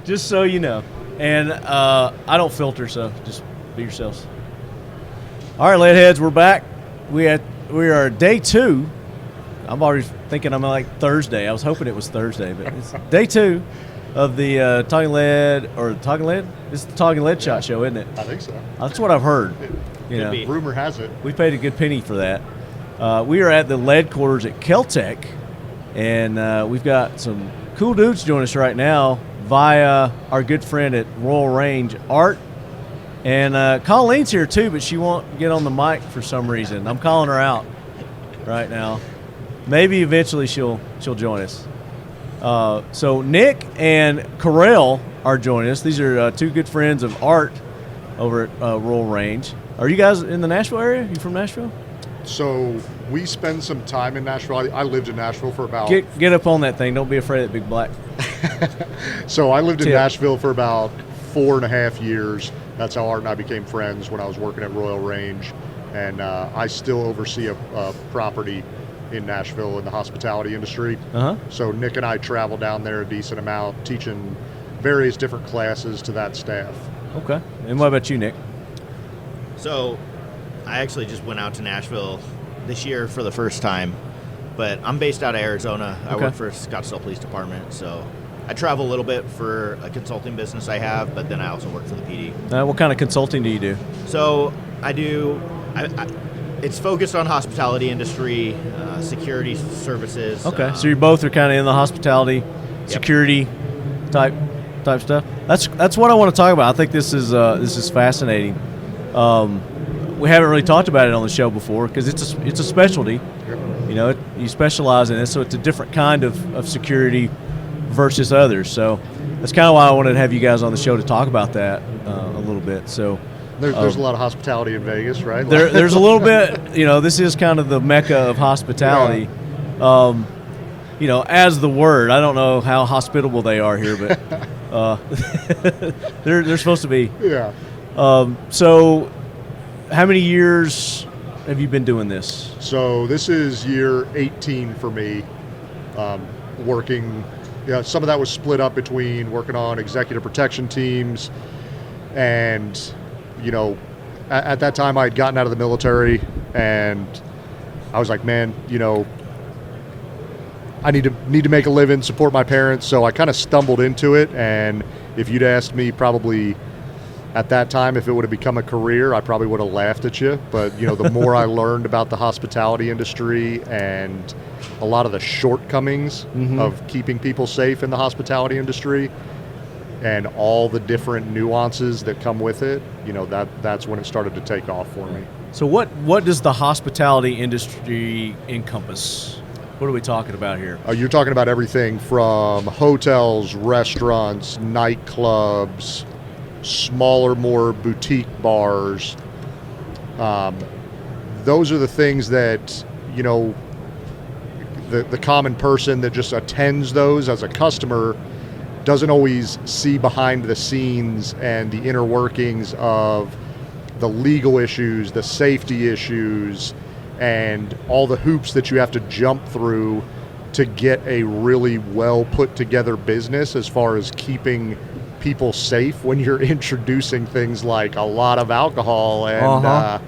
Just so you know. And I don't filter, so just be yourselves. All right, leadheads, we're back. We are day 2. I'm already thinking I'm like Thursday. I was hoping it was Thursday, but it's day 2 of the Talking Lead, or Talking Lead? It's the Talking Lead SHOT Show, isn't it? I think so. That's what I've heard. You know, be. Rumor has it. we paid a good penny for that. We are at the lead quarters at Keltec, and we've got some cool dudes joining us right now via our good friend at Royal Range, Art And Colleen's here too, but she won't get on the mic for some reason. I'm calling her out right now. Maybe eventually she'll join us. So Nick and Correll are joining us. These are two good friends of Art over at Rural Range. Are you guys in the Nashville area? You from Nashville? So we spend some time in Nashville. I lived in Nashville for about... Get up on that thing. Don't be afraid of that big black. So I lived in Nashville for about 4.5 years. That's how Art and I became friends when I was working at Royal Range. And I still oversee a property in Nashville in the hospitality industry. So Nick and I travel down there a decent amount, teaching various different classes to that staff. Okay. And what about you, Nick? So I actually just went out to Nashville this year for the first time, but I'm based out of Arizona. I work for Scottsdale Police Department, so I travel a little bit for a consulting business I have, but then I also work for the PD. What kind of consulting do you do? So I do, it's focused on hospitality industry, security services. Okay, so you both are kind of in the hospitality, security type stuff. That's what I want to talk about. I think this is fascinating. We haven't really talked about it on the show before because it's a specialty. You know, you specialize in it, so it's a different kind of security versus others. So that's kind of why I wanted to have you guys on the show to talk about that a little bit. So there's a lot of hospitality in Vegas, right? There's a little bit. You know, this is kind of the mecca of hospitality. Yeah. You know, as the word, I don't know how hospitable they are here, but they're supposed to be. Yeah. So, how many years have you been doing this? So this is year 18 for me. Working, some of that was split up between working on executive protection teams, and at that time I had gotten out of the military, and I was like, man, I need to make a living, support my parents. So I kind of stumbled into it, and if you'd asked me probably at that time if it would have become a career, I probably would have laughed at you. But the more I learned about the hospitality industry and a lot of the shortcomings of keeping people safe in the hospitality industry and all the different nuances that come with it, that's when it started to take off for me. So what does the hospitality industry encompass? What are we talking about here? You're talking about everything from hotels, restaurants, nightclubs, smaller, more boutique bars. Those are the things that, the common person that just attends those as a customer doesn't always see behind the scenes and the inner workings of the legal issues, the safety issues, and all the hoops that you have to jump through to get a really well put together business as far as keeping people safe when you're introducing things like a lot of alcohol and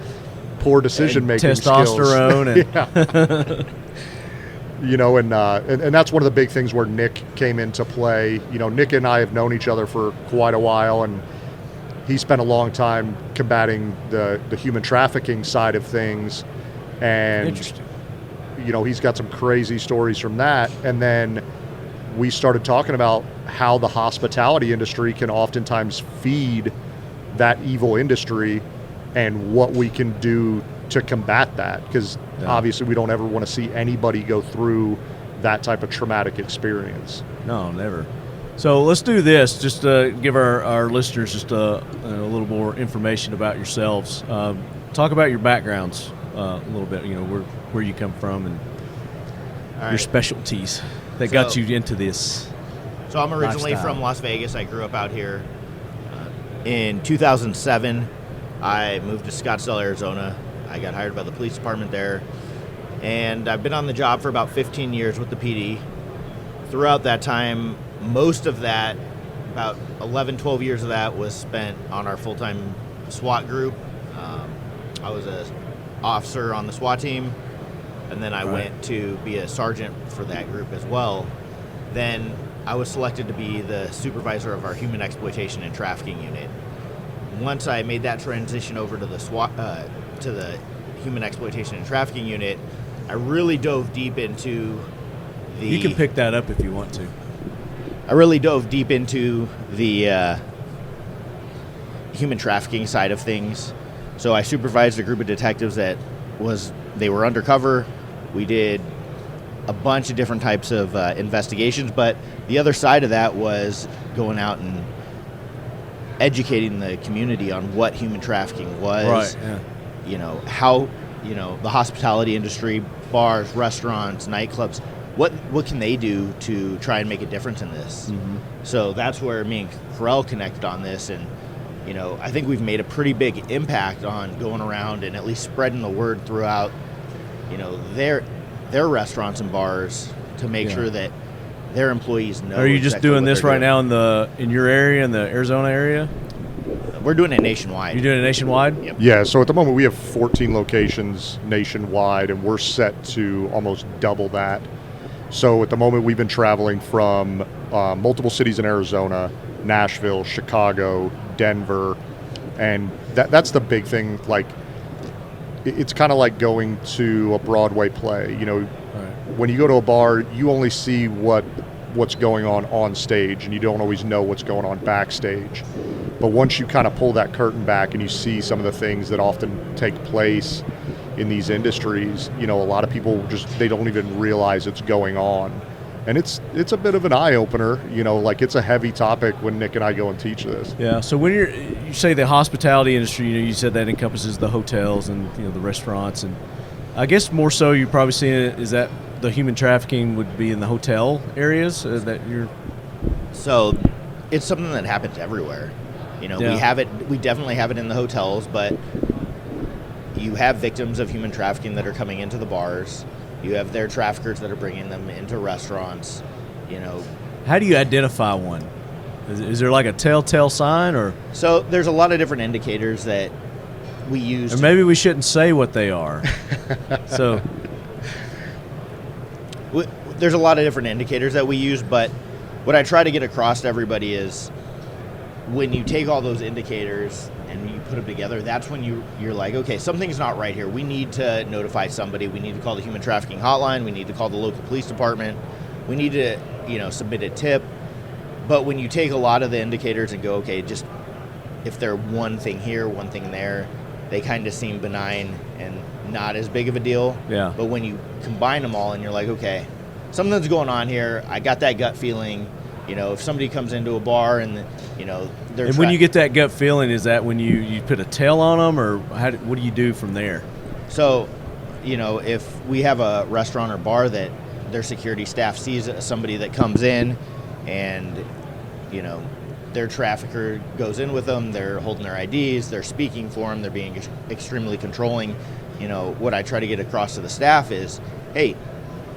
poor decision making testosterone skills. And that's one of the big things where Nick came into play. Nick and I have known each other for quite a while, and he spent a long time combating the human trafficking side of things. And interesting. He's got some crazy stories from that. And then we started talking about how the hospitality industry can oftentimes feed that evil industry and what we can do to combat that. Because obviously we don't ever want to see anybody go through that type of traumatic experience. No, never. So let's do this. Just give our listeners just a little more information about yourselves. Talk about your backgrounds a little bit, where you come from and your specialties that got you into this. So I'm originally from Las Vegas. I grew up out here. In 2007, I moved to Scottsdale, Arizona. I got hired by the police department there. And I've been on the job for about 15 years with the PD. Throughout that time, most of that, about 11, 12 years of that was spent on our full-time SWAT group. I was an officer on the SWAT team, and then I went to be a sergeant for that group as well. Then I was selected to be the supervisor of our human exploitation and trafficking unit. Once I made that transition over to the SWAT, to the human exploitation and trafficking unit, I really dove deep into the... You can pick that up if you want to. I really dove deep into the human trafficking side of things. So I supervised a group of detectives they were undercover. We did a bunch of different types of investigations, but the other side of that was going out and educating the community on what human trafficking was. Right, yeah. You know, how, you know, the hospitality industry, bars, restaurants, nightclubs, what can they do to try and make a difference in this? Mm-hmm. So that's where me and Correll connected on this, and you know, I think we've made a pretty big impact on going around and at least spreading the word throughout, you know, their restaurants and bars to make sure that their employees know. Are you just doing this right now in your area, in the Arizona area? We're doing it nationwide. You're doing it nationwide? Yep. Yeah, so at the moment we have 14 locations nationwide, and we're set to almost double that. So at the moment we've been traveling from multiple cities in Arizona, Nashville, Chicago, Denver, and that's the big thing. Like, it's kind of like going to a Broadway play. You know, when you go to a bar, you only see what's going on stage, and you don't always know what's going on backstage. But once you kind of pull that curtain back and you see some of the things that often take place in these industries, you know, a lot of people they don't even realize it's going on. And it's a bit of an eye-opener, you know, like it's a heavy topic when Nick and I go and teach this. Yeah, so when you say the hospitality industry, you know, you said that encompasses the hotels and, you know, the restaurants, and I guess more so you're probably seeing it, is that the human trafficking would be in the hotel areas that you're... So it's something that happens everywhere. You know, we definitely have it in the hotels, but you have victims of human trafficking that are coming into the bars. You have their traffickers that are bringing them into restaurants, you know. How do you identify one? Is there like a telltale sign, or? So there's a lot of different indicators that we use. Or maybe we shouldn't say what they are. So there's a lot of different indicators that we use, but what I try to get across to everybody is when you take all those indicators and you put them together, that's when you're like, okay, something's not right here. We need to notify somebody. We need to call the human trafficking hotline. We need to call the local police department. We need to, you know, submit a tip. But when you take a lot of the indicators and go, okay, just if they're one thing here, one thing there, they kind of seem benign and not as big of a deal. Yeah. But when you combine them all and you're like, okay, something's going on here. I got that gut feeling. You know, if somebody comes into a bar and, you know, they're... And when you get that gut feeling, is that when you put a tail on them, or what do you do from there? So, you know, if we have a restaurant or bar that their security staff sees somebody that comes in and, you know, their trafficker goes in with them, they're holding their IDs, they're speaking for them, they're being extremely controlling, you know, what I try to get across to the staff is, hey,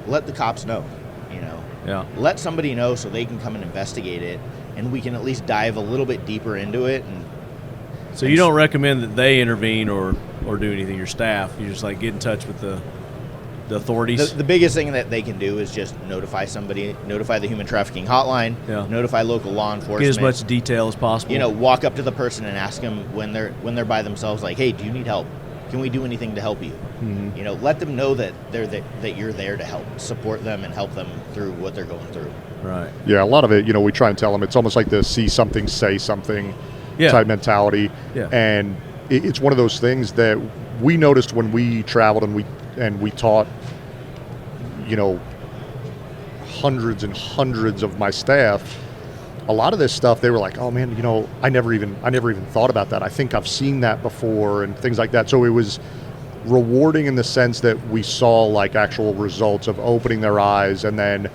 let the cops know, you know. Yeah. Let somebody know so they can come and investigate it, and we can at least dive a little bit deeper into it. So you don't recommend that they intervene or do anything, your staff? You just like get in touch with the authorities? The biggest thing that they can do is just notify somebody, notify the human trafficking hotline, notify local law enforcement. Get as much detail as possible. You know, walk up to the person and ask them when they're by themselves, like, hey, do you need help? Can we do anything to help you? Mm-hmm. You know, let them know that that you're there to help, support them, and help them through what they're going through. Right. Yeah, a lot of it, you know, we try and tell them it's almost like the see something, say something type mentality. Yeah. And it's one of those things that we noticed when we traveled and we taught, you know, hundreds and hundreds of my staff. A lot of this stuff, they were like, oh man, you know, I never even thought about that. I think I've seen that before and things like that. So it was rewarding in the sense that we saw like actual results of opening their eyes. And then,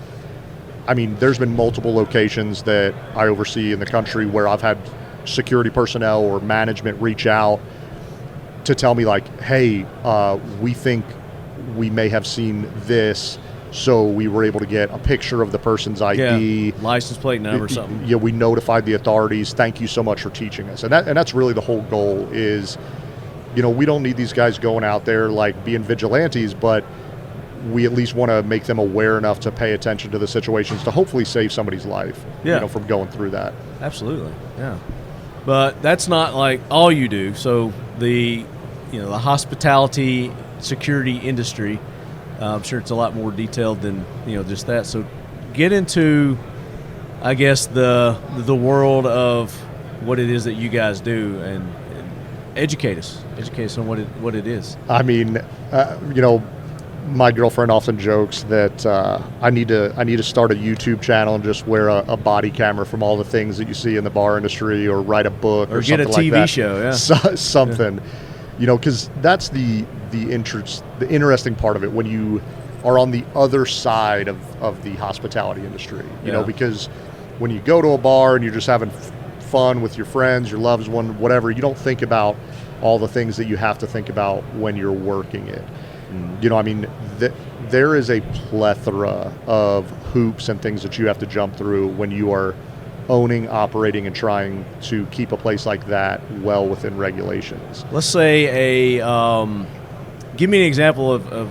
I mean, there's been multiple locations that I oversee in the country where I've had security personnel or management reach out to tell me like, hey, we think we may have seen this. So we were able to get a picture of the person's ID, license plate number, something. Yeah, we notified the authorities. Thank you so much for teaching us, and that's really the whole goal. Is, you know, we don't need these guys going out there like being vigilantes, but we at least want to make them aware enough to pay attention to the situations to hopefully save somebody's life. Yeah. You know, from going through that. Absolutely. Yeah. But that's not like all you do. So the hospitality security industry. I'm sure it's a lot more detailed than, you know, just that. So get into, I guess, the world of what it is that you guys do and educate us on what it is. I mean, my girlfriend often jokes that I need to start a YouTube channel and just wear a body camera from all the things that you see in the bar industry, or write a book, or get a something TV like that. show, yeah, something, because that's the interesting part of it when you are on the other side of the hospitality industry. You know, because when you go to a bar and you're just having fun with your friends, your loved one, whatever, you don't think about all the things that you have to think about when you're working it. I mean, there is a plethora of hoops and things that you have to jump through when you are owning, operating, and trying to keep a place like that well within regulations. Let's say give me an example of,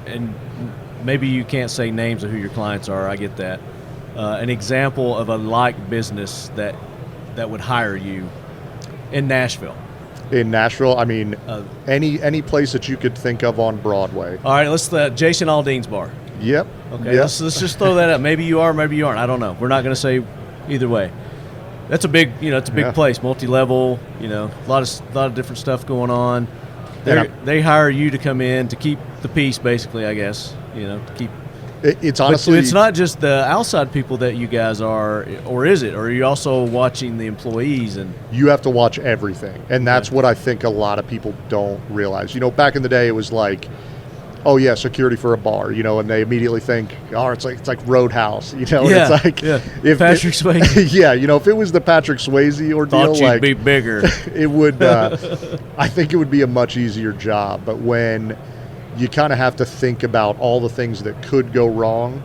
and maybe you can't say names of who your clients are, I get that, an example of a like business that would hire you in Nashville. In Nashville, I mean, any place that you could think of on Broadway. All right, let's Jason Aldean's bar. Yep. Okay, let's just throw that out. Maybe you are, maybe you aren't. I don't know. We're not going to say either way. That's a big, it's a big place, multi-level. A lot of different stuff going on. They hire you to come in to keep the peace, basically. I guess to keep. It's honestly, it's not just the outside people that you guys are, or is it? Or are you also watching the employees? And you have to watch everything, and that's what I think a lot of people don't realize. Back in the day, it was like, oh yeah, security for a bar, and they immediately think, oh, it's like Roadhouse, and it's like if Patrick Swayze, if it was the Patrick Swayze ordeal, thought you'd be bigger, it would. I think it would be a much easier job, but when you kind of have to think about all the things that could go wrong,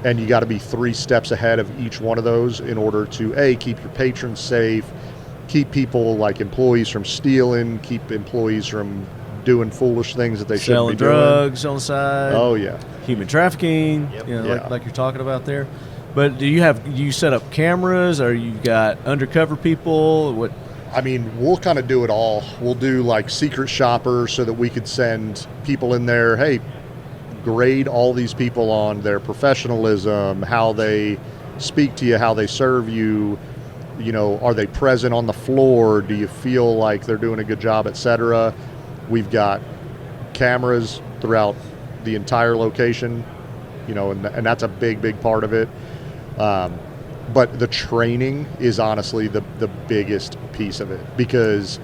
and you got to be 3 steps ahead of each one of those in order to keep your patrons safe, keep people like employees from stealing, keep employees from doing foolish things that they shouldn't be doing. Selling drugs on the side. Oh yeah, human trafficking. Like you're talking about there. But do you set up cameras, or you got undercover people? What? I mean, we'll kind of do it all. We'll do like secret shoppers so that we could send people in there, hey, grade all these people on their professionalism, how they speak to you, how they serve you, are they present on the floor? Do you feel like they're doing a good job, etc.? We've got cameras throughout the entire location, and that's a big part of it. But the training is honestly the biggest piece of it, because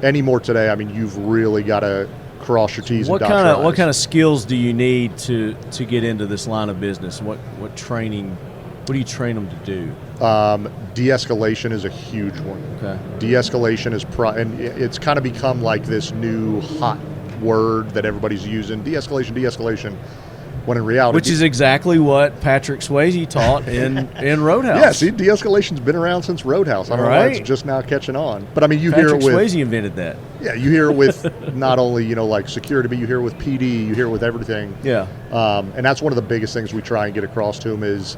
anymore today, I mean, you've really got to cross your T's and dot your I's. What kind of skills do you need to get into this line of business? What training? What do you train them to do? De-escalation is a huge one. Okay. De-escalation is and it's kind of become like this new hot word that everybody's using. De-escalation. When in reality, which is exactly what Patrick Swayze taught in Roadhouse. Yeah, see, de-escalation's been around since Roadhouse. I don't know why it's just now catching on. But I mean, you hear it with Patrick Swayze invented that. Yeah, you hear it with not only like security, but you hear it with PD, you hear it with everything. Yeah. And that's one of the biggest things we try and get across to them is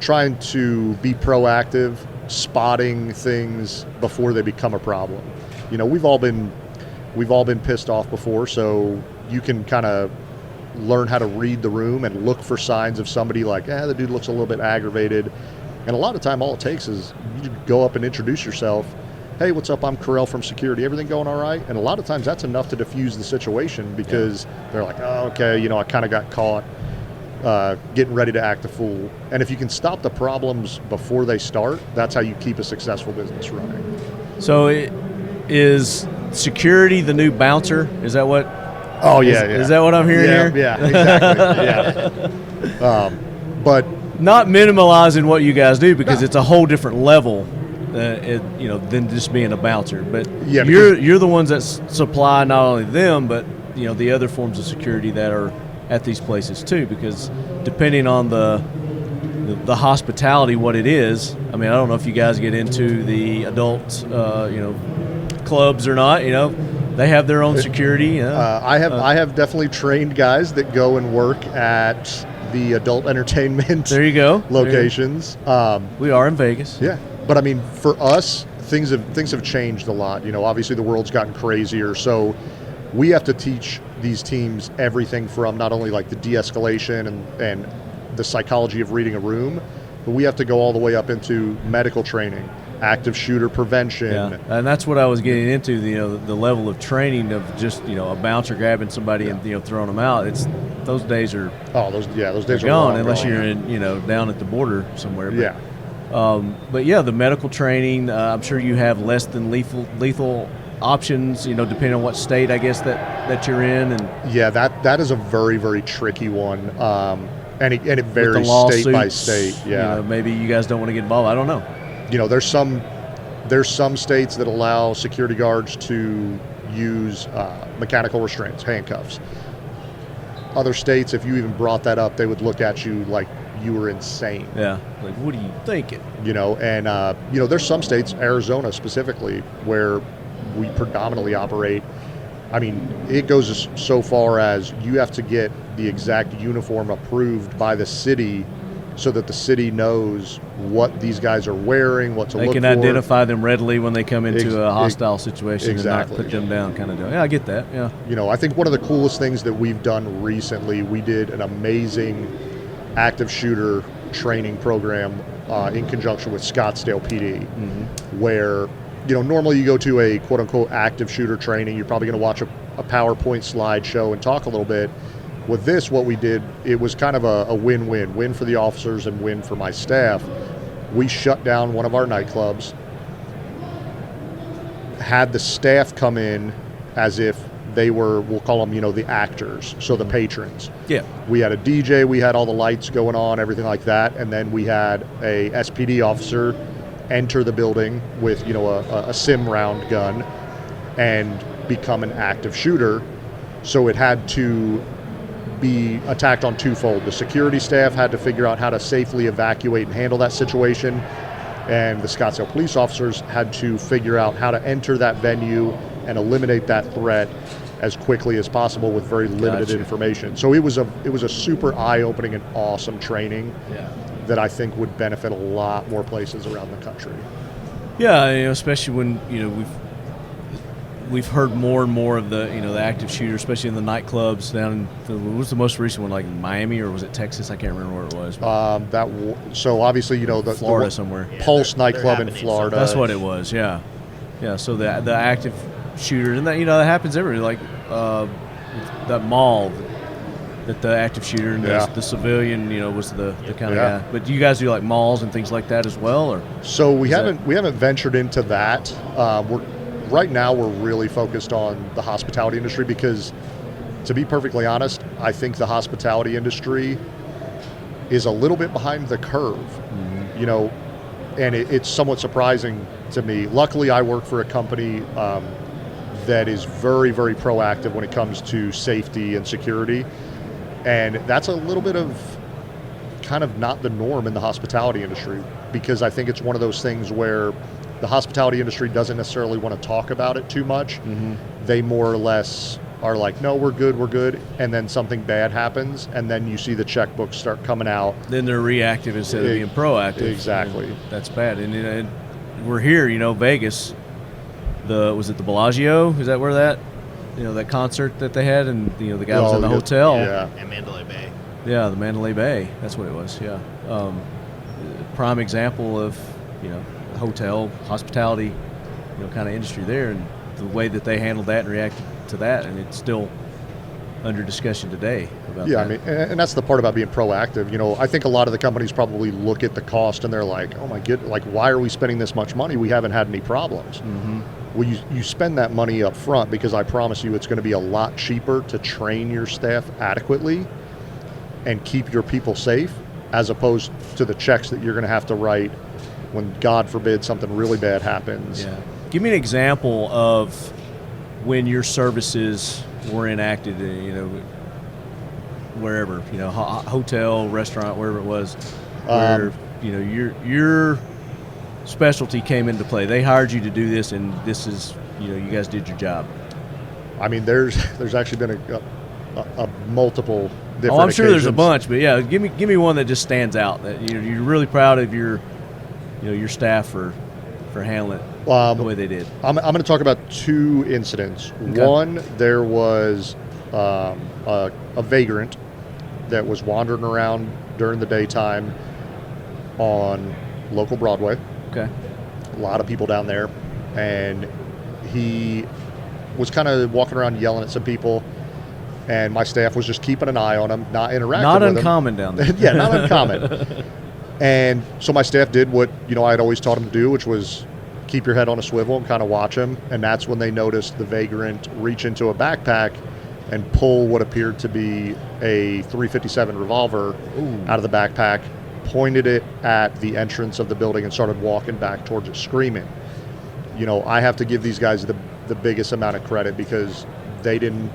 trying to be proactive, spotting things before they become a problem. We've all been pissed off before, so you can kind of learn how to read the room and look for signs of somebody like, the dude looks a little bit aggravated. And a lot of time, all it takes is you go up and introduce yourself. Hey, what's up? I'm Correll from security. Everything going all right? And a lot of times that's enough to diffuse the situation, because they're like, oh, okay, I kind of got caught getting ready to act a fool. And if you can stop the problems before they start, that's how you keep a successful business running. So is security the new bouncer? Is that what? Oh yeah, Is that what I'm hearing here? Yeah, exactly. But not minimalizing what you guys do, because it's a whole different level, than just being a bouncer. But you're the ones that supply not only them, but the other forms of security that are at these places too. Because depending on the hospitality, what it is. I mean, I don't know if you guys get into the adult, clubs or not. They have their own security. I have definitely trained guys that go and work at the adult entertainment. There you go. Locations. We are in Vegas. Yeah, but I mean, for us, things have changed a lot. Obviously the world's gotten crazier, so we have to teach these teams everything from not only like the de-escalation and the psychology of reading a room, but we have to go all the way up into medical training, active shooter prevention. Yeah, and that's what I was getting into. The level of training of just a bouncer grabbing somebody and throwing them out. Those days are those days are gone long unless gone. you're in down at the border somewhere. But, but yeah, the medical training. I'm sure you have less than lethal options. Depending on what state I guess that you're in. And yeah, that is a very, very tricky one. And it varies state by state. Yeah, maybe you guys don't want to get involved. I don't know. There's some states that allow security guards to use mechanical restraints, handcuffs. Other states, if you even brought that up, they would look at you like you were insane. Yeah, like what are you thinking? There's some states, Arizona specifically, where we predominantly operate. I mean, it goes so far as you have to get the exact uniform approved by the city so that the city knows what these guys are wearing, what to look for. They can identify them readily when they come into a hostile situation and not put them down kind of deal. Yeah, I get that, yeah. I think one of the coolest things that we've done recently, we did an amazing active shooter training program in conjunction with Scottsdale PD, where normally you go to a quote-unquote active shooter training, you're probably going to watch a PowerPoint slideshow and talk a little bit. With this, what we did, it was kind of a win-win. Win for the officers and win for my staff. We shut down one of our nightclubs, had the staff come in as if they were, we'll call them, the actors, so the patrons. Yeah. We had a DJ, we had all the lights going on, everything like that, and then we had a SPD officer enter the building with a sim round gun and become an active shooter. So it had to be attacked on twofold. The security staff had to figure out how to safely evacuate and handle that situation, and the Scottsdale police officers had to figure out how to enter that venue and eliminate that threat as quickly as possible with very limited information. So it was a super eye-opening and awesome training. Yeah. That I think would benefit a lot more places around the country. Yeah, especially when we've heard more and more of the the active shooters, especially in the nightclubs down in what was the most recent one, like Miami or was it Texas? I can't remember where it was. So obviously the Florida somewhere. Pulse nightclub in Florida. That's what it was. Yeah. So the active shooters, and that happens everywhere. Like that mall. That the active shooter and the civilian, was the kind of guy. But you guys do like malls and things like that as well, or? So we haven't ventured into that. Right now we're really focused on the hospitality industry because, to be perfectly honest, I think the hospitality industry is a little bit behind the curve. And it's somewhat surprising to me. Luckily, I work for a company that is very, very proactive when it comes to safety and security. And that's a little bit of kind of not the norm in the hospitality industry, because I think it's one of those things where the hospitality industry doesn't necessarily want to talk about it too much. They more or less are like, no, we're good. And then something bad happens, and then you see the checkbooks start coming out. Then they're reactive instead of being proactive. Exactly. That's bad. And we're here, Vegas. Was it the Bellagio? Is that where that concert that they had, and the guy was in the hotel. Yeah. And Mandalay Bay. Yeah, the Mandalay Bay. That's what it was. Yeah. Prime example of hotel hospitality, kind of industry there, and the way that they handled that and reacted to that, and it's still under discussion today about that. I mean, and that's the part about being proactive. I think a lot of the companies probably look at the cost and they're like, oh my god, like why are we spending this much money? We haven't had any problems. Well, you spend that money up front because I promise you it's going to be a lot cheaper to train your staff adequately and keep your people safe, as opposed to the checks that you're going to have to write when, God forbid, something really bad happens. Yeah. Give me an example of when your services were enacted, wherever, hotel, restaurant, wherever it was, where, your specialty came into play. They hired you to do this, and this is, you guys did your job. I mean, there's actually been a multiple different I'm sure occasions. there's a bunch, but yeah, give me one that just stands out that you're really proud of your staff for handling it the way they did. I'm going to talk about two incidents. Okay. One, there was a vagrant that was wandering around during the daytime on local Broadway. Okay. a lot of people down there, and he was kind of walking around yelling at some people, and my staff was just keeping an eye on him, not interacting with him. Not uncommon down there. Yeah, not uncommon. And so my staff did what, I had always taught them to do, which was keep your head on a swivel and kind of watch him. And that's when they noticed the vagrant reach into a backpack and pull what appeared to be a .357 revolver out of the backpack, pointed it at the entrance of the building, and started walking back towards it screaming. I have to give these guys the biggest amount of credit, because they didn't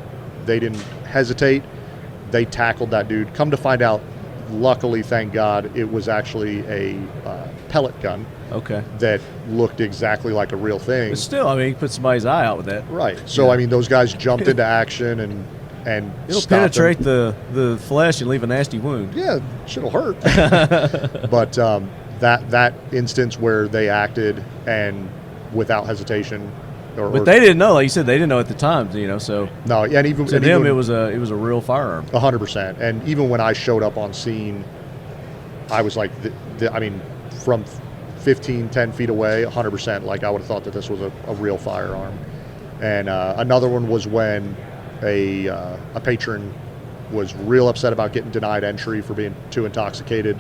hesitate. They tackled that dude. Come to find out, luckily, thank God, it was actually a pellet gun. Okay. That looked exactly like a real thing. But still, you put somebody's eye out with that. Right. So, those guys jumped into action and it'll penetrate the flesh and leave a nasty wound. Yeah, shit'll hurt. But that instance where they acted and without hesitation. But they didn't know, like you said, they didn't know at the time, So no, and even to them, it was a real firearm. 100%. And even when I showed up on scene, I was like, from 10 feet away, 100%. Like I would have thought that this was a real firearm. And another one was when a patron was real upset about getting denied entry for being too intoxicated.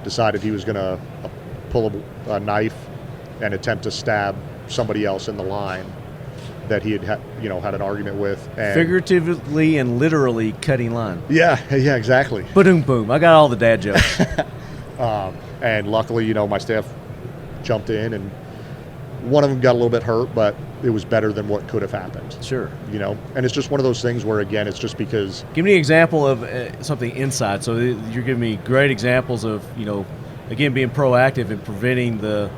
Decided he was going to pull a knife and attempt to stab somebody else in the line that he had had an argument with. And figuratively and literally cutting line. Yeah, exactly. Boom, boom. I got all the dad jokes. And luckily, my staff jumped in, and one of them got a little bit hurt, but it was better than what could have happened. Sure. And it's just one of those things where, again, it's just because... Give me an example of something inside. So you're giving me great examples of, again, being proactive and preventing the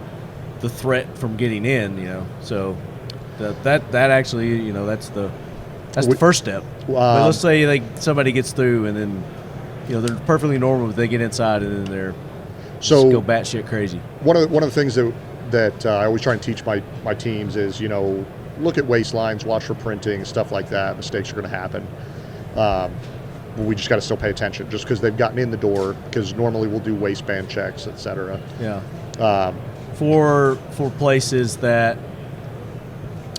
threat from getting in, So that actually, that's the first step. But let's say somebody gets through, and then, they're perfectly normal, but they get inside and then they're just go batshit crazy. One of the things that I always try and teach my teams is, look at waistlines, watch for printing, stuff like that. Mistakes are going to happen. We just got to still pay attention, just because they've gotten in the door, because normally we'll do waistband checks, etc. Yeah. For places that,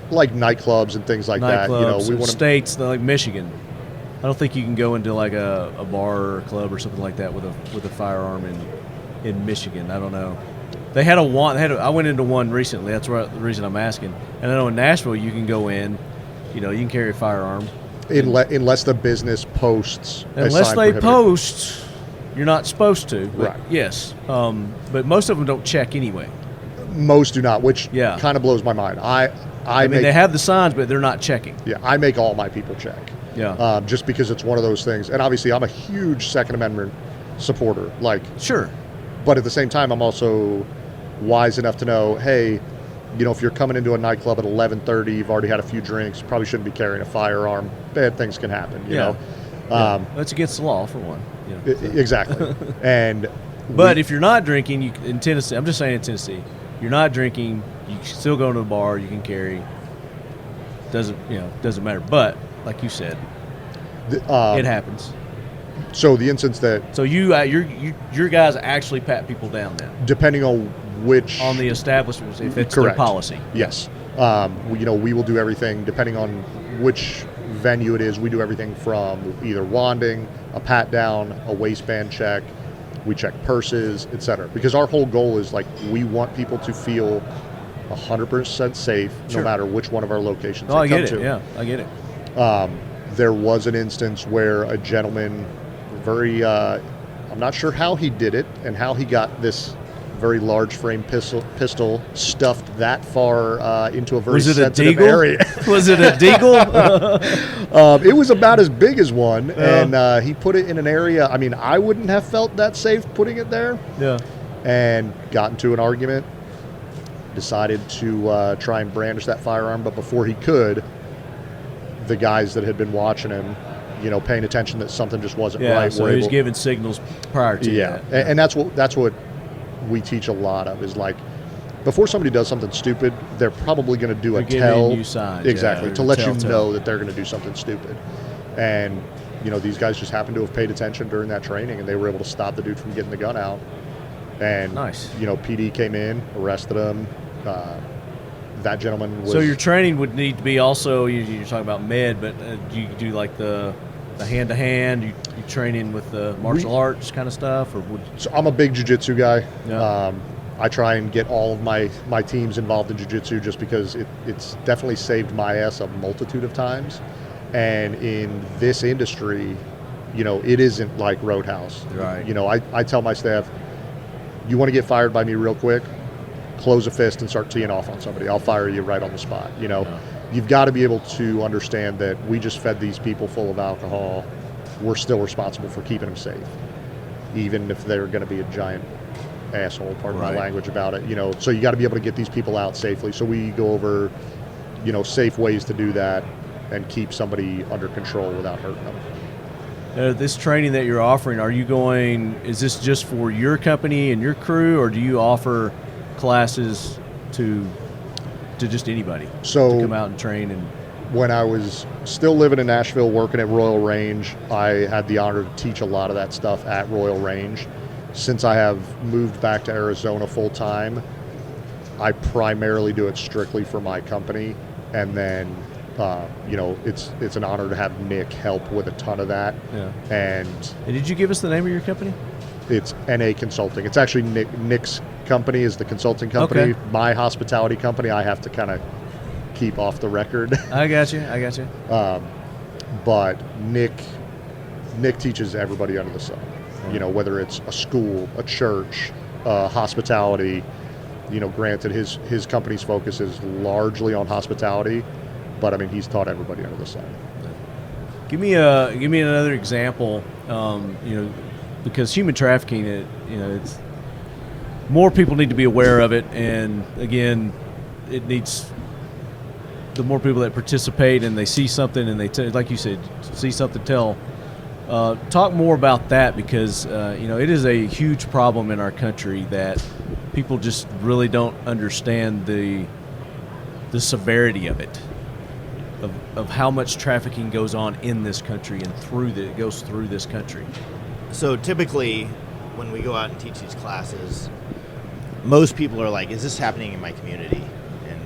like nightclubs and things like that, we want states like Michigan. I don't think you can go into like a bar or a club or something like that with a firearm in Michigan. I don't know. They had I went into one recently. That's the reason I'm asking. And I know in Nashville you can go in, you can carry a firearm unless the business posts. Unless they post, you're not supposed to. Right. Yes. But most of them don't check anyway. Most do not, which kind of blows my mind. I mean, they have the signs, but they're not checking. Yeah, I make all my people check. Yeah. Just because it's one of those things. And obviously, I'm a huge Second Amendment supporter. Sure. But at the same time, I'm also wise enough to know, hey, if you're coming into a nightclub at 11:30, you've already had a few drinks, you probably shouldn't be carrying a firearm. Bad things can happen, you know. That's against the law, for one. Exactly. But if you're not drinking, in Tennessee, I'm just saying in Tennessee, you're not drinking, you can still go to a bar, you can carry. Doesn't matter. But like you said, it happens. So the instance that your guys actually pat people down then, depending on on the establishments, if it's correct. their policy. Yes. We will do everything depending on which venue it is. We do everything from either wanding, a pat down, a waistband check. We check purses, etc. Because our whole goal is we want people to feel 100% safe, no matter which one of our locations they come to. Yeah, I get it. There was an instance where a gentleman, I'm not sure how he did it and how he got this very large frame pistol stuffed that far into a very sensitive area. Was it a deagle? It was about as big as one, and he put it in an area. I mean, I wouldn't have felt that safe putting it there. Yeah. And got into an argument. Decided to try and brandish that firearm, but before he could, the guys that had been watching him, paying attention that something just wasn't right. So he was giving signals prior to that. And that's what we teach a lot of is before somebody does something stupid, they're probably going to do a tell. You signs, exactly, to let you know that they're going to do something stupid. And these guys just happened to have paid attention during that training, and they were able to stop the dude from getting the gun out. And nice. PD came in, arrested him, that gentleman was. So your training would need to be also, you're talking about med, but do you do like the hand-to-hand? You training with the martial arts kind of stuff? So I'm a big jiu-jitsu guy. Yeah. I try and get all of my teams involved in jiu-jitsu just because it's definitely saved my ass a multitude of times. And in this industry, it isn't like Roadhouse. Right. I tell my staff, you want to get fired by me real quick, close a fist and start teeing off on somebody. I'll fire you right on the spot. You've got to be able to understand that we just fed these people full of alcohol. We're still responsible for keeping them safe, even if they're going to be a giant asshole, pardon my language, about it. So you got to be able to get these people out safely. So we go over, safe ways to do that and keep somebody under control without hurting them. This training that you're offering, is this just for your company and your crew, or do you offer classes to just anybody to come out and train? And when I was still living in Nashville working at Royal Range, I had the honor to teach a lot of that stuff at Royal Range. Since I have moved back to Arizona full time, I primarily do it strictly for my company, and then it's an honor to have Nick help with a ton of that. Yeah. And did you give us the name of your company? It's NA Consulting. It's actually Nick's company is the consulting company. Okay. My hospitality company, I have to kind of keep off the record. I got you. But Nick teaches everybody under the sun. Whether it's a school, a church, hospitality. Granted, his company's focus is largely on hospitality, but I mean, he's taught everybody under the sun. Give me another example. Because human trafficking, it's more people need to be aware of it, and again, it needs the more people that participate and they see something and they like you said, see something, tell. Talk more about that, because it is a huge problem in our country that people just really don't understand the severity of it, of how much trafficking goes on in this country and it goes through this country. So typically, when we go out and teach these classes, most people are like, "Is this happening in my community?" And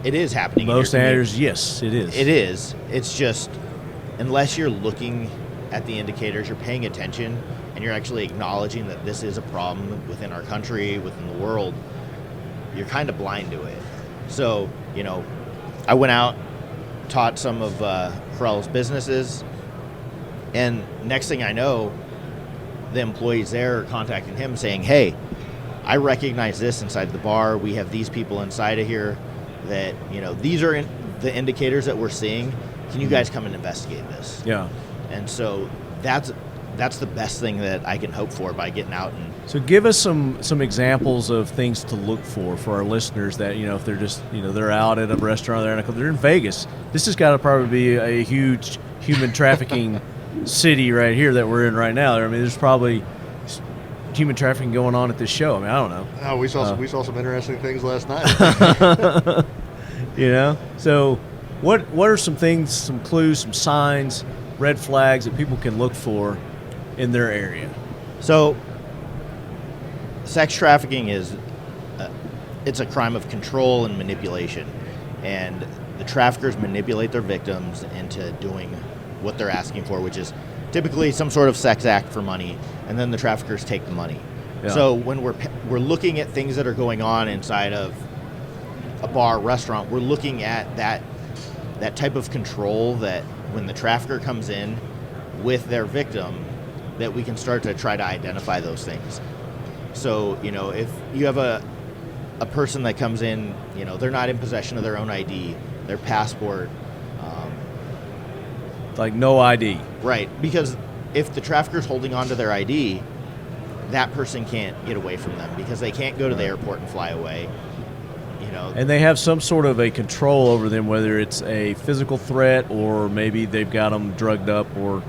it is happening. Most in your answers, yes, it is. It is. It's just, unless you're looking at the indicators, you're paying attention, and you're actually acknowledging that this is a problem within our country, within the world, you're kind of blind to it. So, I went out, taught some of Correll's businesses, and next thing I know, the employees there are contacting him saying, "Hey, I recognize this inside the bar. We have these people inside of here that, these are the indicators that we're seeing. Can you guys come and investigate this?" Yeah. And so that's the best thing that I can hope for by getting out. And so give us some examples of things to look for our listeners that, if they're just, they're out at a restaurant, they're in Vegas. This has got to probably be a huge human trafficking city right here that we're in right now. I mean, there's probably human trafficking going on at this show. I mean, I don't know. Oh, we saw some interesting things last night. So what are some things, some clues, some signs, red flags that people can look for in their area? So sex trafficking is it's a crime of control and manipulation, and the traffickers manipulate their victims into doing what they're asking for, which is typically some sort of sex act for money, and then the traffickers take the money. Yeah. So when we're looking at things that are going on inside of a bar, restaurant, we're looking at that type of control, that when the trafficker comes in with their victim, that we can start to try to identify those things. So, if you have a person that comes in, they're not in possession of their own ID, their passport. Like no ID. Right, because if the trafficker's holding on to their ID, that person can't get away from them, because they can't go to the airport and fly away. And they have some sort of a control over them, whether it's a physical threat or maybe they've got them drugged up or...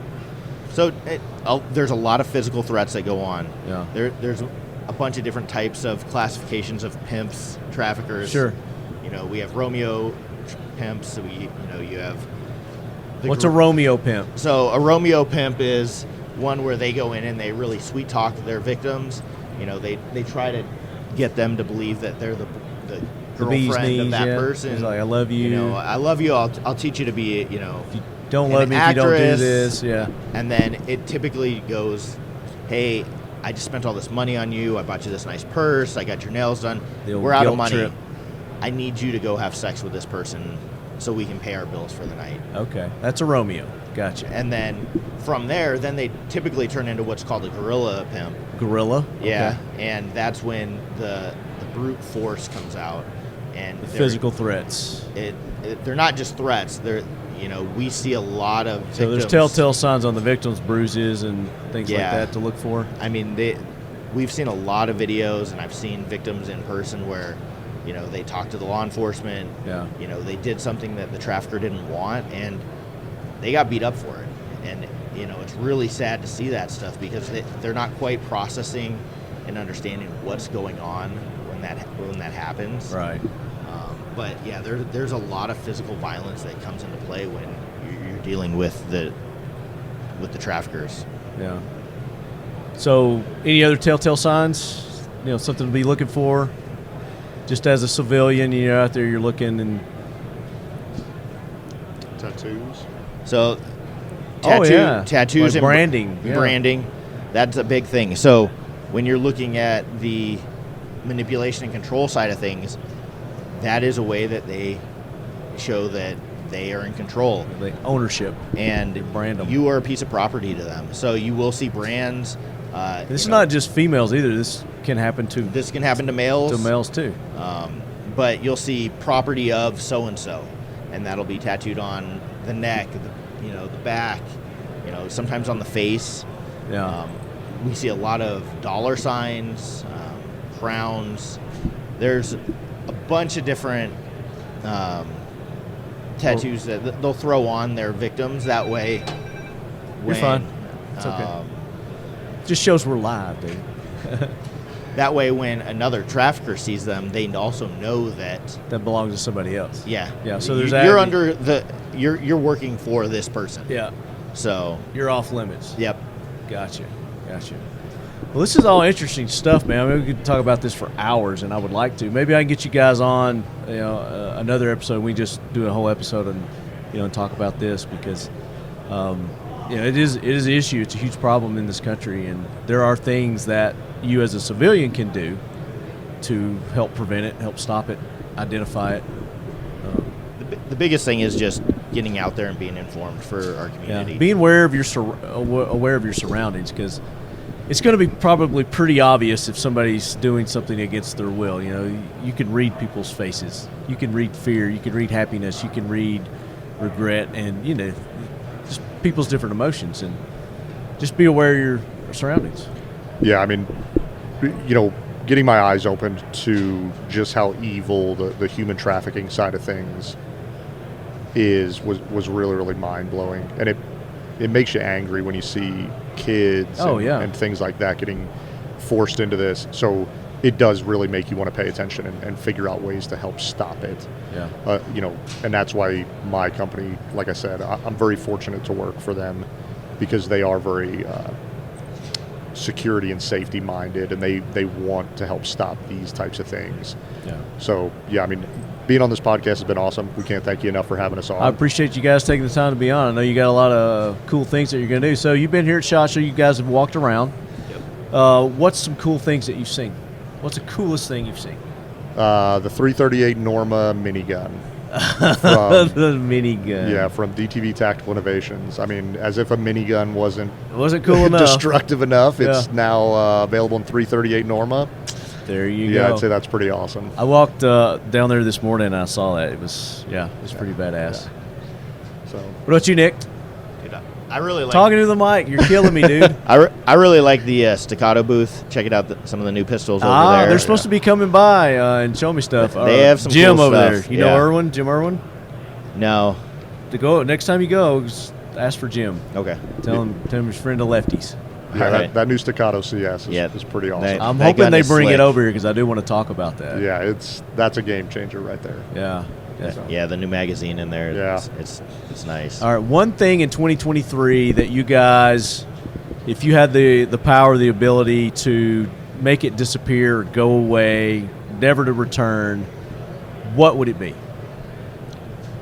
So there's a lot of physical threats that go on. Yeah. There's a bunch of different types of classifications of pimps, traffickers. Sure. We have Romeo pimps. You have... What's a Romeo pimp? So a Romeo pimp is one where they go in and they really sweet talk their victims. They try to get them to believe that they're the girlfriend of that yeah. person. He's like, I love you. You know, I love you. I'll teach you to be, you know, if you don't love me if you don't do this. Yeah. And then it typically goes, hey, I just spent all this money on you. I bought you this nice purse. I got your nails done. We're out of money. Trip. I need you to go have sex with this person so we can pay our bills for the night. Okay. That's a Romeo. Gotcha. And then from there, then they typically turn into what's called a guerrilla pimp. Guerrilla? Yeah. Okay. And that's when the brute force comes out. And the physical threats. They're not just threats. They're, you know, we see a lot of victims. So there's telltale signs on the victims, bruises and things like that to look for? I mean, we've seen a lot of videos, and I've seen victims in person where, you know, they talked to the law enforcement. Yeah. You know, they did something that the trafficker didn't want, and they got beat up for it. And, you know, it's really sad to see that stuff because they're not quite processing and understanding what's going on when that happens. Right. But yeah, there's a lot of physical violence that comes into play when you're dealing with the traffickers. Yeah. So, any other telltale signs? You know, something to be looking for. Just as a civilian, you're out there, you're looking and tattoos. So, like tattoos and branding. Branding, that's a big thing. So, when you're looking at the manipulation and control side of things, that is a way that they show that they are in control. The ownership. And they brand them. You are a piece of property to them. So you will see brands. This is not just females either. This can happen to males. To males too. But you'll see property of so-and-so. And that'll be tattooed on the neck, the back, sometimes on the face. Yeah. We see a lot of dollar signs, crowns. There's a bunch of different tattoos that they'll throw on their victims. That way, you're fine. It's okay. Just shows we're live, dude. That way, when another trafficker sees them, they also know that belongs to somebody else. Yeah, yeah. So there's you're working for this person. Yeah. So you're off limits. Yep. Gotcha. Well, this is all interesting stuff, man. I mean, we could talk about this for hours, and I would like to. Maybe I can get you guys on, another episode. We just do a whole episode and talk about this because, it is an issue. It's a huge problem in this country, and there are things that you as a civilian can do to help prevent it, help stop it, identify it. The biggest thing is just getting out there and being informed for our community. Yeah, being aware of your surroundings, because it's going to be probably pretty obvious if somebody's doing something against their will. You can read people's faces. You can read fear. You can read happiness. You can read regret, and just people's different emotions. And just be aware of your surroundings. Yeah, I mean, getting my eyes opened to just how evil the human trafficking side of things was really, really mind blowing, and it makes you angry when you see kids and things like that getting forced into this. So it does really make you want to pay attention and figure out ways to help stop it. Yeah. And that's why my company, like I said, I'm very fortunate to work for them because they are very security and safety minded, and they want to help stop these types of things. Yeah. So yeah, I mean, being on this podcast has been awesome. We can't thank you enough for having us on. I appreciate you guys taking the time to be on. I know you got a lot of cool things that you're going to do. So you've been here at SHOT Show. You guys have walked around. Yep. What's some cool things that you've seen? What's the coolest thing you've seen? The 338 Norma minigun. The minigun. Yeah, from DTV Tactical Innovations. I mean, as if a minigun wasn't cool enough, destructive enough. It's now available in 338 Norma. There you go. Yeah, I'd say that's pretty awesome. I walked down there this morning and I saw that. It was pretty badass. Yeah. So, what about you, Nick? Dude, I really like talking to the mic. You're killing me, dude. I really like the staccato booth. Check it out, some of the new pistols over there. They're supposed to be coming by and show me stuff. They have some Jim cool over stuff. there. You know Irwin? Jim Irwin? No. Next time you go, just ask for Jim. Okay. Tell him he's friend of Lefty's. Yeah, that new staccato CS is pretty awesome. I'm hoping they bring it over here because I do want to talk about that. Yeah, that's a game changer right there. Yeah. Yeah, the new magazine in there. Yeah. It's nice. All right, one thing in 2023 that you guys, if you had the power, the ability to make it disappear, go away, never to return, what would it be?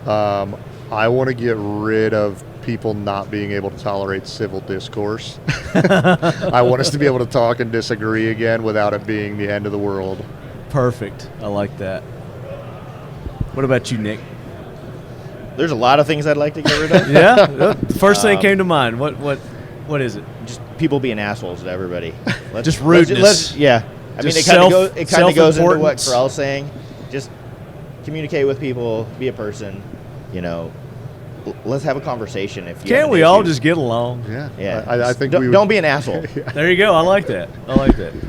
I want to get rid of people not being able to tolerate civil discourse. I want us to be able to talk and disagree again without it being the end of the world. Perfect. I like that. What about you, Nick? There's a lot of things I'd like to get rid of. Yeah? The first thing came to mind. What is it? Just people being assholes to everybody. Just rudeness. Yeah. I mean, Just it kind of goes into what self-importance. Correll's saying. Just communicate with people, be a person, let's have a conversation. If you Can't have an we all issue. just get along? Yeah. I think don't be an asshole. There you go. I like that.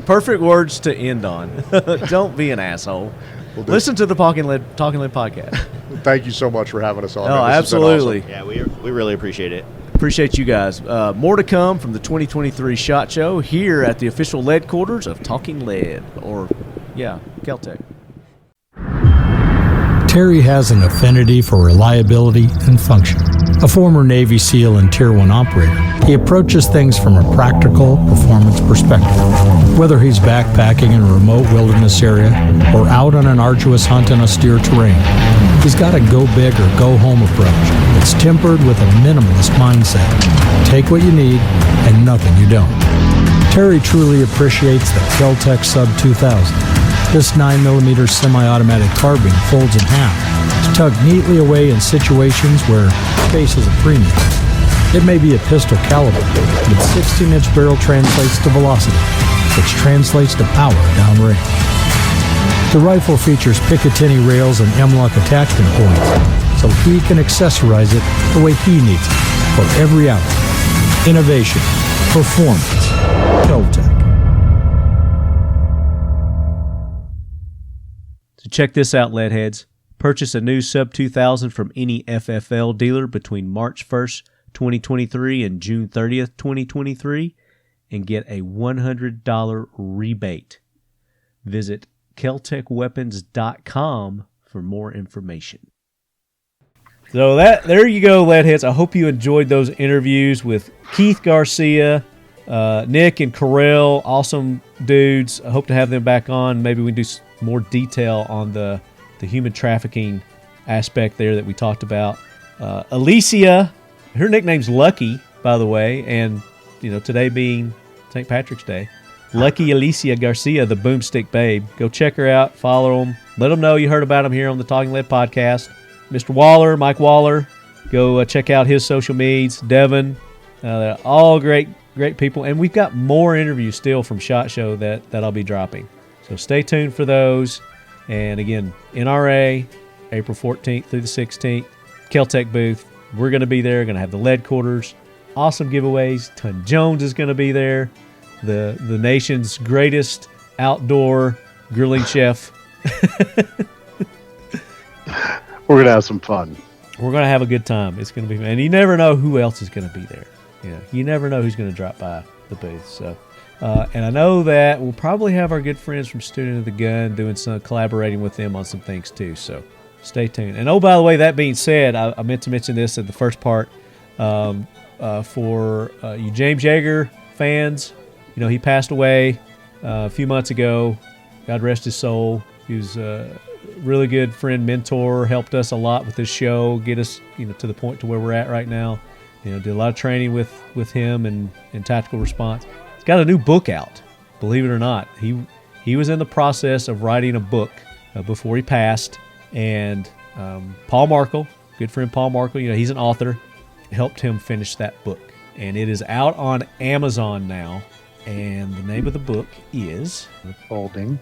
Perfect words to end on. Don't be an asshole. Listen to the Talking Lead podcast. Thank you so much for having us on. Oh, This has been absolutely. awesome. Yeah, we really appreciate it. Appreciate you guys. More to come from the 2023 SHOT Show here at the official lead quarters of Talking Lead, Kel-Tec. Terry has an affinity for reliability and function. A former Navy SEAL and Tier 1 operator, he approaches things from a practical performance perspective. Whether he's backpacking in a remote wilderness area or out on an arduous hunt in austere terrain, he's got a go big or go home approach that's tempered with a minimalist mindset. Take what you need and nothing you don't. Terry truly appreciates the Kel-Tec Sub 2000. This 9mm semi-automatic carbine folds in half to tug neatly away in situations where space is a premium. It may be a pistol caliber, but its 16-inch barrel translates to velocity, which translates to power downrange. The rifle features Picatinny rails and M-Lock attachment points, so he can accessorize it the way he needs it for every hour. Innovation, performance, Kel-Tec. So check this out, Leadheads. Purchase a new Sub 2000 from any FFL dealer between March 1st, 2023 and June 30th, 2023 and get a $100 rebate. Visit keltecweapons.com for more information. So there you go, Leadheads. I hope you enjoyed those interviews with Keith Garcia, Nick and Correll. Awesome dudes. I hope to have them back on. Maybe we can do more detail on the human trafficking aspect there that we talked about. Alicia, her nickname's Lucky, by the way, and today being St. Patrick's Day. Lucky Alicia Garcia, the BoomStickBabe. Go check her out, follow them, let them know you heard about them here on the Talking Lead podcast. Mr. Waller, Mike Waller, go check out his social medias. Devin, they're all great people, and we've got more interviews still from SHOT Show that I'll be dropping. So stay tuned for those. And again, NRA, April 14th through the 16th, Kel-Tec booth. We're going to be there. Going to have the lead quarters. Awesome giveaways. Ton Jones is going to be there. The nation's greatest outdoor grilling chef. We're going to have some fun. We're going to have a good time. It's going to be fun. And you never know who else is going to be there. You never know who's going to drop by the booth. So, and I know that we'll probably have our good friends from Student of the Gun doing some collaborating with them on some things too. So stay tuned. And by the way, that being said, I meant to mention this at the first part for you James Yeager fans. He passed away a few months ago. God rest his soul. He was a really good friend, mentor, helped us a lot with this show, get us to the point to where we're at right now. Did a lot of training with him and tactical response. He's got a new book out, believe it or not. He was in the process of writing a book before he passed, and Paul Markle, good friend Paul Markle, he's an author, helped him finish that book. And it is out on Amazon now, and the name of the book is Folding.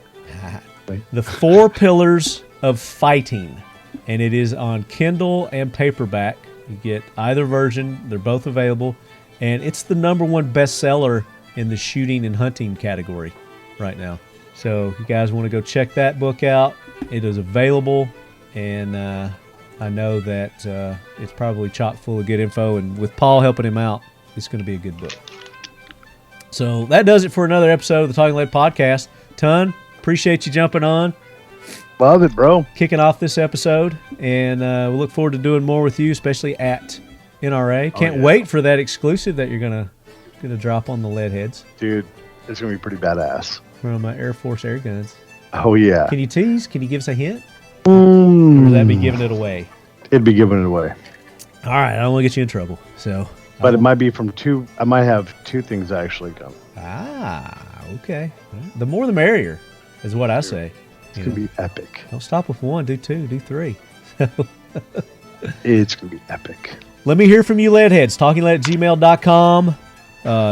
The 4 Pillars of Fighting, and it is on Kindle and paperback. You get either version. They're both available, and it's the #1 bestseller in the shooting and hunting category right now. So if you guys want to go check that book out, it is available, and I know that it's probably chock full of good info, and with Paul helping him out, it's going to be a good book. So that does it for another episode of the Talking Lead podcast. Ton, appreciate you jumping on. Love it, bro. Kicking off this episode, and we look forward to doing more with you, especially at NRA. Can't wait for that exclusive that you're gonna drop on the Leadheads. Dude, it's gonna be pretty badass. From Air Force Air Guns. Oh yeah. Can you tease? Can you give us a hint? Or would that be giving it away? It'd be giving it away. All right, I don't want to get you in trouble. So, but it might be from two. I might have two things actually come. Okay. The more the merrier, is what I say. It's gonna be epic. Don't stop with one. Do two. Do three. It's gonna be epic. Let me hear from you, leadheads. TalkingLead@gmail.com.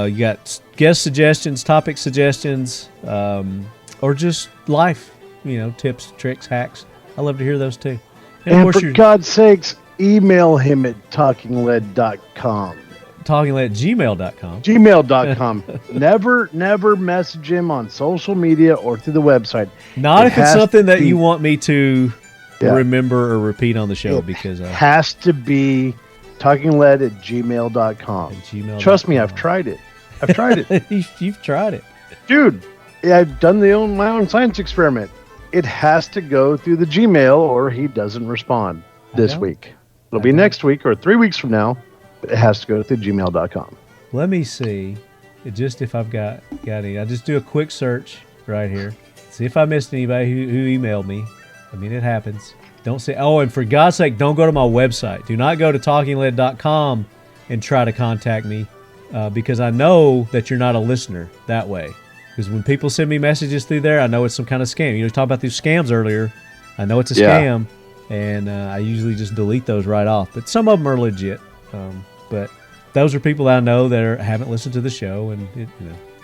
You got guest suggestions, topic suggestions, or just life. Tips, tricks, hacks. I love to hear those too. And for God's sakes, email him at talkinglead.com. Talkinglead@gmail.com. Gmail.com. Never message him on social media or through the website. Not if it's something that you want me to remember or repeat on the show, because has to be talkinglead@gmail.com. Trust me, I've tried it. You've tried it. Dude, I've done my own science experiment. It has to go through the Gmail or he doesn't respond this week. It'll be next week or 3 weeks from now, but it has to go through gmail.com. Let me see just if I've got any. I'll just do a quick search right here. See if I missed anybody who emailed me. I mean, it happens. Don't say, and for God's sake, don't go to my website. Do not go to talkinglead.com and try to contact me because I know that you're not a listener that way. Because when people send me messages through there, I know it's some kind of scam. You were talking about these scams earlier. I know it's a scam, and I usually just delete those right off. But some of them are legit. But those are people that I know that haven't listened to the show, and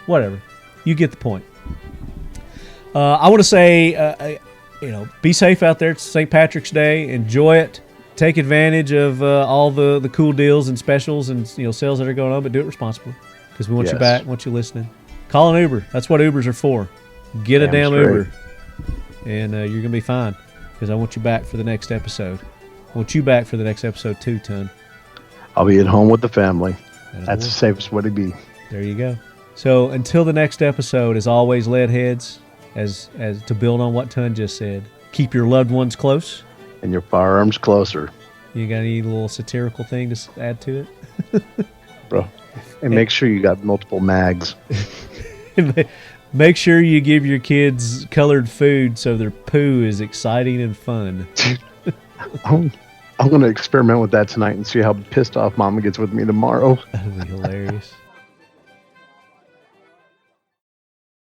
whatever. You get the point. I want to say, be safe out there. It's St. Patrick's Day. Enjoy it. Take advantage of all the cool deals and specials and sales that are going on, but do it responsibly because we want you back, want you listening. Call an Uber. That's what Ubers are for. Get a damn Uber, and you're gonna be fine because I want you back for the next episode. I want you back for the next episode too, Ton. I'll be at home with the family. That's the safest way to be. There you go. So until the next episode, as always, Leadheads, as to build on what Ton just said, keep your loved ones close and your firearms closer. You got any little satirical thing to add to it, bro? And make sure you got multiple mags. Make sure you give your kids colored food so their poo is exciting and fun. I'm going to experiment with that tonight and see how pissed off Mama gets with me tomorrow. That'd be hilarious.